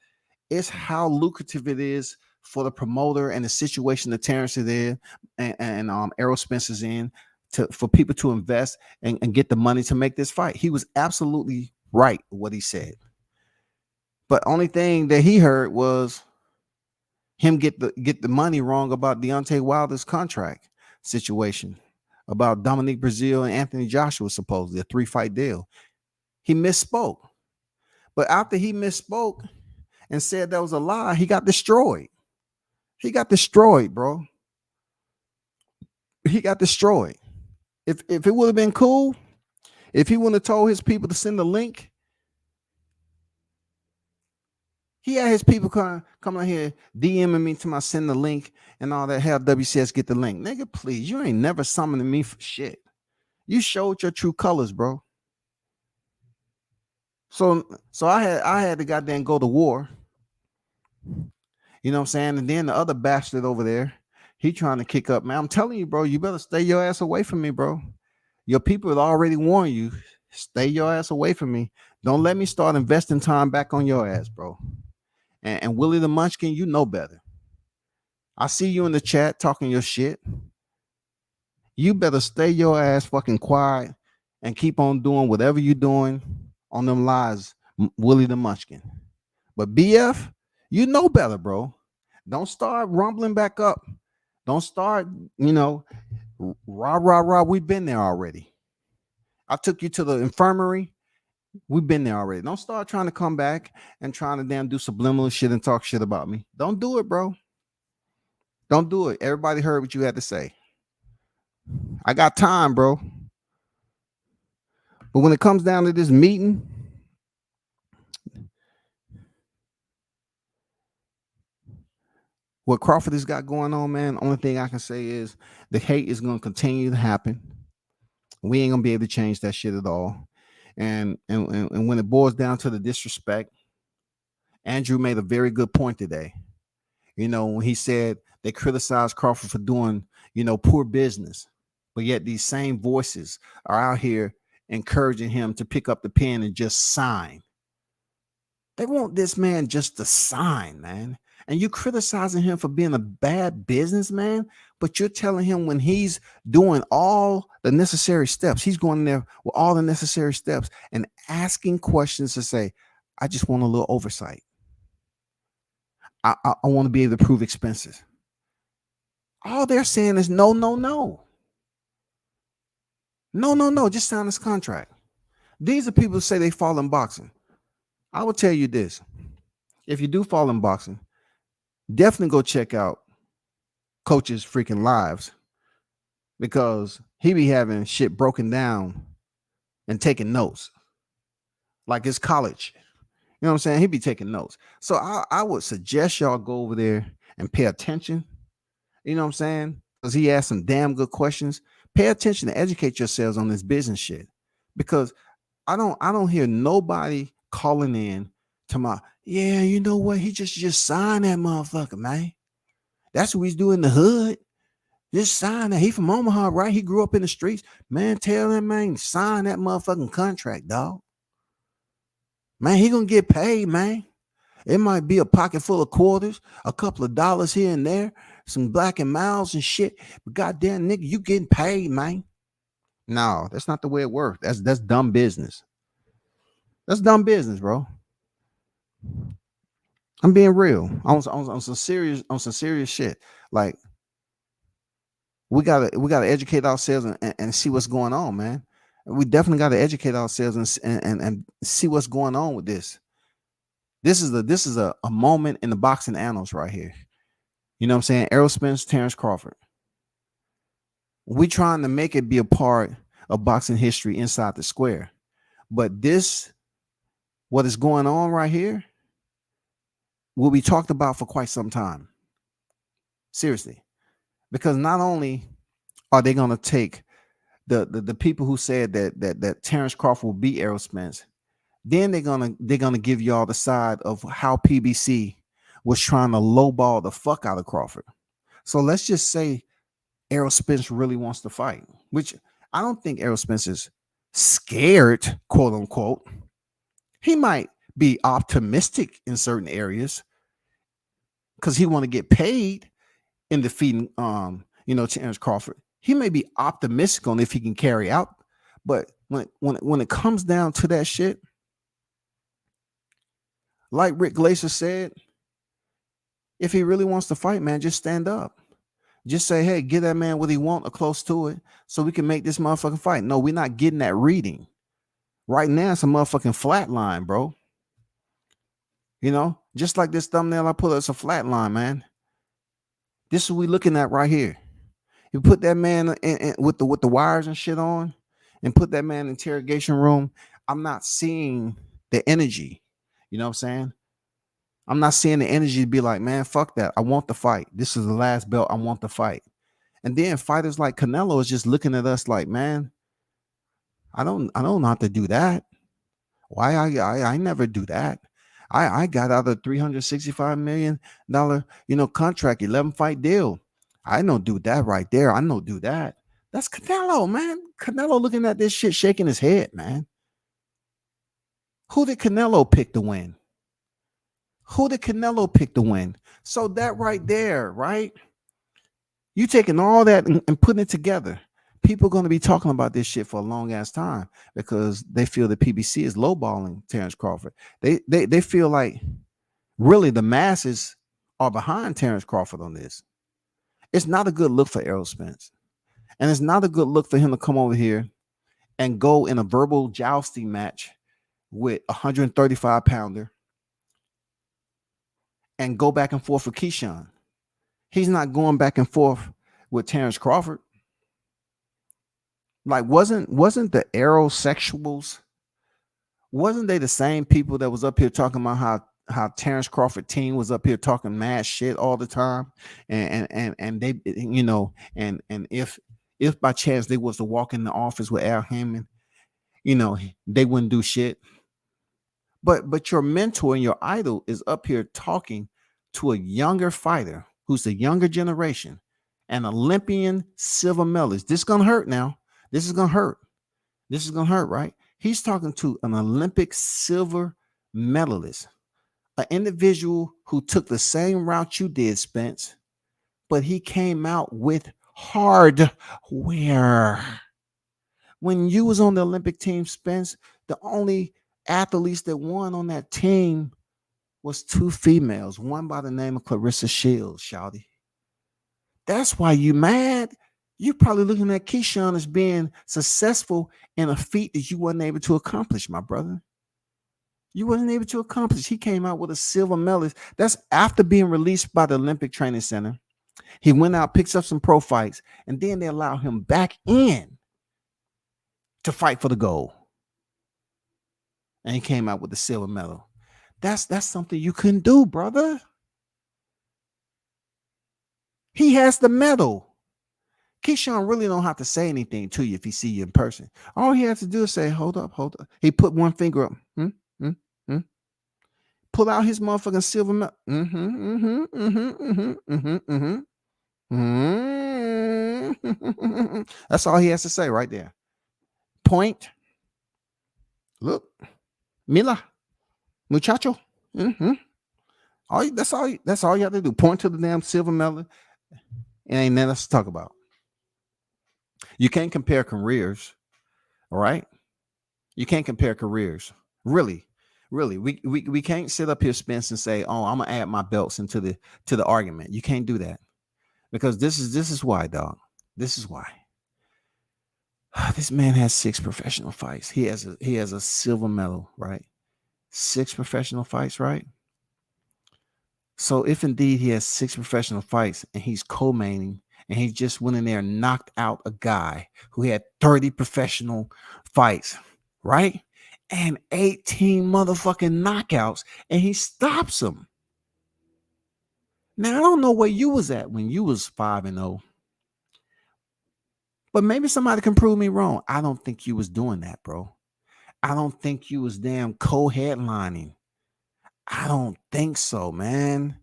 It's how lucrative it is for the promoter and the situation that Terrence is in and Errol Spence is in for people to invest and get the money to make this fight. He was absolutely right with what he said. But only thing that he heard was him get the money wrong about Deontay Wilder's contract situation, about Dominique Brazil and Anthony Joshua, supposedly a 3-fight deal. He misspoke. But after he misspoke and said that was a lie, he got destroyed. He got destroyed, bro. He got destroyed. If it would have been cool, if he wouldn't have told his people to send the link, he had his people coming here DMing me to my send the link and all that. Have WCS get the link. Nigga, please. You ain't never summoning me for shit. You showed your true colors, bro. So I had to goddamn go to war. You know what I'm saying? And then the other bastard over there, he trying to kick up, man. I'm telling you, bro, you better stay your ass away from me, bro. Your people have already warned you. Stay your ass away from me. Don't let me start investing time back on your ass, bro. And Willie the Munchkin, you know better. I see you in the chat talking your shit. You better stay your ass fucking quiet and keep on doing whatever you're doing on them lies, Willie the Munchkin. But BF, you know better, bro. Don't start rumbling back up. Don't start, rah, rah, rah. We've been there already. I took you to the infirmary. We've been there already. Don't start trying to come back and trying to damn do subliminal shit and talk shit about me. Don't do it, bro. Don't do it. Everybody heard what you had to say. I got time, bro. But when it comes down to this meeting, what Crawford has got going on, man, only thing I can say is the hate is going to continue to happen. We ain't going to be able to change that shit at all. And when it boils down to the disrespect, Andrew made a very good point today. When he said they criticized Crawford for doing, poor business, but yet these same voices are out here encouraging him to pick up the pen and just sign. They want this man just to sign, man. And you criticizing him for being a bad businessman, but you're telling him when he's doing all the necessary steps, he's going there with all the necessary steps and asking questions to say, I just want a little oversight. I want to be able to prove expenses. All they're saying is no. Just sign this contract. These are people who say they fall in boxing. I will tell you this. If you do fall in boxing, definitely go check out Coach's freaking lives, because he be having shit broken down and taking notes like it's college. You know what I'm saying? He be taking notes. So I would suggest y'all go over there and pay attention. You know what I'm saying? Because he asked some damn good questions. Pay attention and educate yourselves on this business shit. Because I don't hear nobody calling in to my, yeah, you know what? He just signed that motherfucker, man. That's what he's doing in the hood. Just sign that. He from Omaha, right? He grew up in the streets. Man, tell him, man, sign that motherfucking contract, dog. Man, he gonna get paid, man. It might be a pocket full of quarters, a couple of dollars here and there, some black and miles and shit. But goddamn, nigga, you getting paid, man. No, that's not the way it works. That's dumb business. That's dumb business, bro. I'm being real. On some serious shit. Like, we gotta educate ourselves and see what's going on, man. We definitely got to educate ourselves and see what's going on with this. This is a moment in the boxing annals right here. You know what I'm saying? Errol Spence, Terrence Crawford. We trying to make it be a part of boxing history inside the square. But what is going on right here, will be talked about for quite some time. Seriously. Because not only are they going to take the people who said that Terrence Crawford will beat Errol Spence, then they're gonna give y'all the side of how PBC was trying to lowball the fuck out of Crawford. So let's just say Errol Spence really wants to fight, which I don't think Errol Spence is scared, quote unquote. He might be optimistic in certain areas because he want to get paid in defeating Terrence Crawford. He may be optimistic on if he can carry out, but when it comes down to that shit, like Rick Glacier said, if he really wants to fight, man, just stand up. Just say, hey, give that man what he want or close to it so we can make this motherfucking fight. No, we're not getting that reading. Right now, it's a motherfucking flat line, bro. Just like this thumbnail I put up, it's a flat line, man. This is what we're looking at right here. You put that man in with the wires and shit on and put that man in the interrogation room. I'm not seeing the energy. You know what I'm saying? I'm not seeing the energy to be like, man, fuck that. I want the fight. This is the last belt. I want the fight. And then fighters like Canelo is just looking at us like, man, I don't know how to do that. Why I never do that. I got out a $365 million contract, 11 fight deal. I don't do that right there. I don't do that. That's Canelo, man. Canelo looking at this shit, shaking his head, man. Who did Canelo pick to win? Who did Canelo pick to win? So that right there, right? You taking all that and putting it together. People are going to be talking about this shit for a long ass time because they feel that PBC is lowballing Terrence Crawford. They feel like really the masses are behind Terrence Crawford on this. It's not a good look for Errol Spence. And it's not a good look for him to come over here and go in a verbal jousting match with a 135 pounder and go back and forth with Keyshawn. He's not going back and forth with Terrence Crawford. Like, wasn't the aerosexuals, wasn't they the same people that was up here talking about how Terrence Crawford team was up here talking mad shit all the time, and they, and if by chance they was to walk in the office with Al Haymon, they wouldn't do shit. But your mentor and your idol is up here talking to a younger fighter who's the younger generation, an Olympian silver medalist. This is gonna hurt now. This is gonna hurt. This is gonna hurt, right? He's talking to an Olympic silver medalist, an individual who took the same route you did, Spence, but he came out with hardware. When you was on the Olympic team, Spence, the only athletes that won on that team was two females, one by the name of Clarissa Shields, shouty. That's why you mad. You probably looking at Keyshawn as being successful in a feat that you wasn't able to accomplish, my brother. You wasn't able to accomplish. He came out with a silver medalist. That's after being released by the Olympic Training Center. He went out, picks up some pro fights, and then they allow him back in to fight for the gold. And he came out with the silver medal. That's something you couldn't do, brother. He has the medal. Keyshawn really don't have to say anything to you if he see you in person. All he has to do is say, hold up. He put one finger up. Pull out his motherfucking silver medal. That's all he has to say right there. Point. Look. Mila. Muchacho. That's all you have to do. Point to the damn silver medal. It ain't nothing else to talk about. You can't compare careers. All right. You can't compare careers. Really. We can't sit up here, Spence, and say, oh, I'm gonna add my belts into the argument. You can't do that. Because this is why, dog. This is why. This man has 6 professional fights. He has a silver medal, right? 6 professional fights, right? So if indeed he has 6 professional fights and he's co-maining and he just went in there and knocked out a guy who had 30 professional fights, right? And 18 motherfucking knockouts, and he stops him. Now, I don't know where you was at when you was 5-0. But maybe somebody can prove me wrong. I don't think you was doing that, bro. I don't think you was damn co-headlining. I don't think so, man.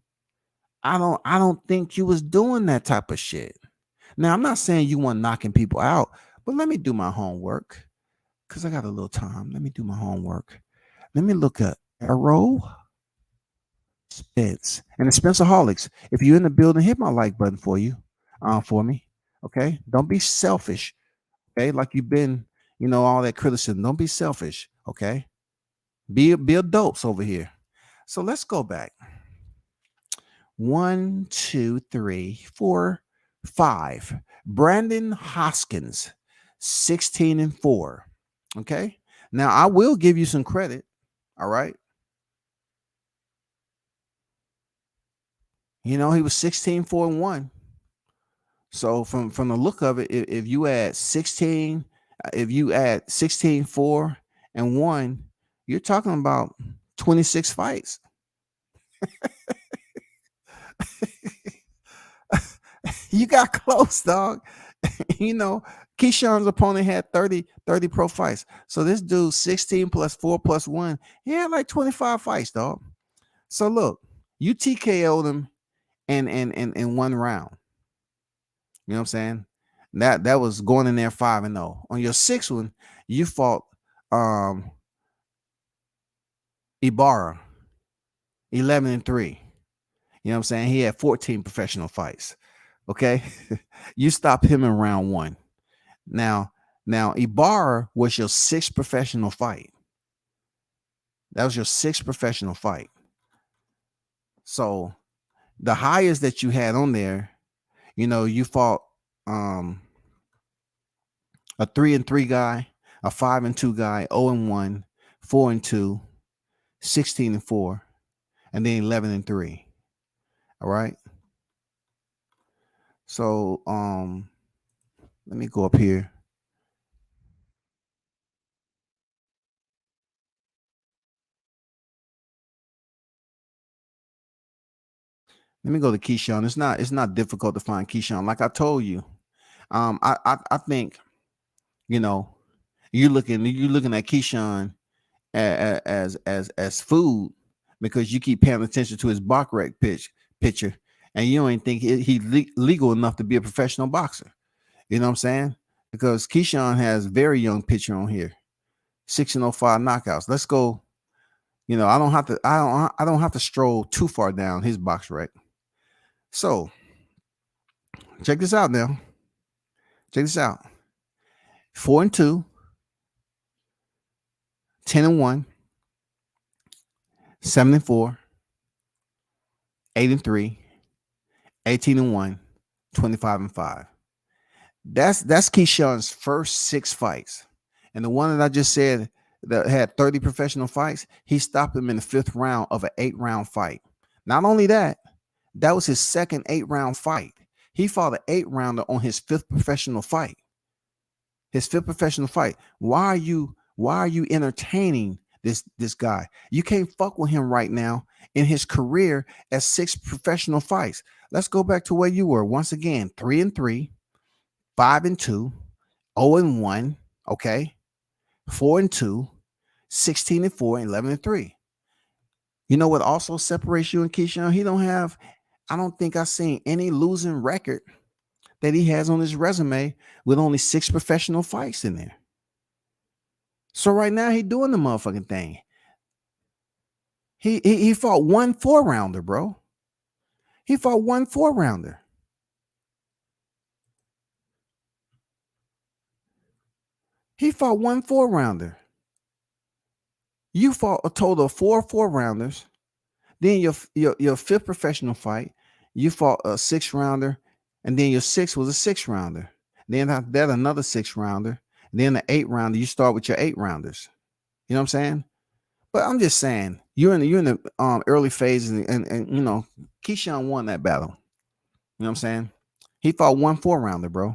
I don't think you was doing that type of shit. Now, I'm not saying you weren't knocking people out, but let me do my homework. Because I got a little time. Let me do my homework. Let me look at Errol Spence and the Spencerholics. If you're in the building, hit my like button for me. Okay. Don't be selfish. Okay. Like you've been, all that criticism. Don't be selfish. Okay. Be adults over here. So let's go back. 1, 2, 3, 4, 5. Brandon Hoskins, 16-4. Okay. Now I will give you some credit. All right. He was 16-4-1. So from the look of it, if you add 16, 4-1, you're talking about 26 fights. You got close, dog. You know, Keyshawn's opponent had 30 pro fights. So this dude, 16 plus 4 plus 1, he had like 25 fights, dog. So look, you TKO'd him in one round. You know what I'm saying? That was going in there 5-0. On your sixth one, you fought Ibarra, 11-3. You know what I'm saying? He had 14 professional fights. Okay. You stopped him in round 1. Now Ibarra was your 6th professional fight. That was your 6th professional fight. So the highest that you had on there, you know, you fought a 3-3 guy, a 5-2 guy, 0-1, 4-2, 16-4, and then 11-3. All right. So let me go up here. Let me go to Keyshawn. It's not difficult to find Keyshawn. Like I told you, I think, you know, you're looking at Keyshawn as food because you keep paying attention to his Bachrach picture, and you don't even think he's legal enough to be a professional boxer. You know what I'm saying? Because Keyshawn has very young picture on here, 6-5 knockouts. Let's go. You know, I don't have to stroll too far down his Bachrach. So check this out now. Check this out. 4-2, 10-1, 7-4, 8-3, 18-1, 25-5. That's Keyshawn's first 6 fights. And the one that I just said that had 30 professional fights, he stopped him in the 5th round of an 8-round fight. Not only that, that was his second 8-round fight. He fought an 8-rounder on his 5th professional fight. His 5th professional fight. Why are you entertaining this guy? You can't fuck with him right now in his career as 6 professional fights. Let's go back to where you were. Once again, 3-3, 5-2, 0-1, okay, 4-2, 16-4, and 11-3. You know what also separates you and Keyshawn? I don't think I've seen any losing record that he has on his resume with only 6 professional fights in there. So right now he's doing the motherfucking thing. He fought 1 4-rounder, bro. He fought 1 4-rounder. He fought 1 4-rounder. You fought a total of 4 4-rounders. Then your 5th professional fight, you fought a 6-rounder, and then your 6th was a 6-rounder. Then after that, another 6-rounder. Then the 8-rounder, you start with your 8-rounders. You know what I'm saying? But I'm just saying, you're in the early phases, and you know, Keyshawn won that battle. You know what I'm saying? He fought 1 4-rounder, bro.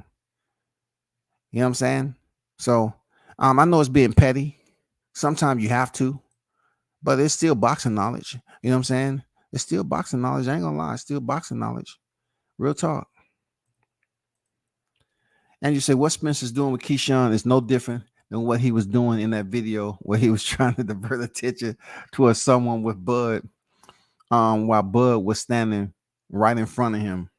You know what I'm saying? So I know it's being petty. Sometimes you have to, but it's still boxing knowledge. You know what I'm saying? It's still boxing knowledge. I ain't gonna lie, it's still boxing knowledge. Real talk. And you say what Spencer's doing with Keyshawn is no different than what he was doing in that video where he was trying to divert attention towards someone with Bud, while Bud was standing right in front of him.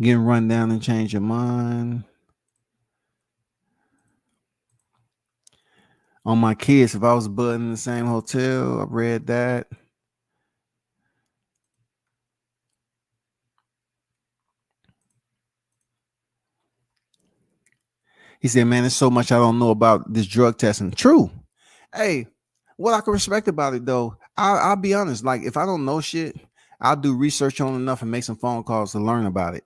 Getting run down and change your mind. On my kids, if I was Bud in the same hotel, I read that. He said, man, there's so much I don't know about this drug testing. True. Hey, what I can respect about it, though, I'll be honest. Like, if I don't know shit, I'll do research on enough and make some phone calls to learn about it.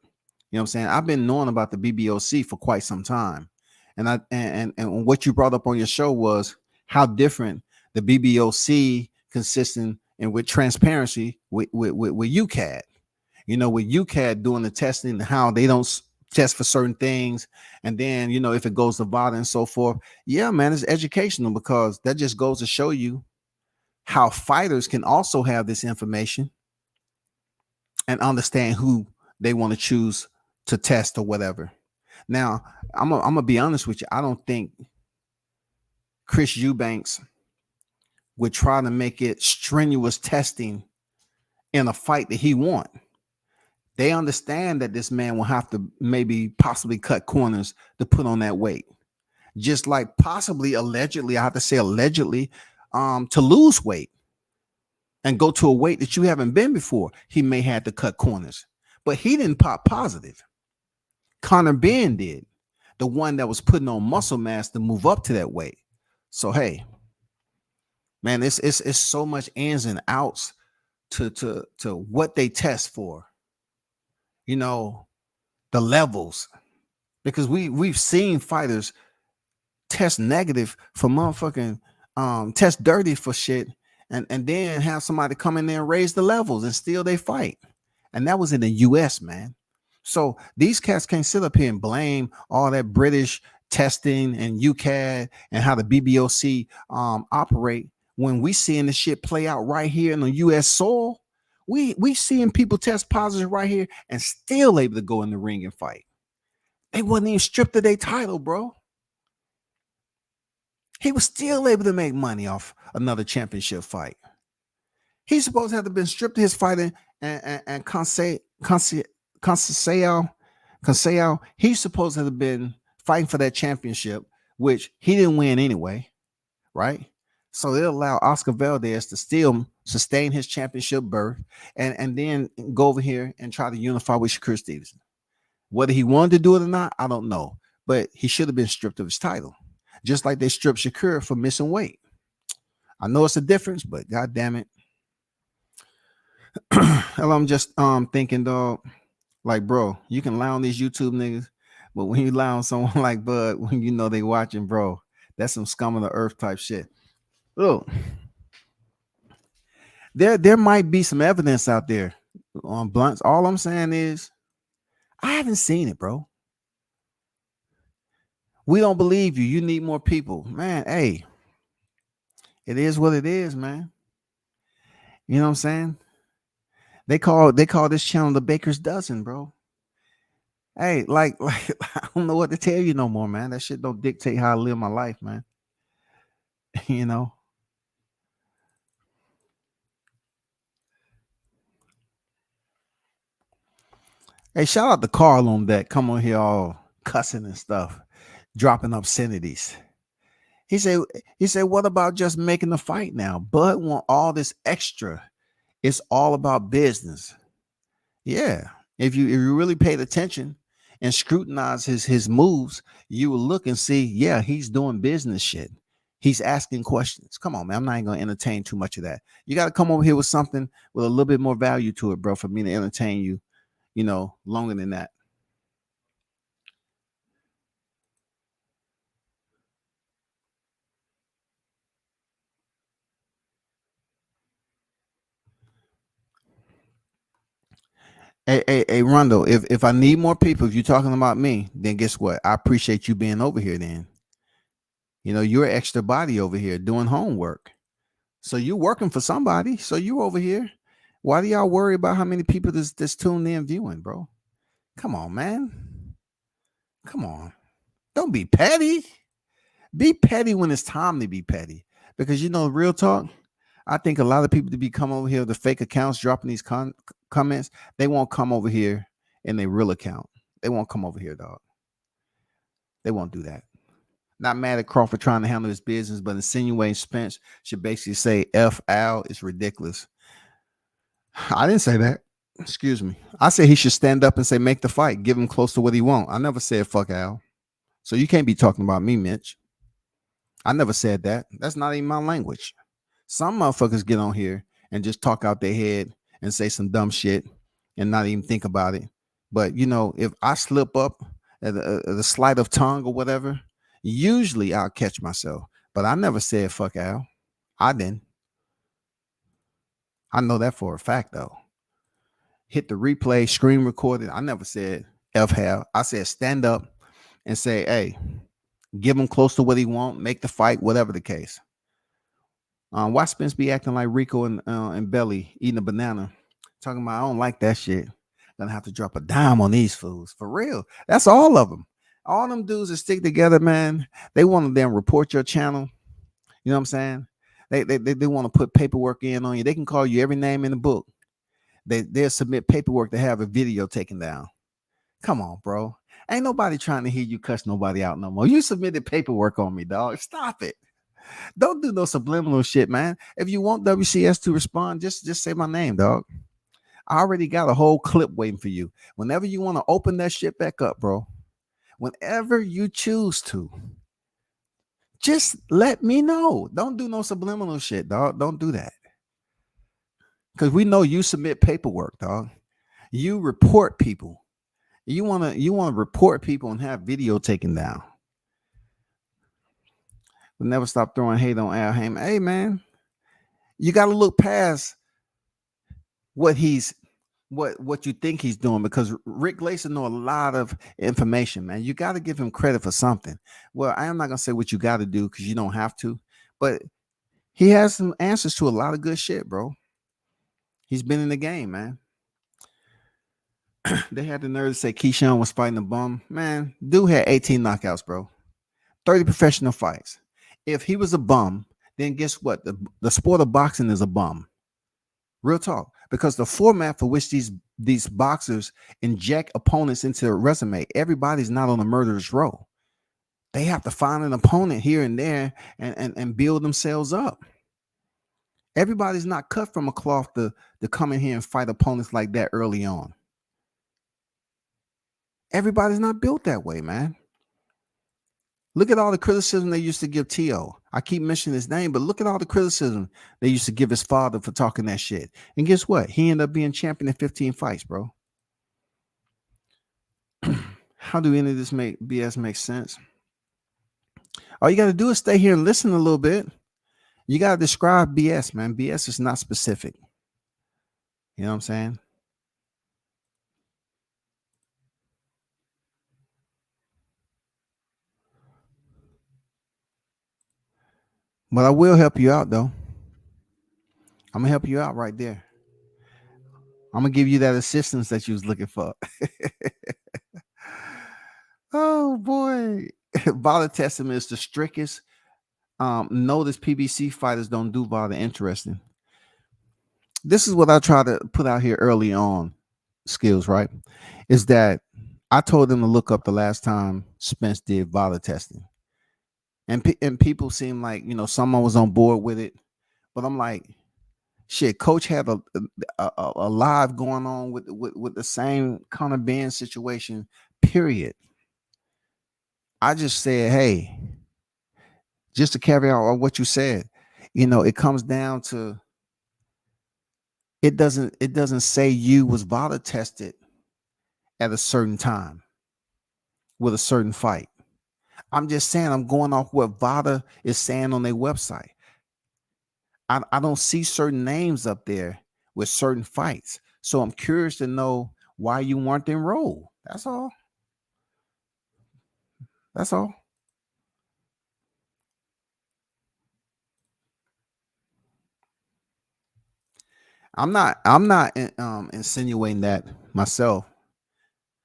You know what I'm saying? I've been knowing about the BBOC for quite some time. And what you brought up on your show was how different the BBOC consistent and with transparency with UCAD. With UCAD doing the testing, how they don't test for certain things. And then, if it goes to VADA and so forth. Yeah, man, it's educational because that just goes to show you how fighters can also have this information and understand who they want to choose to test or whatever. Now, I'm gonna be honest with you. I don't think Chris Eubanks would try to make it strenuous testing in a fight that he won. They understand that this man will have to maybe possibly cut corners to put on that weight. Just like possibly, allegedly, I have to say allegedly, to lose weight and go to a weight that you haven't been before, he may have to cut corners. But he didn't pop positive. Conor Ben did, the one that was putting on muscle mass to move up to that weight. So hey, man, it's so much ins and outs to what they test for. The levels, because we've seen fighters test negative for motherfucking test dirty for shit, and then have somebody come in there and raise the levels and still they fight. And that was in the US, man. So these cats can't sit up here and blame all that British testing and UCAD and how the BBOC operate when we seeing this shit play out right here in the US soil. We seeing people test positive right here and still able to go in the ring and fight. They wasn't even stripped of their title, bro. He was still able to make money off another championship fight. He's supposed to have been stripped of his fighting and Conseil, he's supposed to have been fighting for that championship, which he didn't win anyway, right? So it allowed Oscar Valdez to still sustain his championship berth and then go over here and try to unify with Shakur Stevenson. Whether he wanted to do it or not, I don't know. But he should have been stripped of his title, just like they stripped Shakur for missing weight. I know it's a difference, but God damn it. Hell, I'm just thinking, dog, like, bro, you can lie on these YouTube niggas, but when you lie on someone like Bud, when you know they watching, bro, that's some scum of the earth type shit. Look, there might be some evidence out there on blunts. All I'm saying is I haven't seen it, bro. We don't believe you. You need more people, man. Hey, it is what it is, man. You know what I'm saying? They call this channel the Baker's Dozen, bro. Hey, like I don't know what to tell you no more, man. That shit don't dictate how I live my life, man. You know. Hey, shout out to Carl on that. Come on here all cussing and stuff, dropping obscenities. He said, what about just making the fight now? Bud want all this extra. It's all about business. Yeah. If you really paid attention and scrutinized his moves, you will look and see, yeah, he's doing business shit. He's asking questions. Come on, man. I'm not even going to entertain too much of that. You got to come over here with something with a little bit more value to it, bro, for me to entertain you, longer than that. Hey, Rondo, if I need more people, if you're talking about me, then guess what? I appreciate you being over here then. You're an extra body over here doing homework. So you're working for somebody. So you over here. Why do y'all worry about how many people that's tuned in viewing, bro? Come on, man. Come on. Don't be petty. Be petty when it's time to be petty. Because, real talk, I think a lot of people to be come over here with the fake accounts, dropping these comments, they won't come over here in their real account. They won't come over here, dog. They won't do that. Not mad at Crawford trying to handle his business, but insinuating Spence should basically say F Al is ridiculous. I didn't say that. Excuse me. I said he should stand up and say, make the fight. Give him close to what he wants. I never said fuck Al. So you can't be talking about me, Mitch. I never said that. That's not even my language. Some motherfuckers get on here and just talk out their head and say some dumb shit and not even think about it But if I slip up at the sleight of tongue or whatever, usually I'll catch myself. But I never said fuck Al. I didn't. I know that for a fact though. Hit the replay, screen recorded. I never said F Hal. I said stand up and say, hey, give him close to what he want, make the fight, whatever the case. Why Spence be acting like Rico and Belly eating a banana, talking about I don't like that shit. Gonna have to drop a dime on these fools for real. That's all of them. All them dudes that stick together, man. They want to then report your channel. You know what I'm saying? They want to put paperwork in on you. They can call you every name in the book. They'll submit paperwork to have a video taken down. Come on, bro. Ain't nobody trying to hear you cuss nobody out no more. You submitted paperwork on me, dog. Stop it. Don't do no subliminal shit, man. If you want WCS to respond, just say my name, dog. I already got a whole clip waiting for you. Whenever you want to open that shit back up, bro, whenever you choose to, just let me know. Don't do no subliminal shit, dog. Don't do that. Because we know you submit paperwork, dog. You report people. You wanna report people and have video taken down. We'll never stop throwing hate on Al Haymon. Hey man, you gotta look past what you think he's doing, because Rick Glaser know a lot of information, man. You got to give him credit for something. Well, I am not gonna say what you got to do because you don't have to, but he has some answers to a lot of good shit, bro. He's been in the game, man. They had the nerve to say Keyshawn was fighting a bum. Man, dude had 18 knockouts, bro. 30 professional fights. If he was a bum, then guess what? The sport of boxing is a bum. Real talk. Because the format for which these boxers inject opponents into their resume, everybody's not on a murderer's row. They have to find an opponent here and there and build themselves up. Everybody's not cut from a cloth to come in here and fight opponents like that early on. Everybody's not built that way, man. Look at all the criticism they used to give T.O. I keep mentioning his name, but look at all the criticism they used to give his father for talking that shit. And guess what? He ended up being champion in 15 fights, bro. How do any of this BS make sense? All you got to do is stay here and listen a little bit. You got to describe BS, man. BS is not specific. You know what I'm saying? But I will help you out, though. I'm going to help you out right there. I'm going to give you that assistance that you was looking for. Oh, boy. VADA testing is the strictest. Notice PBC fighters don't do VADA. Interesting. This is what I try to put out here early on, skills, right? Is that I told them to look up the last time Spence did VADA testing. And people seem like, someone was on board with it. But I'm like, shit, coach had a live going on with the same kind of band situation, period. I just said, hey, just to carry out what you said, it comes down to it doesn't say you was VADA tested at a certain time with a certain fight. I'm just saying I'm going off what VADA is saying on their website. I don't see certain names up there with certain fights. So I'm curious to know why you weren't enrolled. That's all. That's all. I'm not insinuating that myself.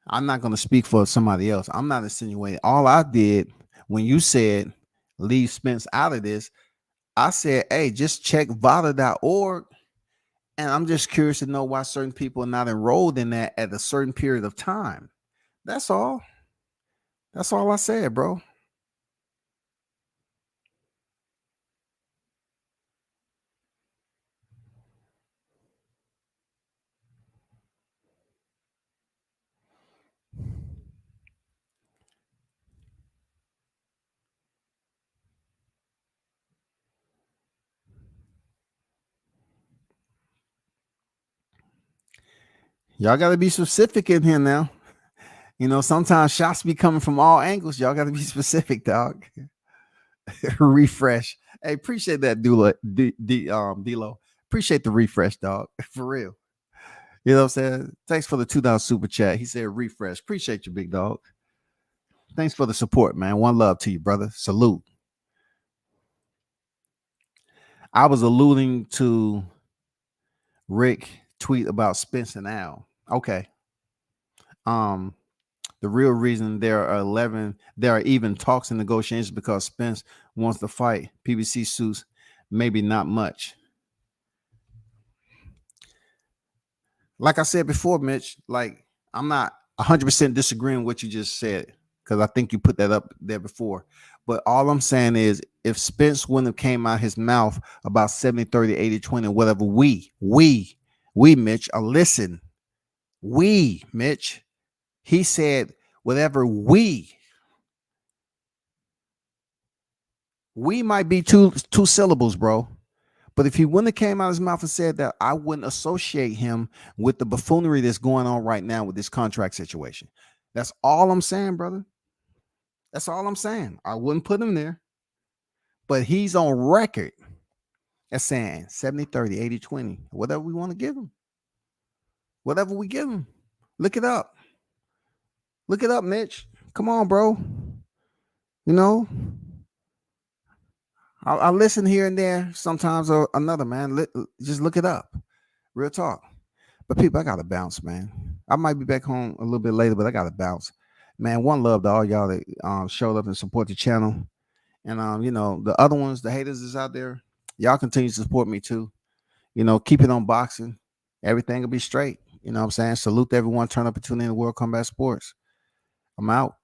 I'm not going to speak for somebody else. I'm not insinuating. All I did when you said leave Spence out of this, I said, hey, just check VADA.org. And I'm just curious to know why certain people are not enrolled in that at a certain period of time. That's all. That's all I said, bro. Y'all got to be specific in here now. You know, sometimes shots be coming from all angles. Y'all got to be specific, dog. Refresh. Hey, appreciate that, D-Lo. Appreciate the refresh, dog. For real. You know what I'm saying? Thanks for the $2 super chat. He said refresh. Appreciate you, big dog. Thanks for the support, man. One love to you, brother. Salute. I was alluding to Rick tweet about Spence and Al. Okay. The real reason there are even talks and negotiations because Spence wants to fight. PBC suits, maybe not much. Like I said before, Mitch, like I'm not 100% disagreeing with what you just said because I think you put that up there before. But all I'm saying is if Spence wouldn't have came out his mouth about 70, 30, 80, 20, whatever, we, Mitch, listen, Mitch, he said, whatever we might be two syllables, bro. But if he wouldn't have came out of his mouth and said that, I wouldn't associate him with the buffoonery that's going on right now with this contract situation. That's all I'm saying, brother. That's all I'm saying. I wouldn't put him there. But he's on record as saying 70, 30, 80, 20, whatever we want to give him. Whatever we give him. Look it up. Look it up, Mitch. Come on, bro. You know, I listen here and there sometimes or another, man. Just look it up. Real talk. But people, I got to bounce, man. I might be back home a little bit later, but I got to bounce. Man, one love to all y'all that showed up and support the channel. And, you know, the other ones, the haters is out there. Y'all continue to support me too. You know, keep it on boxing. Everything will be straight. You know what I'm saying? Salute to everyone. Turn up and tune in to World Combat Sports. I'm out.